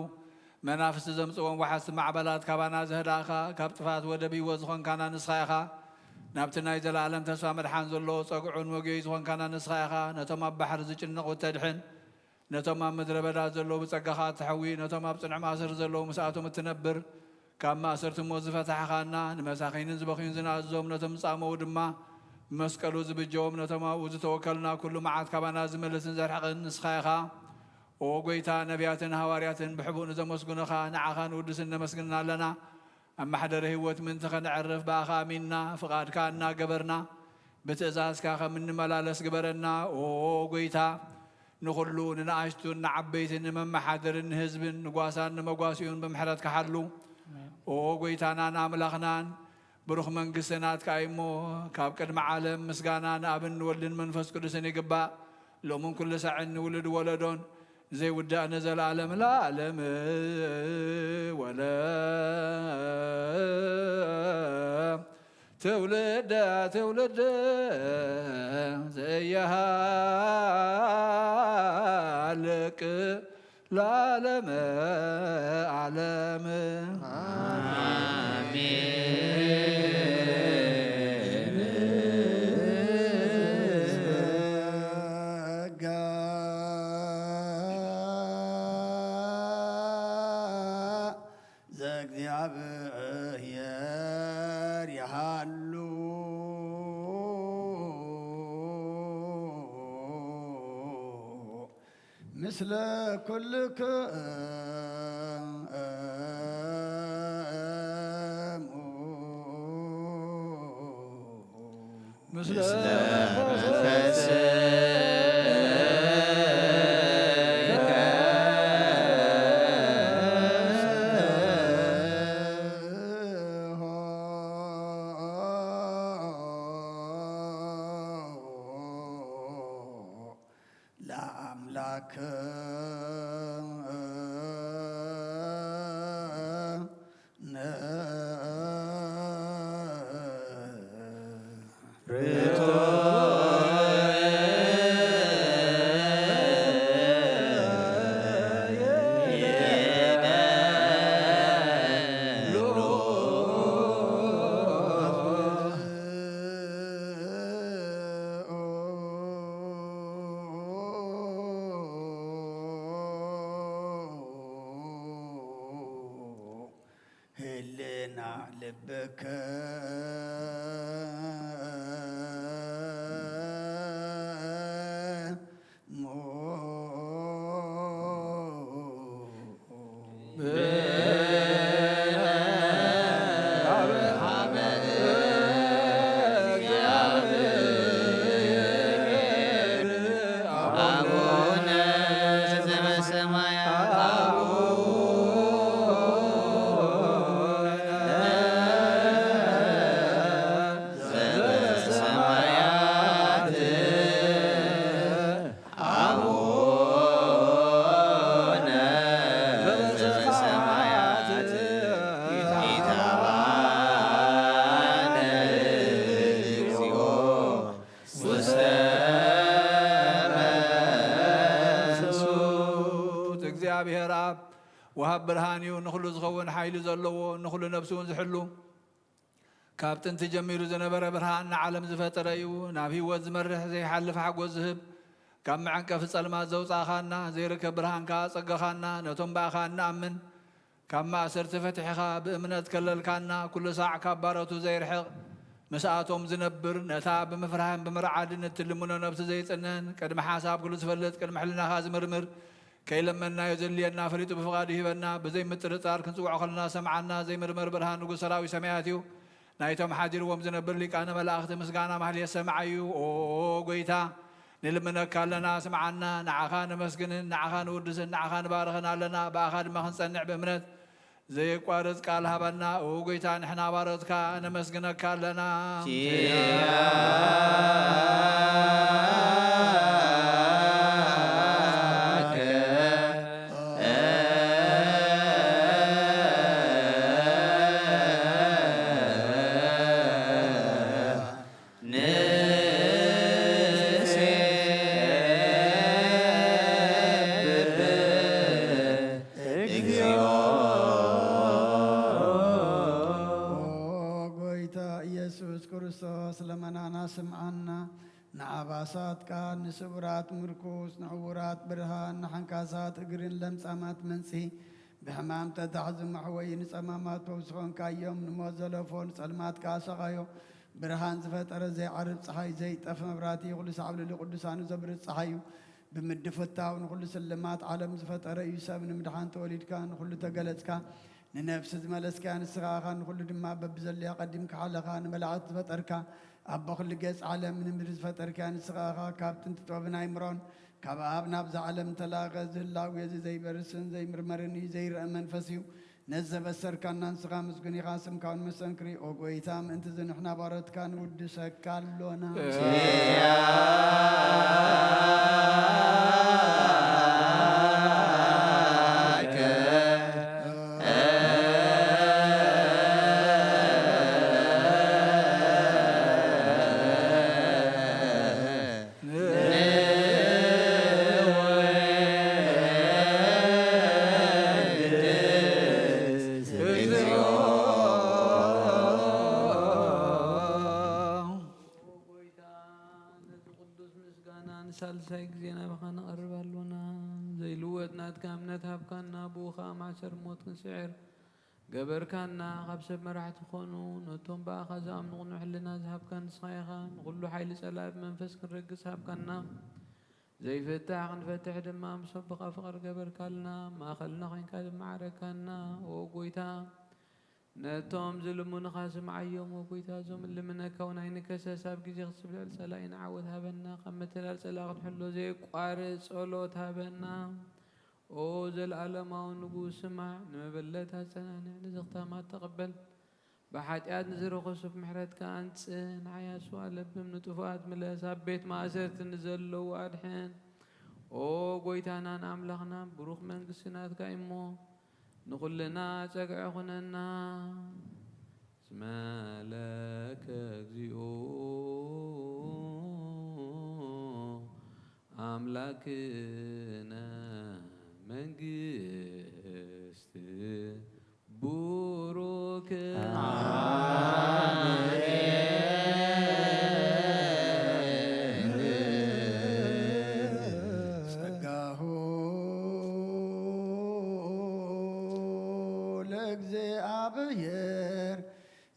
መናፍስቲ ዘምጽኦም ወሓዝቲ ማዕበላት ካባና ዘህዳኻ ካብ ጥፋት ወደብ ሕይወት ዝኾንካና ንስኻ ኢኻ ናብቲ ናይ ዘላለም ተስፋ መድሓን ዘሎ ጸጉዑን ወገይ ዝኾንካና ንስኻ ኢኻ ነቶም ኣብ ባሕሪ ዝጭነቑ ተድሕን ነቶም ኣብ ምድረ በዳ ዘለዉ ብጸጋኻ እትሐዊ ነቶም ኣብ ጽንዕ ማእሰር ዘለዉ ምስኣቶም እትነብር ካብ ማእሰርቲ ሞት ዝፈታሕኻና ንመሳኺንን ዝበኺዩን ዝናዘዞም ነቶም ጻመው ድማ መስቀሉ ዝብጀዎም ነቶም ኣብኡ ዝተወከልና ኩሉ መዓት ካባና ዝመልስን ዘርሕቕን ንስኻ ኢኻ ኦ ጐይታ ነቢያትን ሃዋርያትን ብሕቡእ ንዘመስግኑኻ ንዓኻ ንውድስን ነመስግንና ኣለና ኣብ ማሕደረ ህይወት ምንቲ ኸንዕርፍ በኣኻ ኣሚንና ፍቓድካ እናገበርና ብትእዛዝካ ከም እንመላለስ ግበረና ኦ ጐይታ ንኹሉ ንንኣሽቱን ንዓበይትን ንመመሓደርን ንህዝብን ንጓሳን ንመጓሲኡን ብምሕረትካ ሓሉ ኦ ጐይታናን ኣምላኽናን ብሩኽ መንግሥትናትካ እሞ ካብ ቅድሚ ዓለም ምስጋና ንኣብን ንወልድን መንፈስ ቅዱስን ይግባእ ሎምን ኩሉ ሳዕን ንውልድ ወለዶን ዘይውዳእ ንዘለኣለም ለዓለም ወለ ትውልድ ዘያሃልቅ ለዓለመ ዓለም አሜን። ጸጋ ዘእግዚአብሔር ያሃሉ ምስለ ኩልክሙ ምስለ ለአምላክ ህልና ልብከ አቡነ ዘበሰማያት وهب برهانيو نخلو زخون حيل زلو نخلو نفسون زحلو كابتن تجميرو زنبر برهان عالم زفتريو نافي وز مرح زي حلف حق وزهب كم عنك في السلمات زوز آخانا زي ركب برهان كاس أقخانا نتم بآخانا من كم ما سرت فتحها بأمنة كلل كانا كل ساعة كبارتو زي رحق مساعتهم زنبر نتاب بمفرحان بمرعاد نتلمونا نفس زي سنن كدم حاساب كل سفلت كدم حلنا خاز مرمر كي لما يزلينا فريط بفغاده بنا بزي مترطار كنسوع خلنا سمعنا زي مرمر برهان نقول سراوي سمياتيو نايتهم حاجر ومزنبر لك أنا ملاخت مسقانا محل يسمعيو أو قويتا نلمنا كالنا سمعنا نعخان مسقنن نعخان ودسن نعخان بارخنا لنا بآخاد ما خنصنع بمنت زي قارز قالها بنا وقويتا نحنا بارزك أنا مسقنك كالنا سمعنا نعباسات كان نسبرات مركوس نعورات برهان نحنكاسات اقرن لمسامات منسي بحمام تتحزم محوين سمامات وسخون كايوم نموزلفون سلمات كاسغايو برهان زفتر زي عرب صحي زي طف مبراتي كل سعب لقدسان زبرت صحيو بمدفتاو نقول سلمات عالم زفتر يوسف نمدحان توليد كان كل تقلت كان ننفس زملس كان السغاخان كل دما ببزل يقدم كحلقان ملعت زفتركا أبا خل جس عالم من مرز فتر كان سغاغا كابتن تطوبنا عمران كباب نبز عالم تلاغا زلا ويزي زي برسن زي مرمرني زي رأمن فسيو نزب السر كان ننسغا مسقني غاسم كان مسنكري أوغو إيتام انت زنحنا بارد كان ودسك كالونا سالساي زينا بخانا قرب لنا زي لوت نات كامنت هاب كنا بوخا معشر موت سعر قبر كنا خبسب مرحت خونو نتوم باخا زام نغنو حلنا زهاب كان صايغا نقولو حيل سلاب منفس كنرقص هاب كنا زي فتاح نفتح دمام صبقا فقر قبر كالنا ما خلنا خين كادم معركنا وقويتا نتوم ظلمون خاسم عيوم وقويتا زوم اللي منا كونين كساساب جيزي خصب السلاين عود هابنا قمت السلاغ نحلو زي قارس أولوت هابنا او زل علما ونقو سمع نمبلتها سنانع نزغتها ما تقبل بحاجات نزرو خصف محرات كانت نعيا سؤال لبم نتوفات ملاساب بيت ما أسرت نزلو وادحين او قويتانا نعملغنا بروخ منقسنات كايمو نقول لنا تقع خننا اسمالك اجزيو أملاكنا منقست بروك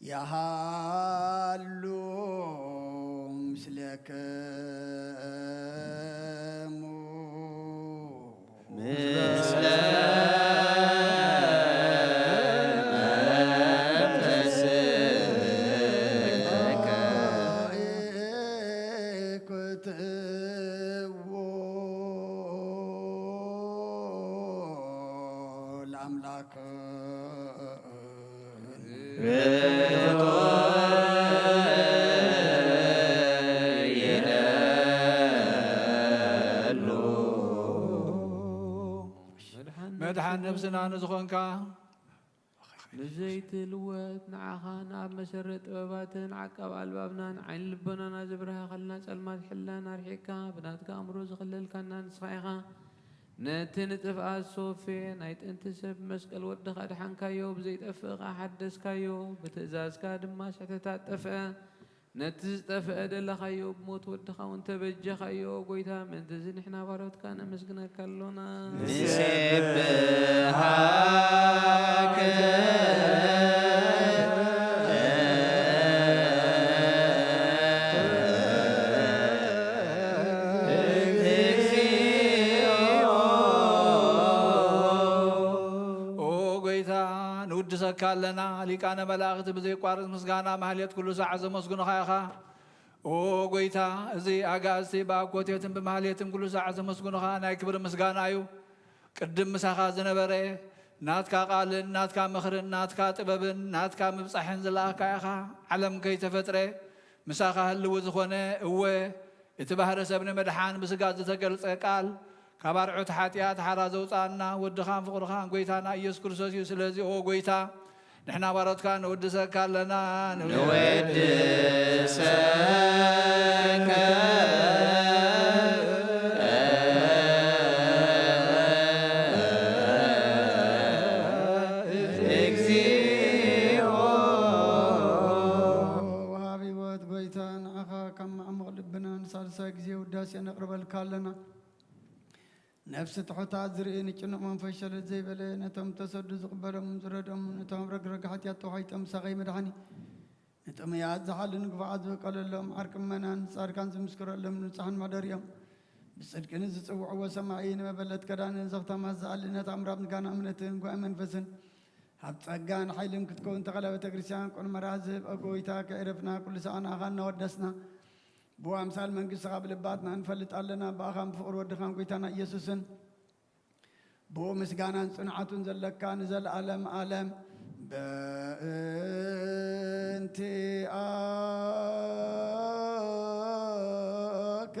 يهالو مسلك مدحان نفسنا نزخونك نزيت الوقت نعخان عب مسرت باباتن عقب البابنا عين لبنا نزبرها خلنا سلمات حلنا رحيكا بناتك امرو زخلل كنا نصحيخا نتي نطفأ الصوفي نايت انت سب مسقل ودخ أدحنكايو بزيت أفقا حدثكايو بتأزازكا دما شتتات أفقا نتي تفقا دلخايو بموت ودخا وانت بجخايو قويتا من تزين احنا بارات كان مسقنا كالونا كالنا ليكانا ملاغت بزي قارص مسغانا مهليت كل ساعة زمسغن خايخا او غويتا زي اغازي باكوتيتن بمهليتن كل ساعة زمسغن خا ناي كبر مسغانايو قدم مساخا زنبره ناتكا قال ناتكا مخر ناتكا طببن ناتكا مبصحن زلاكايخا علم كي تفطره مساخا هلو زخونه هو اتبهر سبن مدحان مسغاز تገልጸ ቃል كبارعوت حاتيات حرازو صانا ودخان فقرخان غويتانا ኢየሱስ ክርስቶስ ስለዚህ ኦ ጎይታ نحن بارتك نودسك لنا نودسك وهابي وات غويتان اخا كم عمق لبنا نسالسا غزي وداسي نقرب لنا نفس تحوتات زرئين چنو من فشل زي بله نتم تسد زقبلهم زردهم نتم رقرق حتى توحيتم سغي مدحني نتم ياد زحل نقفعات وقال لهم عرق منان صار كان زمسكر لهم نصحن مدريم بصدق نزصوع وسمعين مبلت كدان زغتا ما زعل نتم رب كان امنتن ومنفسن حب صقان حيلم كتكون تغلبت كريستيان كون مرازب اغويتا كعرفنا كل ساعه اغنا ودسنا بو امثال منقص قبل باتنا نفلت علنا باخام فقر ودخان قيتنا يسوسن بو مسغانا صنعتون زلكا نزل عالم عالم بنتي اك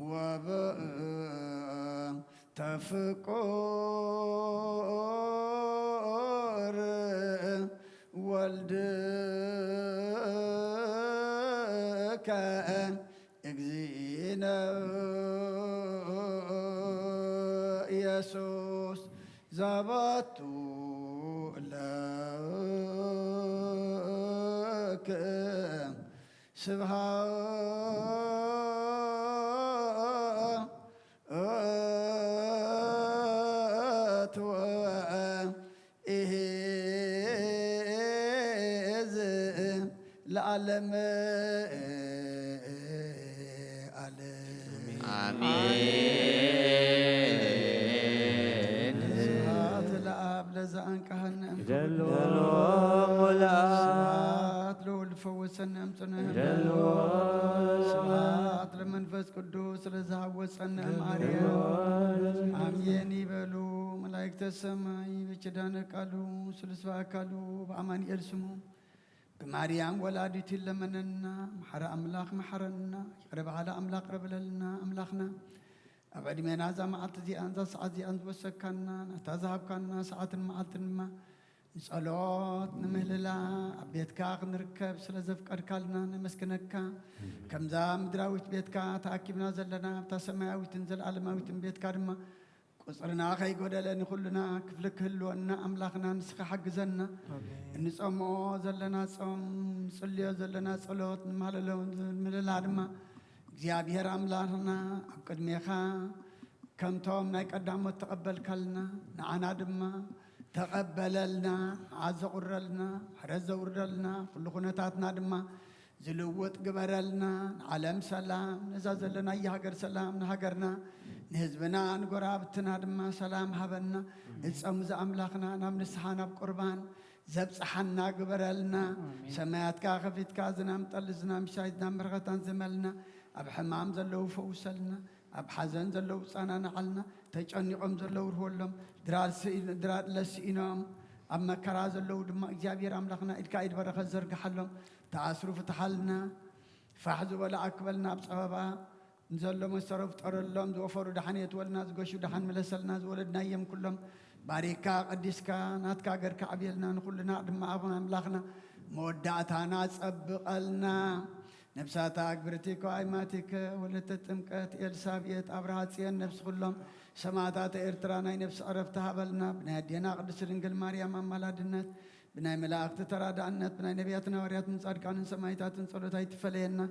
وب تفقر والدك اجزينا يسوس زبطو لك سبحات العالم آمين سبحات الآب لزعن كهنم سبحات له الفوسنا امتنا سبحات لمنفس قدوس لزعوسنا ماريا آمين يبلو ملائكة السماء بجدان قالوا سلسوا قالوا بأمان يرسموا بماريام ولادت لمننا محر أملاك محرنا يقرب على أملاك قرب لنا أملاكنا أبعد من هذا معت زي أنت ساعة زي أنت وسكنا نتذهب كنا ساعة معت ما نسألوت نمهللا بيتك نركب سلزف أركالنا نمسكنك كم ذا مدراوت بيتك تأكبنا زلنا تسمعوت تنزل على موت بيتك رما قصرنا خي قدلنا كلنا كفلك هلو أن أملاكنا نسخ حق زنا نصومو زلنا صوم نصلي زلنا صلوت نمهللو نمهللا رما እግዚአብሔር አምላክና አቅድሜኻ ከምቶም ናይ ቀዳሞት ተቀበል ካልና ንዓና ድማ ተቀበለልና አዘቁረልና ረዘውረልና ኩሉ ኩነታትና ድማ ዝልውጥ ግበረልና ዓለም ሰላም ነዛ ዘለና የሀገር ሰላም ንሃገርና ንህዝብና ንጎራብትና ድማ ሰላም ሃበና እፀሙ ዘአምላኽና ናብ ንስሓ ናብ ቁርባን ዘብፅሓና ግበረልና ሰማያትካ ከፊትካ ዝናም ጠል ዝናም ሻይ ዝናም በረኸታን ዝመልና أب حمام زلوا فوسلنا أب حزن زلوا صانا نعلنا تجانيهم زلوا رهولهم درال لسينام أما كراز زلوا دم إجابي راملخنا إدكايد برخ الزرق حلهم تعصروا فتحلنا فحزوا ولا أقبلنا بسببا نزلوا مصرف ترلهم زوفروا دحنيت والناس قشوا دحن ملسلنا ولدنا يم كلهم باريكا قديسكا ناتكا غيركا عبيلنا نقولنا دم أبنا ملخنا مودعتنا سبقلنا نفسات أكبرتك وأيماتك ولدت تمكت إلسابيت أبرهاتيان نفس كلهم سماعات إرترانا نفس عرفتها بلنا بنادينا قدس رنجل مريم أمالادنات بناي ملاك تترادعنات بناي نبياتنا وريات من صادقان سمايتات صلوتاي تفلينا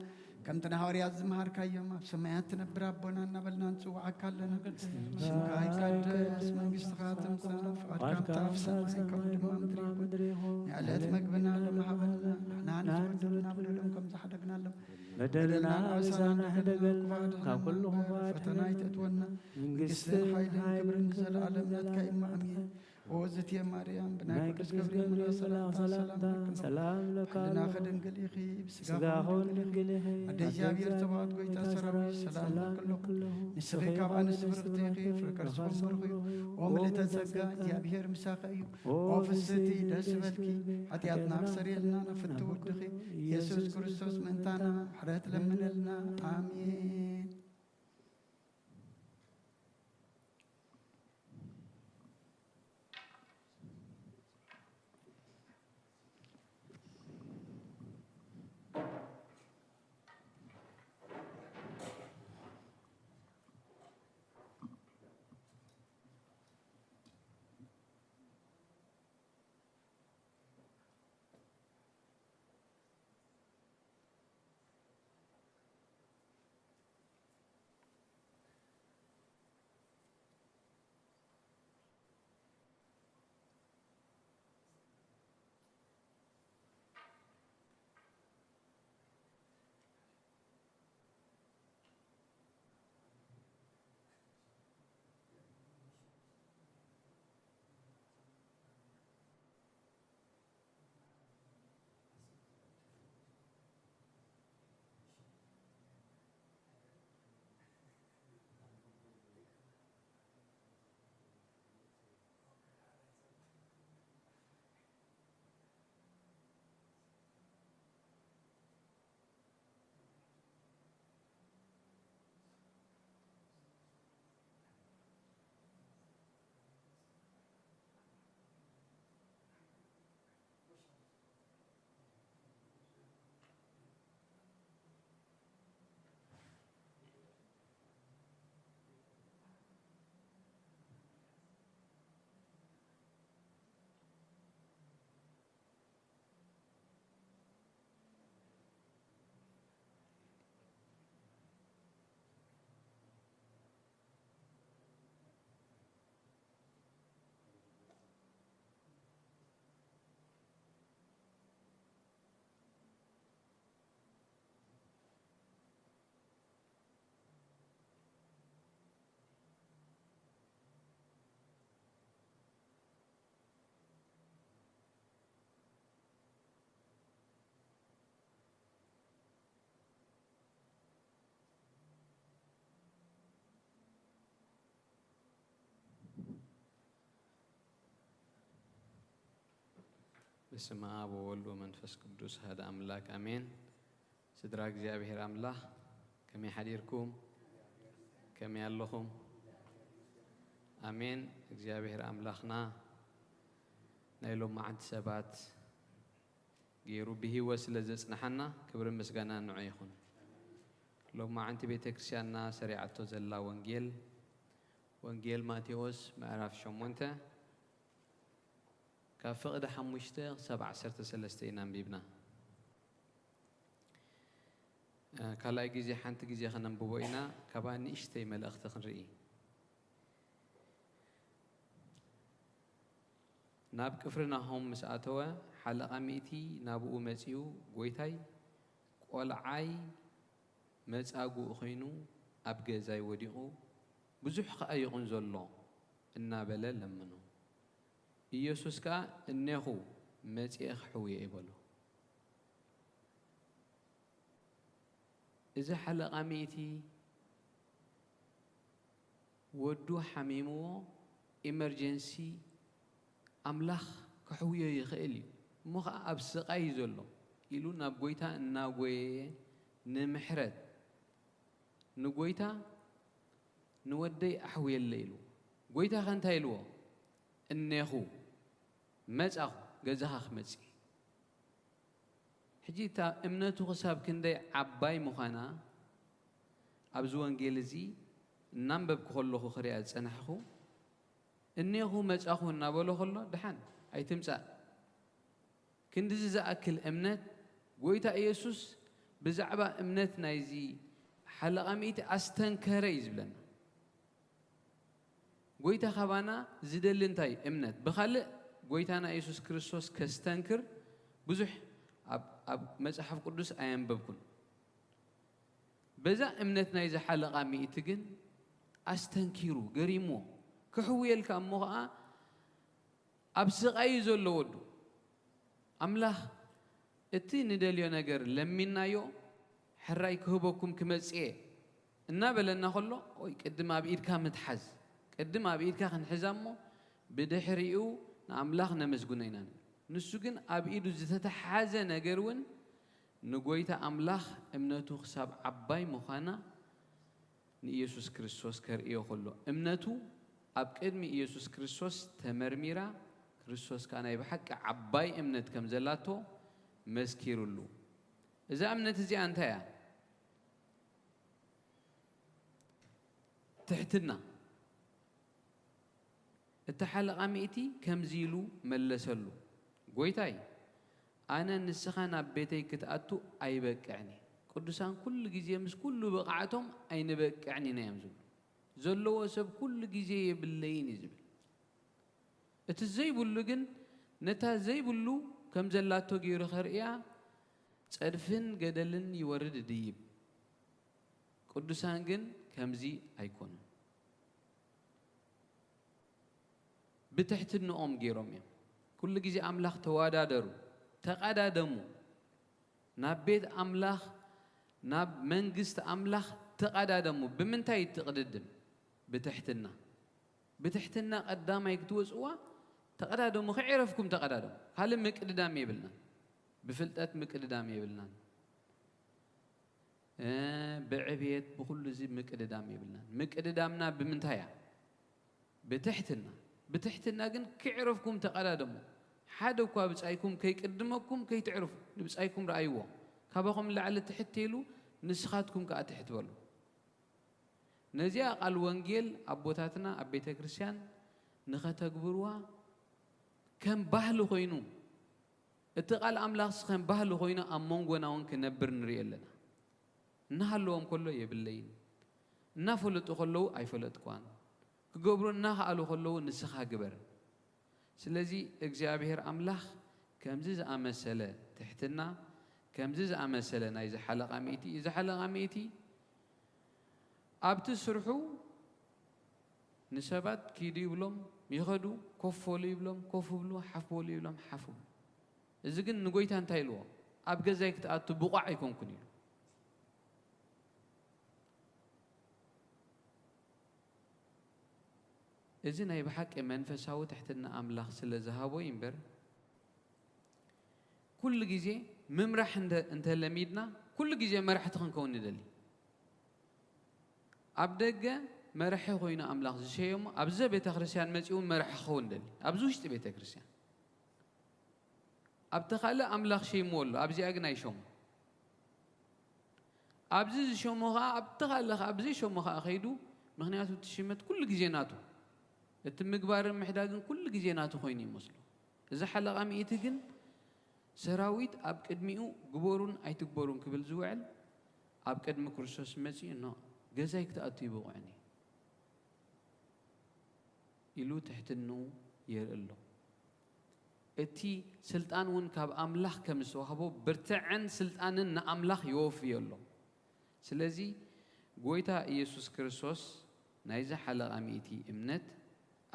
كم تنهاريات زمهار كيوم سمايات نبرابنا نبلنا نسوع عكالنا سمكاي قدس منقشت خاتم صنف أركام تعرف سماي كم مدري نعلات مقبنا لما حبلنا نحنا نزودنا بلدهم زحدقنا لهم بدلنا بسانا هدقلنا كلهم فتنايت أتونا منقشت حيل كبر نزل عالمنا كإما أمين وزت يا مريم بناي قدس جبريل من سلام لك لنا خدن قليخي بسقاهون قليخي أدجاب يرتبط قويتا سراوي سلام كله نسخي كابان سفرقتيخي فرقرس بمرغي وملت الزقا يابير مساقي وفستي دسبلكي حتياتنا أكسر يلنا نفتو ودخي يسوس كريستوس منتانا حرات لمن لنا آمين بسم آب وولد ومنفس قدوس هذا أملاك أمين سدراك እግዚአብሔር አምላክ كم يحديركم كم ياللهم أمين እግዚአብሔር أملاخنا نايلو معد سبات غيرو به وسلزص نحنا كبر مسغانا نعيخون لو ما انت بيتكريستياننا سريعتو زلا وانجيل ماتيوس معرف شمونته كفقد حمشته 7 نبيبنا كلا جزي حنت جزي خنم بوينا كباني اشتي ملأخت خنرئي ناب كفرنا هم مسأتوا حلقة ميتي نابو مسيو قويتاي قولعاي مساقو أخينو أبقى زي وديقو بزوح خايقون زلو إنا بلا لمنو إيسوس كا إنه مسيخ حوي إبلو إذا حلقة ميتي ودو حميمو إمرجنسي أملاخ كحوية يخيلي مخ أبسقاي زلو إلو نبغيتا نبغي نمحرد نبغيتا نودي أحوي الليلو غويتا خنتايلو إنه مزأخ جزاخ مزي ሕጂ እታ እምነቱ ክሳብ ክንደይ ዓባይ ምዃና ኣብዚ ወንጌል እዚ እናንበብኩ ከለኹ ክሪኣ ዝፀናሕኹ እኒኹ መጻኹ እናበሎ ከሎ ድሓን ኣይትምጻእ ክንዲዚ ዝኣክል እምነት ጎይታ ኢየሱስ ብዛዕባ እምነት ናይዚ ሓለቓ ሚእቲ ኣስተንከረ እዩ ዝብለና ጎይታ ኻባና ዝደሊ እንታይ እምነት ብኻልእ ጎይታና ኢየሱስ ክርስቶስ ከስተንክር ብዙሕ ኣብ መጽሓፍ ቅዱስ ኣየንበብኩን በዛ እምነት ናይዚ ሓለቓ ሚእቲ ግን ኣስተንኪሩ ገሪሞ ክሕውየልካ እሞ ኸዓ ኣብ ስቓይ ዘሎ ወዱ ኣምላኽ እቲ ንደልዮ ነገር ለሚናዮ ሕራይ ክህበኩም ክመጽእ እናበለና ከሎ ወይ ቅድም ኣብ ኢድካ ምትሓዝ ቅድም ኣብ ኢድካ ክንሕዛ እሞ ብድሕሪኡ ንኣምላኽ ነመስጉነ ኢና ንሱ ግን ኣብ ኢዱ ዝተተሓዘ ነገር እውን ንጎይታ ኣምላኽ እምነቱ ክሳብ ዓባይ ምዃና ንኢየሱስ ክርስቶስ ከርእዮ ከሎ እምነቱ ኣብ ቅድሚ ኢየሱስ ክርስቶስ ተመርሚራ ክርስቶስ ከዓ ናይ ብሓቂ ዓባይ እምነት ከም ዘላቶ መስኪሩሉ እዛ እምነት እዚኣ እንታይ እያ ትሕትና እቲ ሓለቓ ሚእቲ ከምዚ ኢሉ መለሰሉ ጎይታይ ኣነ ንስኻ ናብ ቤተይ ክትኣቱ ኣይበቅዕኒ ቅዱሳን ኩሉ ግዜ ምስ ኩሉ ብቕዓቶም ኣይንበቅዕኒ ኢና እዮም ዝብሉ ዘለዎ ሰብ ኩሉ ግዜ የብለይን እዩ ዝብል እቲ ዘይብሉ ግን ነታ ዘይብሉ ከም ዘላቶ ገይሩ ኸርእያ ፀድፍን ገደልን ይወርድ ድይብ ቅዱሳን ግን ከምዚ ኣይኮኑን ብትሕትንኦም ገይሮም እዮም ኩሉ ግዜ ኣምላኽ ተዋዳደሩ ተቐዳደሙ ናብ ቤት ኣምላኽ ናብ መንግስቲ ኣምላኽ ተቐዳደሙ ብምንታይ ትቕድድም ብትሕትና ብትሕትና ቀዳማይ ክትወፅዋ ተቐዳደሙ ክዕረፍኩም ተቐዳደሙ ካልእ ምቅድዳም የብልና ብፍልጠት ምቅድዳም የብልና ብዕብየት ብኩሉ እዚ ምቅድዳም የብልና ምቅድዳምና ብምንታይ እያ ብትሕትና ብትሕትና ግን ክዕረፍኩም ተቐዳደሙ ሓደ እኳ ብጻይኩም ከይቅድመኩም ከይትዕርፉ ንብጻይኩም ረኣይዎ ካባኹም ላዕሊ ትሕት ኢሉ ንስኻትኩም ከዓ ትሕት በሉ ነዚያ ቃል ወንጌል ኣቦታትና ኣብ ቤተ ክርስቲያን ንኸተግብርዋ ከም ባህሊ ኮይኑ እቲ ቃል ኣምላኽ ከም ባህሊ ኮይኑ ኣብ መንጎና እውን ክነብር ንሪኢ ኣለና እናሃለዎም ከሎ የብለይን እናፈለጡ ከለዉ ኣይፈለጥኳን ክገብሩ እናኽኣሉ ከለዉ ንስኻ ግበር ስለዚ እግዚኣብሔር ኣምላኽ ከምዚ ዝኣመሰለ ትሕትና ከምዚ ዝኣመሰለ ናይ ዝሓለቓ ሚእቲ እዚ ሓለቓ ሚእቲ ኣብቲ ስርሑ ንሰባት ኪዱ ይብሎም ይኸዱ ኮፍ በሉ ይብሎም ኮፍ ብሉ ሓፍ በሉ ይብሎም ሓፍ ብሉ እዚ ግን ንጎይታ እንታይ ኢልዎ ኣብ ገዛይ ክትኣቱ ብቑዕ ኣይኮንኩን ኢሉ እዚ ናይ ብሓቂ መንፈሳዊ ትሕትና ኣምላኽ ስለ ዝሃቦ እምበር ኩሉ ግዜ ምምራሕ እንተለሚድና ኩሉ ግዜ መራሕቲ ክንከውን ንደሊ ኣብ ደገ መራሒ ኮይኑ ኣምላኽ ዝሸየሞ ኣብዚ ቤተ ክርስቲያን መፂኡ መራሒ ክኸውን ደሊ ኣብዚ ውሽጢ ቤተ ክርስቲያን ኣብቲ ካልእ ኣምላኽ ሸይምዎ ኣሎ ኣብዚኣ ግን ኣይሸሞ ኣብዚ ዝሸሞ ከዓ ኣብቲ ካልእ ከዓ ኣብዘይሸሞ ከዓ ከይዱ ምክንያቱ እቲ ሽመት ኩሉ ግዜ ናቱ እቲ ምግባርን ምሕዳግን ኩሉ ግዜ ናቱ ኮይኑ ይመስሉ እዚ ሓለቓ ሚእቲ ግን ሰራዊት ኣብ ቅድሚኡ ግበሩን ኣይትግበሩን ክብል ዝውዕል ኣብ ቅድሚ ክርስቶስ መፂኡ ኖ ገዛይ ክትኣቱ ይብቑዕኒ ኢሉ ትሕትንኡ የርኢ ኣሎ እቲ ስልጣን እውን ካብ ኣምላኽ ከም ዝተዋህቦ ብርትዕን ስልጣንን ንኣምላኽ ይወፍዮ ኣሎ ስለዚ ጎይታ ኢየሱስ ክርስቶስ ናይዚ ሓለቓ ሚእቲ እምነት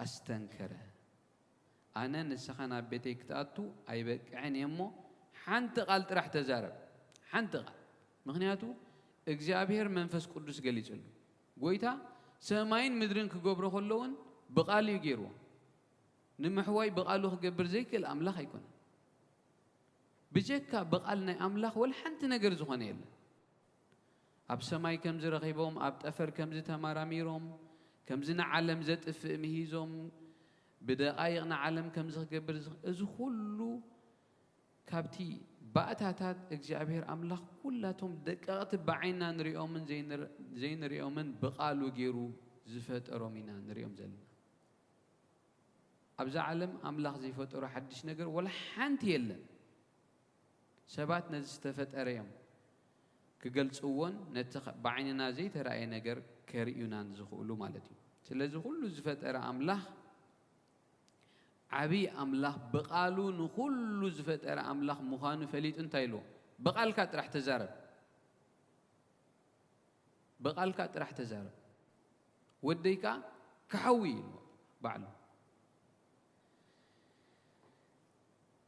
ኣስተንከረ ኣነ ንስኻ ናብ ቤተይ ክትኣቱ ኣይበቅዕን እየ እሞ ሓንቲ ቃል ጥራሕ ተዛረብ ሓንቲ ቃል ምክንያቱ እግዚኣብሔር መንፈስ ቅዱስ ገሊጹሉ ጎይታ ሰማይን ምድርን ክገብሮ ከለውን ብቃል እዩ ገይርዎ ንምሕዋይ ብቃሉ ክገብር ዘይክእል ኣምላኽ ኣይኮነን ብጀካ ብቃል ናይ ኣምላኽ ወላ ሓንቲ ነገር ዝኾነ የለን ኣብ ሰማይ ከምዚ ረኺቦም ኣብ ጠፈር ከምዚ ተመራሚሮም ከምዚ ንዓለም ዘጥፍእ ምሂዞም ብደቃይቕ ንዓለም ከምዚ ክገብር እዚ ኩሉ ካብቲ ባእታታት እግዚአብሔር አምላኽ ኩላቶም ደቀቕቲ ብዓይንና ንሪኦምን ዘይንሪኦምን ብቓሉ ገይሩ ዝፈጠሮም ኢና ንሪኦም ዘለና ኣብዛ ዓለም ኣምላኽ ዘይፈጠሮ ሓድሽ ነገር ወላ ሓንቲ የለን ሰባት ነዚ ዝተፈጠረ እዮም ክገልጽዎን ነቲ ብዓይንና ዘይተረኣየ ነገር ከርእዩናን ዝኽእሉ ማለት እዩ ስለዚ ኩሉ ዝፈጠረ ኣምላኽ ዓብይ ኣምላኽ ብቓሉ ንኩሉ ዝፈጠረ ኣምላኽ ምዃኑ ፈሊጥ እንታይ ኢልዎ ብቓልካ ጥራሕ ተዛረብ ብቓልካ ጥራሕ ተዛረብ ወደይካ ክሓዊ ኢልዎ ባዕሉ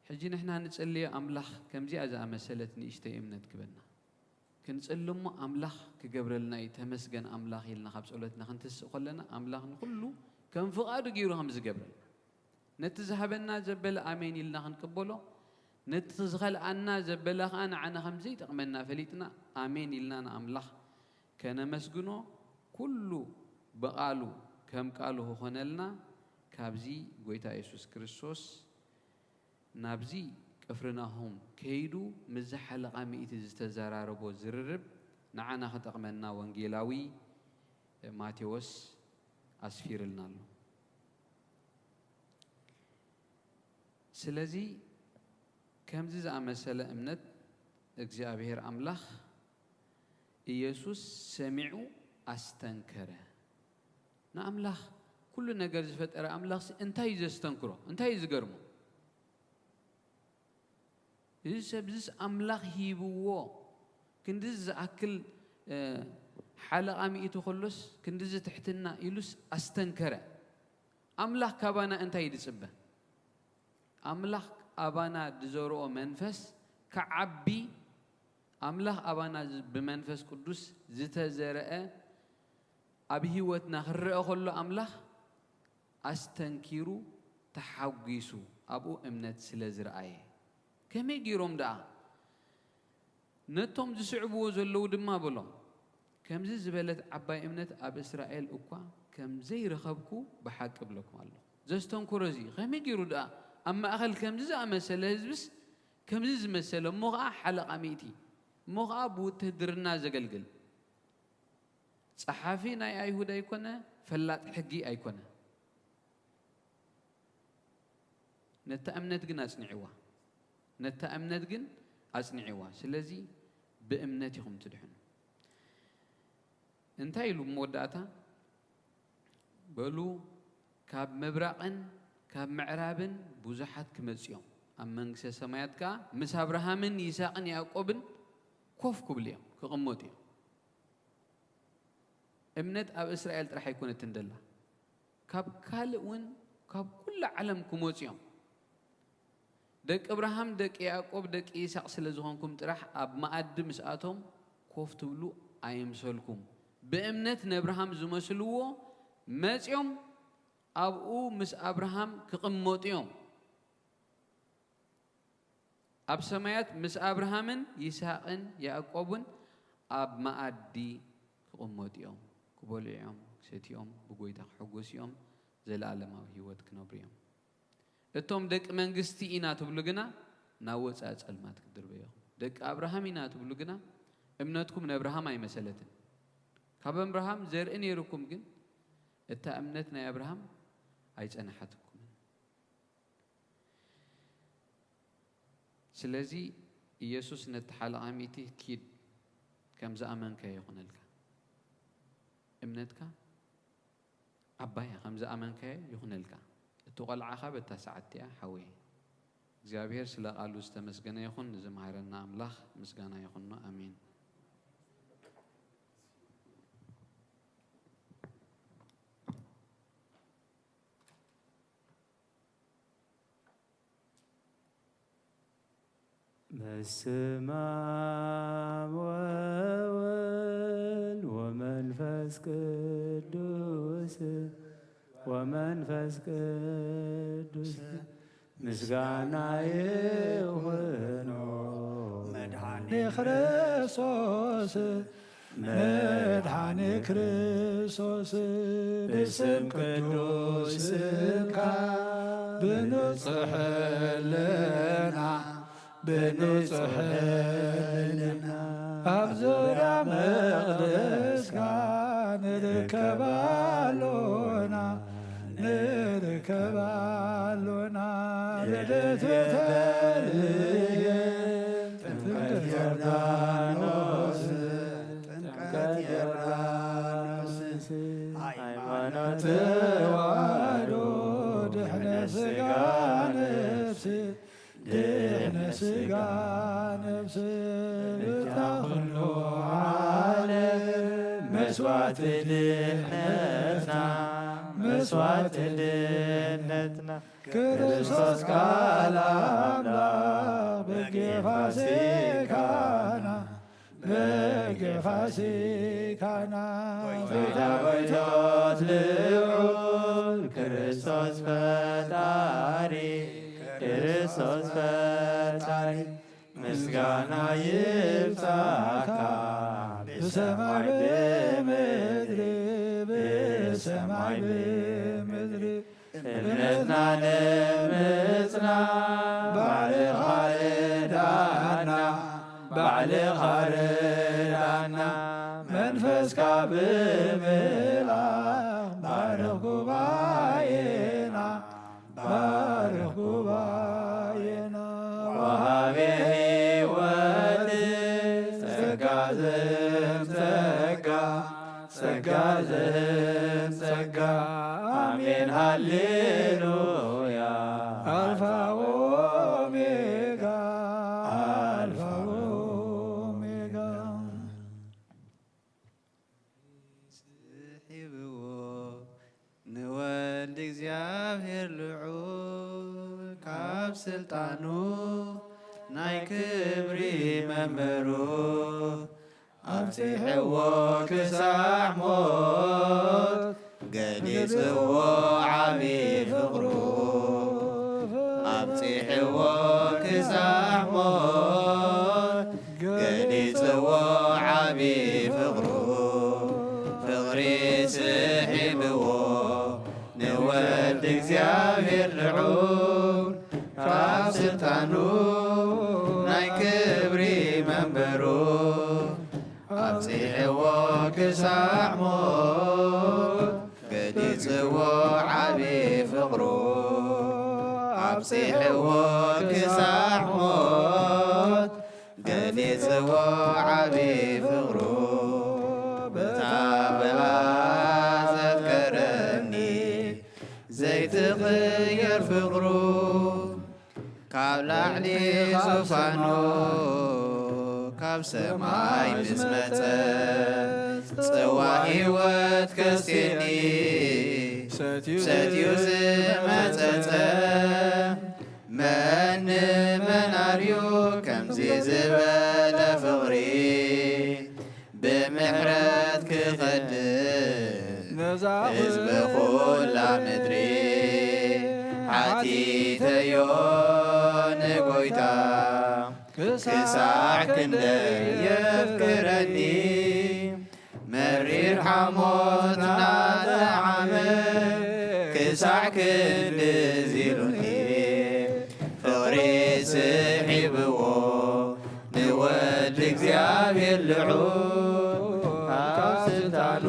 ሕጂ ንሕና ንጸልዮ ኣምላኽ ከምዚኣ ዝኣመሰለት ንእሽተይ እምነት ክበና ክንጽልሞ ኣምላኽ ክገብረልና እዩ ተመስገን ኣምላኽ ኢልና ካብ ጸሎትና ክንትስእ ከለና ኣምላኽ ንኩሉ ከም ፍቓዱ ገይሩ ከም ዝገብረልና ነቲ ዝሃበና ዘበለ ኣሜን ኢልና ክንቅበሎ ነቲ ዝኸልኣና ዘበለ ከዓ ንዓና ከም ዘይጠቕመና ፈሊጥና ኣሜን ኢልና ንኣምላኽ ከነመስግኖ ኩሉ ብቓሉ ከም ቃሉ ክኾነልና ካብዚ ጎይታ ኢየሱስ ክርስቶስ ናብዚ ቅፍርናሆም ከይዱ ምዝሓለቓ ሚእቲ ዝተዘራረቦ ዝርርብ ንዓና ክጠቕመና ወንጌላዊ ማቴዎስ ኣስፊርልና ኣሎ ስለዚ ከምዚ ዝኣመሰለ እምነት እግዚአብሔር ኣምላኽ ኢየሱስ ሰሚዑ ኣስተንከረ ንኣምላኽ ኩሉ ነገር ዝፈጠረ ኣምላኽ እንታይ እዩ ዘስተንክሮ እንታይ እዩ ዝገርሞ እዚ ሰብዝስ ኣምላኽ ሂብዎ ክንድዚ ዝኣክል ሓለቓ ሚእቲ ከሎስ ክንድዚ ትሕትና ኢሉስ ኣስተንከረ ኣምላኽ ካባና እንታይ ይድጽበ ኣምላኽ ኣባና ድዘርኦ መንፈስ ከዓቢ ኣምላኽ ኣባና ብመንፈስ ቅዱስ ዝተዘርአ ኣብ ህይወትና ክርአ ከሎ ኣምላኽ ኣስተንኪሩ ተሓጒሱ ኣብኡ እምነት ስለ ዝረአየ ከመይ ገይሮም ደኣ ነቶም ዝስዕብዎ ዘለዉ ድማ ብሎም ከምዚ ዝበለት ዓባይ እምነት ኣብ እስራኤል እኳ ከም ዘይረኸብኩ ብሓቂ ብለኩም ኣለኹ ዘስተንክሮ እዚ ከመይ ገይሩ ደኣ ኣብ ማእኸል ከምዚ ዝኣመሰለ ህዝብስ ከምዚ ዝመሰለ እሞ ከዓ ሓለቓ ሚእቲ እሞ ከዓ ብውትድርና ዘገልግል ጸሓፊ ናይ ኣይሁድ ኣይኮነ ፈላጥ ሕጊ ኣይኮነ ነታ እምነት ግን ኣጽኒዕዋ ነታ እምነት ግን ኣጽኒዕዋ ስለዚ ብእምነት ኢኹም ትድሕኑ እንታይ ኢሉ መወዳእታ በሉ ካብ ምብራቕን ካብ ምዕራብን ብዙሓት ክመጽኦም ኣብ መንግስተ ሰማያት ከዓ ምስ አብርሃምን ይስሐቅን ያዕቆብን ኮፍ ክብሉ እዮም ክቕመጡ እዮም እምነት ኣብ እስራኤል ጥራሕ ኣይኮነትን ደላ ካብ ካልእ እውን ካብ ኩሉ ዓለም ክመጹ እዮም ደቂ አብርሃም ደቂ ያዕቆብ ደቂ ይስሐቅ ስለ ዝኾንኩም ጥራሕ ኣብ ማኣዲ ምስኣቶም ኮፍ ትብሉ ኣይምሰልኩም ብእምነት ነብርሃም ዝመስልዎ መጽኦም ኣብኡ ምስ አብርሃም ክቕመጡ እዮም ኣብ ሰማያት ምስ አብርሃምን ይስሐቅን ያዕቆብን ኣብ ማኣዲ ክቕመጡ እዮም ክበልዑ እዮም ክሰትዮም ብጎይታ ክሕጎሱ እዮም ዘለኣለማዊ ህይወት ክነብሩ እዮም እቶም ደቂ መንግስቲ ኢና ትብሉ ግና ናብ ወፃኢ ጸልማት ክድርበዩ ደቂ አብርሃም ኢና ትብሉ ግና እምነትኩም ነብርሃም ኣይመሰለትን ካብ አብርሃም ዘርኢ ነይሩኩም ግን እታ እምነት ናይ አብርሃም ኣይጸናሓትኩም ስለዚ ኢየሱስ ነቲ ሓለቓሚቲ ኪድ ከም ዝኣመንከ ይኹነልካ እምነትካ ዓባያ ከም ዝኣመንከ ይኹነልካ እቲ ቆልዓኻ በታ ሰዓት እያ ሓወየ እግዚአብሔር ስለ ቃሉ ዝተመስገነ ይኹን ንዝመሃረና ኣምላኽ ምስጋና ይኹንኖ ኣሜን በስመ አብ ወወልድ ወመንፈስ ቅዱስ ወመንፈስ ቅዱስ ምስጋና ይሁኖ መድኃኔ ክርስቶስ መድኃኔ ክርስቶስ በስም ቅዱስካ ብንጽሕልና ብንጹሕ ሕሊና ኣብ ዙርያ መቕደስካ ንርከባሉና ልደት ቤተልሔም ጥምቀት ዮርዳኖስ ሃይማኖት ተዋህዶ ድሕነት ሥጋ ነፍሲ ብታ ኩሉ ዓለም መስዋዕት ድህነትና ክርስቶስ ቃል አምላክ በጌፋሲካና ቤታ ጎይቶት ልዑል ክርስቶስ ፈጣሪ ምስጋና ይብዛካ በሰማይ በምድር እምነትና ንምጽና ባዕልኻ ርዳና መንፈስካ ብምልኣኽ ባርኽ ጉባኤና ወሃቤ ሕይወት ጸጋ ዘህብ አሜን ሃሌሉያ አልፋ ኦሜጋ ስሒብዎ ንወልድ እግዚአብሔር ልዑል ካብ ስልጣኑ ናይ ክብሪ መንበሩ ኣብፂሕዎ ክሳዕ ሞት ገሊጽዎ ዓብዪ ፍቕሩ ኣብፂሕዎ ክሳዕ ሞት ገሊጽዎ ዓብዪ ፍቕሩ ፍቕሪ ስሒብዎ ንወልድ እግዚአብሔር ልዑል ካብ ስልጣኑ ናይ ክብሪ መንበሩ ኣብፂሕዎ ክሳዕ ሞት ገሊጽዎ ዓብዪ ፍቕሩ ኣብፂሕዎ ክሳዕ ሞት ገሊጽዎ ዓብዪ ፍቕሩ በታ ዘትከረኒ ዘይትቕየር ፍቕሩ ካብ ላዕሊ ዙፋኑ ካብ ሰማይ ምስ መጸ ጽዋ ሕይወት ከስቴኒ ሰትዩ ዝመጸጸ መን መናርዩ ከምዚ ዝበለ ፍቕሪ ብምሕረት ክኸድን ህዝቢ ኹላ ምድሪ ሓቲተዮ ንጐይታ ክሳዕ ክንደይ የፍቅረኒ መሪር ሓሞት ናጠዓመ ክሳዕ ክንድዝ ኢሉኒ ፍቕሪ ስሒብዎ ንወልድ እግዚአብሔር ልዑል ካብ ስልጣኑ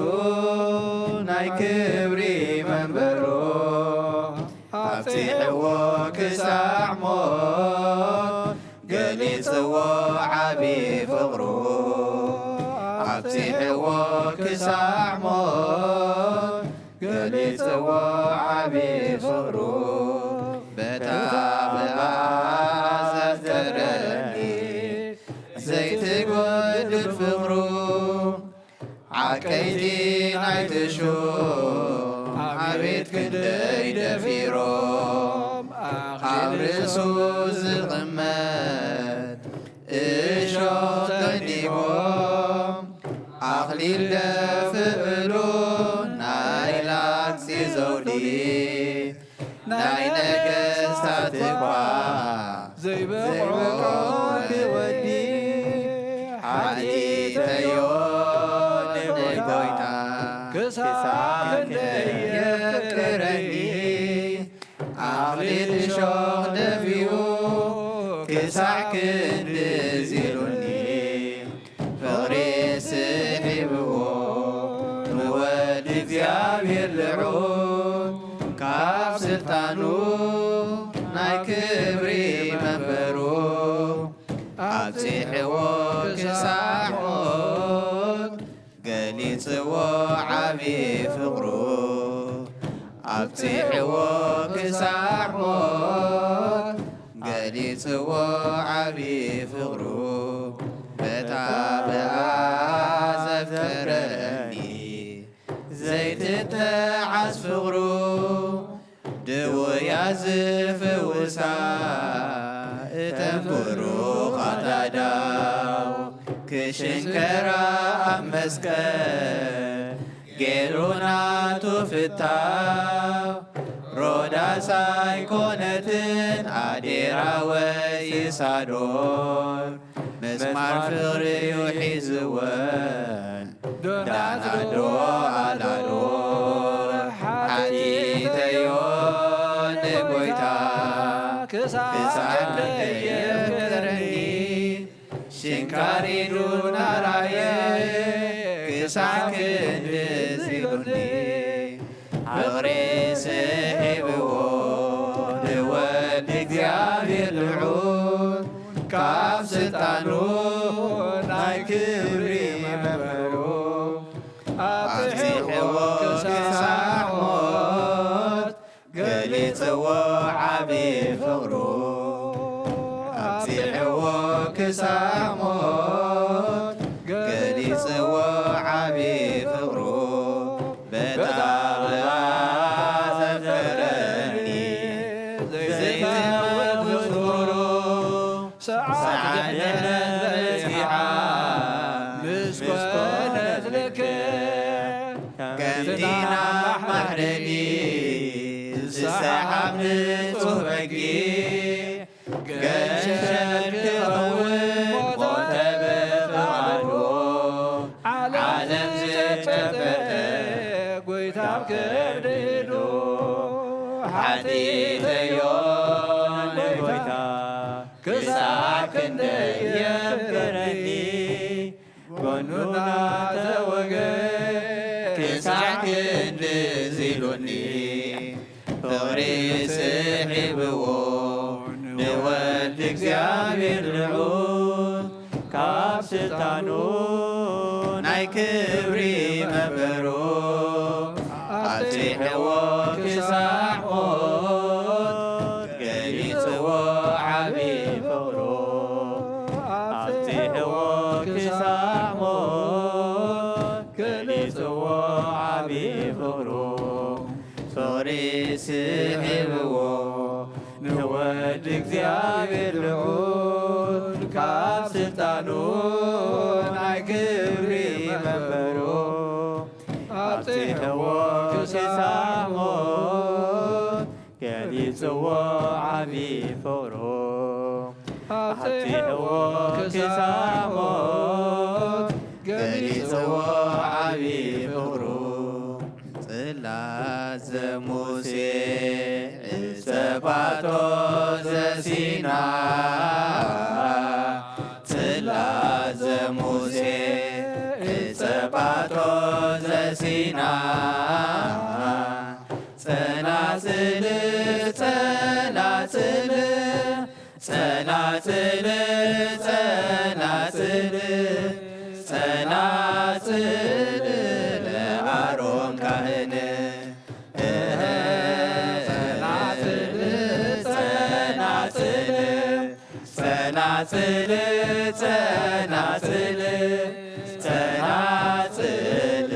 ናይ ክብሪ መንበሩ ኣብፂሕዎ ክሳዕ ሞት ገሊጽዎ ዓብዪ ፍቕሩ ኣብፂሕዎ ክሳዕ ሞት ገሊጽዎ ዓብዪ ፍቕሩ በታ ዘትከረኒ ዘይትጐድል ፍቕሩ ዓቀይቲ ናይትሹ ዓቤት ክንደይ ደፊሮም ኣብ ርእሱ ዝቕመጥ እሾኽ ተኒቦም ኣኽሊል ደፍእሉ ናይ ላክሲ ዘውዲ ናይ ነገሥታት እኳ ዘይበቕዖ ክወዲ ሓቲተዮ ንጐይታ ክሳዕ ክንደይ የፍቅረኒ ኣኽሊል እሾኽ ደፊኡ ክሳዕ ክንድዝ ኢሉኒ ፍቕሪ ስሒብዎ ንወዲ እግዚኣብሔር ልዑል ካብ ስልጣኑ ናይ ክብሪ መንበሩ ኣብፂሕዎ ክሳዕ ሞት ገሊፅዎ ዓብዪ ፍቕሩ ኣብፂሕዎ ክሳዕ ሞት ገሊፅዎ ዓብዪ ፍቕሩ በታ ብኣ ዘፍቅረኒ ዘይትተዓስ ፍቕሩ ድውያ ዝፍውሳ እተን ብሩኻት ኣዳው ክሽንከራ ኣብ መስቀል ገይሩ ናቱ ፍታው ሮዳስ ኣይኮነትን ኣዴራ ወይ ሳዶር መስማር ፍቕሪ ሒዝወን ዳናዶ ኣላዶ ሓቲተዮ ንጎይታ ክሳዕ የፍቅረኒ ሽንካሪዱ ናራየ ክሳዕ ክንድዝ ኢሉኒ ፍቕሪ ስሒብዎ ንወዲ እግዚኣብሔር ልዑል ካብ ስልጣኑ ናይ ክብሪ መንበሩ ኣብፂሕዎ ክሳዕ ሞት ገሊፅዎ ዓብዪ ፍቕሩ ኣብፂሕዎ ክሳዕ ሞት ገሊፅዎ ዓብዪ ፍቕሩ በጣም ዘፍቅረኒ ዘይትመት ፍቕሩ ሰዓት በዚሓ ምስ ኮነት ልክ ከምቲና ማሕደዲ ዝሰሓብ ንጹህ በጊ ገሸን ክኸውን ሞተ ብፍቓዱ ዓለም ዝጨበጠ ጎይታብ ክብድዱ ሓቲተዮ ንጎይታ ክሳዕ ክንደይ የፍቅረኒ ጎኑና ተወገን ክሳዕ ክንድዝ ኢሉኒ ፍቕሪ ስሒብዎ ንወዲ እግዚኣብሔር ልዑል ካብ ስልጣኑ ናይ ክብሪ መንበሩ ኣብፂሕዎ ክሳዕ ሞት ገሊፅዎ ዓብዪ ፍቕሩ ኣብፂሕዎ ክሳዕ ሞት ገሊፅዎ ዓብዪ ፍቕሩ ፍቕሪ ስሒብዎ ንወዲ እግዚኣብሔር ልዑል ካብ ስልጣኑ ናይ ክብሪ መንበሩ ኣብፂሕዎ ክሳዕ ሞት ገሊፅዎ ዓብዪ ፍቕሩ ኣብፂሕዎ ክሳዕ ሞት ገሊፅዎ ዓብዪ ፍቕሩ ጽላት ዘሙሴ ዕፀባቶ ዘሲና ጽላት ዘሙሴ ዕፀባቶ ዘሲና ጸናጽል ጸናጽል ጸናጽል ጸናጽል ጸናጽል ለአሮን ካህን ጸናጽል ጸናጽል ጸናጽል ጸናጽል ጸናጽል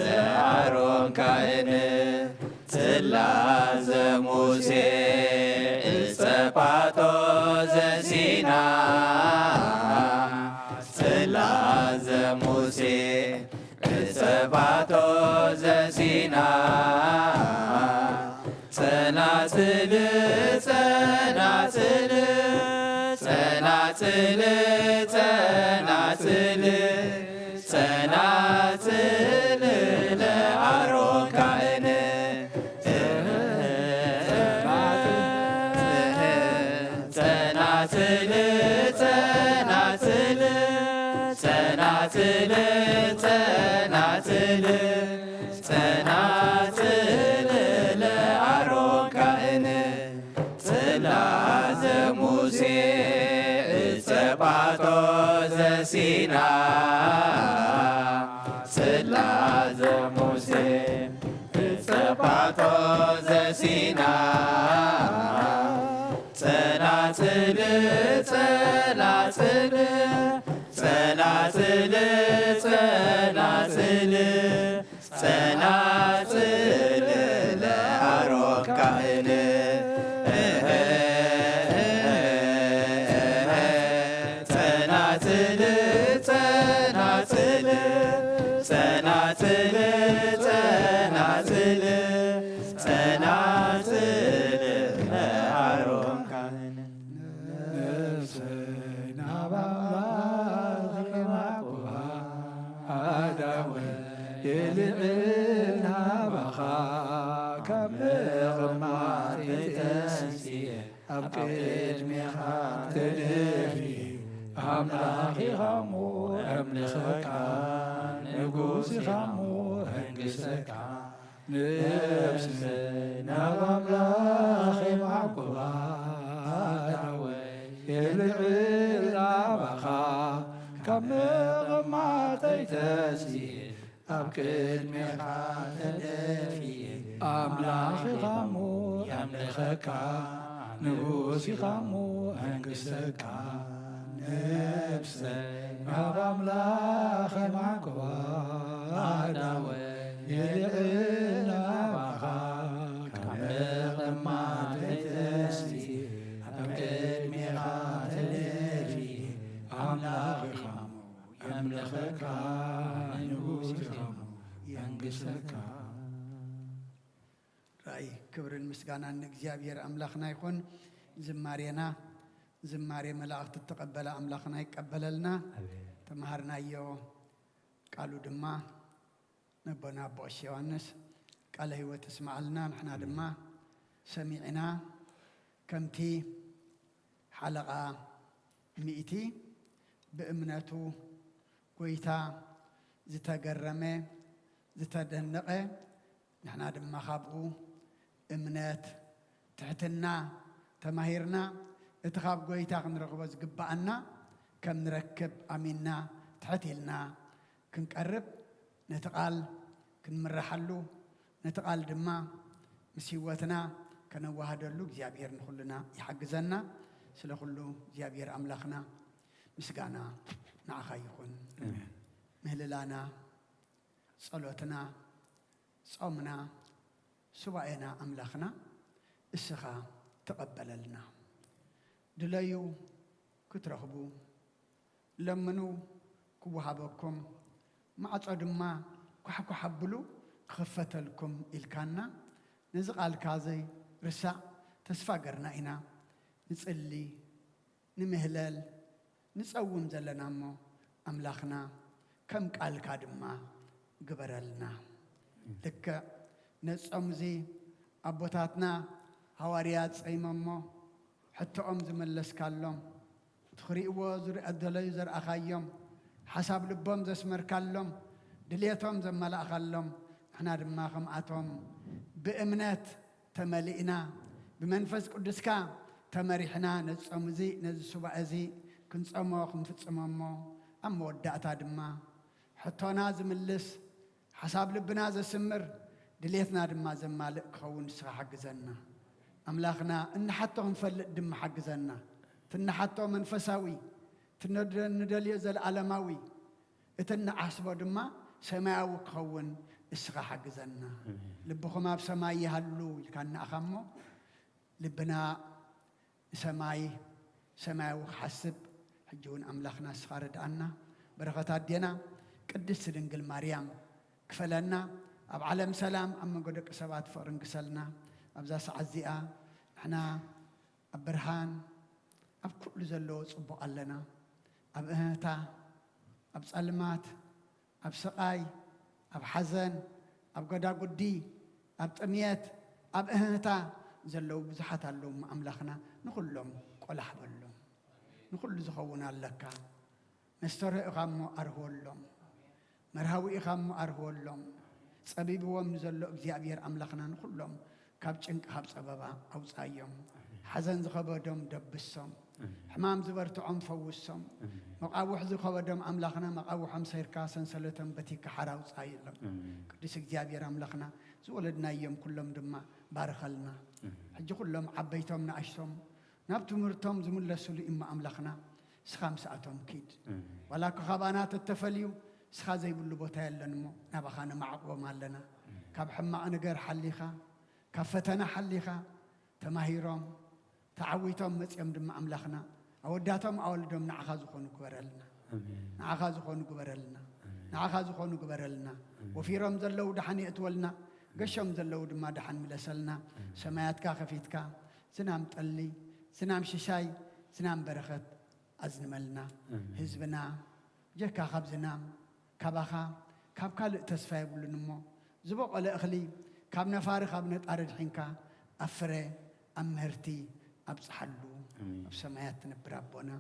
ለአሮን ካህን ጽላት ዘሙሴ ዕፀባቶ ዘሲና ጽላት ዘሙሴ ዕፀባቶ ዘሲና ጸናጽል ጸናጽል ጸናጽል ጸናጽል ጸናጽል ለአሮን ካህን ጸናጽል ጽባቶ ዘሲና ጽላተ ሙሴ ጽባቶ ዘሲና ጸናጽል ጸናጽል ጸናጽል ጸናጽል ጸናጽል ለአሮን ካህን ጸናጽል ጸናጽል ጸናጽል ጸናጽል ጸናጽል ለአሮን ካህን ነፍስና ባምላክ ማቁባ አዳወ የልዕልና ባኻ ካብ ምቕማጥ ተንስየ ኣብ ቅድሜኻ ትድፊ ኣምላኽ ኢኻሞ ኣምልኸካ ንጉስ ኢኻሞ ሕንግሰካ ነፍሲ ናብ ኣምላኽ ማዕቁባ ዳወ የልዕልና ባኻ ካብ ምቕማጠይ ተንስየ ኣብ ቅድሜኻ ተደፊየ ኣምላኽ ኢኻሞ ኣምልኸካ ንጉስ ኢኻሞ ሕንግሰካ ነፍሰይ ናብ ኣምላኽ ማዕቁባ ዳወ የልዕልና ባኻ ካብ ምቕማጠይ ተንስየ ኣብ ቅድሜኻ ተደፊየ ኣምላኽ ኢኻሞ ኣምልኸካ ንጉስ ኢኻሞ ሕንግሰካ ራእይ ክብርን ምስጋናን ንእግዚአብሔር ኣምላኽና ይኹን። ዝማሬና ዝማሬ መላእኽቲ ተቀበለ ኣምላኽና ይቀበለልና። ተማሃርናዮ ቃሉ ድማ ነቦና ቦሽ ዮሐንስ ቃለ ሕይወት እስማዓልና ንሕና ድማ ሰሚዕና ከምቲ ሓለቓ ሚእቲ ብእምነቱ ጎይታ ዝተገረመ ዝተደነቐ ንሕና ድማ ካብኡ እምነት ትሕትና ተማሂርና እቲ ካብ ጎይታ ክንረኽቦ ዝግባአና ከም ንረክብ ኣሚንና ትሕት ኢልና ክንቀርብ ነቲ ቃል ክንምራሓሉ ነቲ ቃል ድማ ምስ ህይወትና ከነዋህደሉ እግዚኣብሔር ንኹልና ይሓግዘና። ስለ ኩሉ እግዚኣብሔር ኣምላኽና ምስጋና ንዓኻ ይኹን። ምህልላና ጸሎትና ጾምና ሱባኤና ኣምላኽና እስኻ ተቐበለልና። ድለዩ ክትረኽቡ ለምኑ ክወሃበኩም ማዕጾ ድማ ኳሕኳሓብሉ ክኽፈተልኩም ኢልካና ነዚ ቃልካ ዘይ ርሳዕ ተስፋ ገርና ኢና ንጽሊ ንምህለል ንጸውም ዘለና እሞ ኣምላኽና ከም ቃልካ ድማ ግበረልና። ልክዕ ነጾም እዚ ኣቦታትና ሃዋርያት ጸይሞሞ ሕቶኦም ዝመለስካሎም ትኽሪእዎ ዝደለዩ ዘርአኻዮም ሓሳብ ልቦም ዘስመርካሎም ድልየቶም ዘመላእኻሎም ንሕና ድማ ከምኣቶም ብእምነት ተመሊእና ብመንፈስ ቅዱስካ ተመሪሕና ነጾም እዚ ነዚ ሱባኤ እዚ ክንጾሞ ክንፍጽሞሞ ኣብ መወዳእታ ድማ ሕቶና ዝምልስ ሓሳብ ልብና ዘስምር ድልየትና ድማ ዘማልእ ክኸውን ንስኻ ሓግዘና። ኣምላኽና እንሓቶ ክንፈልጥ ድማ ሓግዘና። ትንሓቶ መንፈሳዊ ትንደልዮ ዘለዓለማዊ እቲ ንዓስቦ ድማ ሰማያዊ ክኸውን እስኻ ሓግዘና። ልብኹም ኣብ ሰማይ ይሃሉ ኢልካ ንኣኻ እሞ ልብና ሰማይ ሰማያዊ ክሓስብ ሕጂ እውን ኣምላኽና እስኻ ረድኣና። በረኸታት ዴና ቅድስቲ ድንግል ማርያም ክፈለና። ኣብ ዓለም ሰላም ኣብ መንጎ ደቂ ሰባት ፍቕርን ግሰልና። ኣብዛ ሰዓት እዚኣ ንሕና ኣብ ብርሃን ኣብ ኩሉ ዘለዎ ጽቡቕ ኣለና። ኣብ እህታ ኣብ ጸልማት ኣብ ስቓይ ኣብ ሓዘን ኣብ ጎዳጉዲ ኣብ ጥምየት ኣብ እህታ ዘለዉ ብዙሓት ኣለዉ ኣምላኽና ንኹሎም ቆላሕ በሎም ንኹሉ ዝኸውን ኣለካ። መስተር ኢኻ እሞ ኣርህወሎም መርሃዊ ኢኻ እሞ ኣርህወሎም ጸቢብዎም ንዘሎ እግዚኣብሔር ኣምላኽና ንኹሎም ካብ ጭንቂ ካብ ጸበባ ኣውፃዮም ሓዘን ዝኸበዶም ደብሶም حمام زبرتعم فوسهم مقاوح زي خبدم أملاخنا مقاوحهم سيركا سنسلتهم بتيك حراوس عيلهم قدس اجزابير أملاخنا زولدنا يوم كلهم دما بارخلنا حج كلهم عبيتهم نعشتهم نابتو مرتهم زملسوا لي إما أملاخنا سخام ساعتهم كيد ولكن خبانات التفليو سخا زي بلبوتا يلنمو نبخانا معقوة مالنا كاب حما نقر حليخا كاب فتنا حليخا تماهيرهم تعويتهم متيم دم أملاخنا أوداتهم أولدهم نعخازو خونو كبرلنا نعخازو خونو كبرلنا نعخازو خونو كبرلنا وفي رمز اللو دحني اتولنا قشم زلو دما دحن ملسلنا سماياتك خفيتك سنام تقلي سنام ششاي سنام برخت أزنملنا حزبنا جكا خبزنام كباخا كاب كالق تسفاي بلنمو زبق على أخلي كاب نفارخ أبنت أرد حينكا أفري أمهرتي أبصحلو بسمايات نبرابونا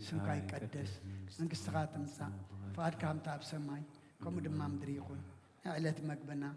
سمكاي قدس انك استغات مسا فاد كام تاب سماي كم دمام دريقون عيلة مقبنا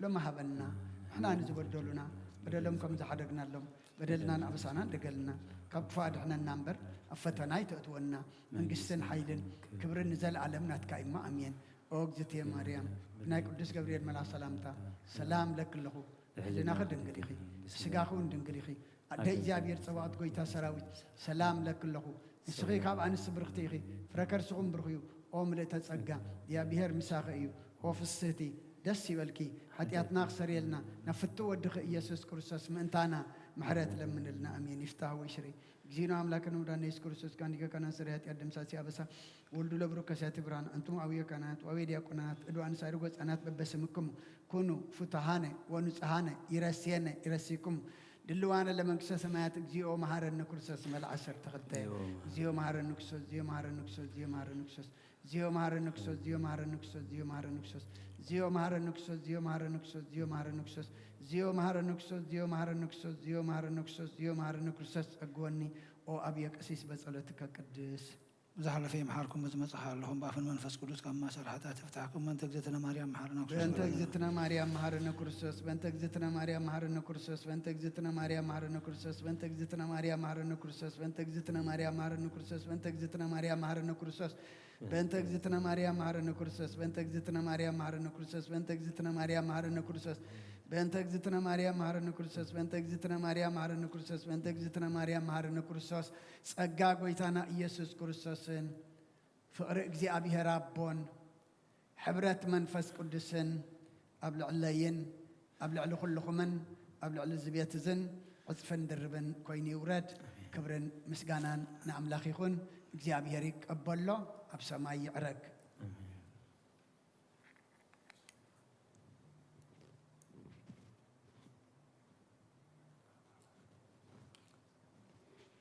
لما هبنا احنا نزبر دولنا بدلهم كم زحدقنا لهم بدلنا أبسانا دقلنا كاب فاد احنا النمبر أفتنا يتأتونا منقسن حيلن كبر نزل علمنا تكايما أمين أوجزت يا مريم نايك قدس جبريل ملا سلامتا سلام لك له حزنا خدن قريخي سقاخون دن قريخي أدي جابير صوات قويتا سراوي سلام لك له نسخي كاب أنس برختيخي فركر سقم برخيو أوم لتسقى يا بهر مساقيو وفي السيتي دسي والكي حتياتنا خسريلنا نفتو ودخ يسوس كرسوس منتانا محرات لمن لنا أمين يفتح ويشري جزينا أملاكنا ودان يسوس كرسوس كان يكا كان سريات يقدم ساسي أبسا ولدو لبروك ساتي بران أنتم أويا كانت وأوي دياكونات إدوان سايروغوز أنات ببسمكم كونوا فتحانة ونسحانة يرسينا يرسيكم دلوانا لما كسر سمايات جيو مهار النكرسوس مال عشر تغطي جيو مهار النكسوس جيو مهار النكسوس جيو مهار النكسوس جيو مهار النكسوس جيو مهار النكسوس جيو مهار النكسوس جيو مهار النكسوس جيو مهار النكسوس جيو مهار النكسوس جيو مهار النكسوس جيو مهار النكسوس جيو مهار النكسوس جيو مهار النكسوس أقواني أو أبيك أسيس بصلتك قدس زحل في محاركم مزمزح لهم بافن منفس قدوس كما سرحتا تفتحكم من تجزتنا مريم محارنا كرسوس بنت تجزتنا مريم محارنا كرسوس بنت تجزتنا مريم محارنا كرسوس بنت تجزتنا مريم محارنا كرسوس بنت تجزتنا مريم محارنا كرسوس بنت تجزتنا مريم محارنا كرسوس بنت تجزتنا مريم محارنا كرسوس بنت تجزتنا مريم محارنا كرسوس بنت تجزتنا مريم محارنا كرسوس بنت تجزتنا مريم محارنا كرسوس بنت تجزتنا مريم محارنا كرسوس بنت تجزتنا مريم محارنا كرسوس بنت تجزتنا مريم محارنا كرسوس ጸጋ ጎይታና ኢየሱስ ክርስቶስን ፍቅሪ እግዚአብሔር አቦን ሕብረት መንፈስ ቅዱስን ኣብ ልዕለይን ኣብ ልዕሊ ኩልኹምን ኣብ ልዕሊ ዝቤት እዝን ዕፅፍን ድርብን ኮይኑ ይውረድ ክብርን ምስጋናን ንኣምላኽ ይኹን እግዚአብሔር ይቀበሎ ኣብ ሰማይ ይዕረግ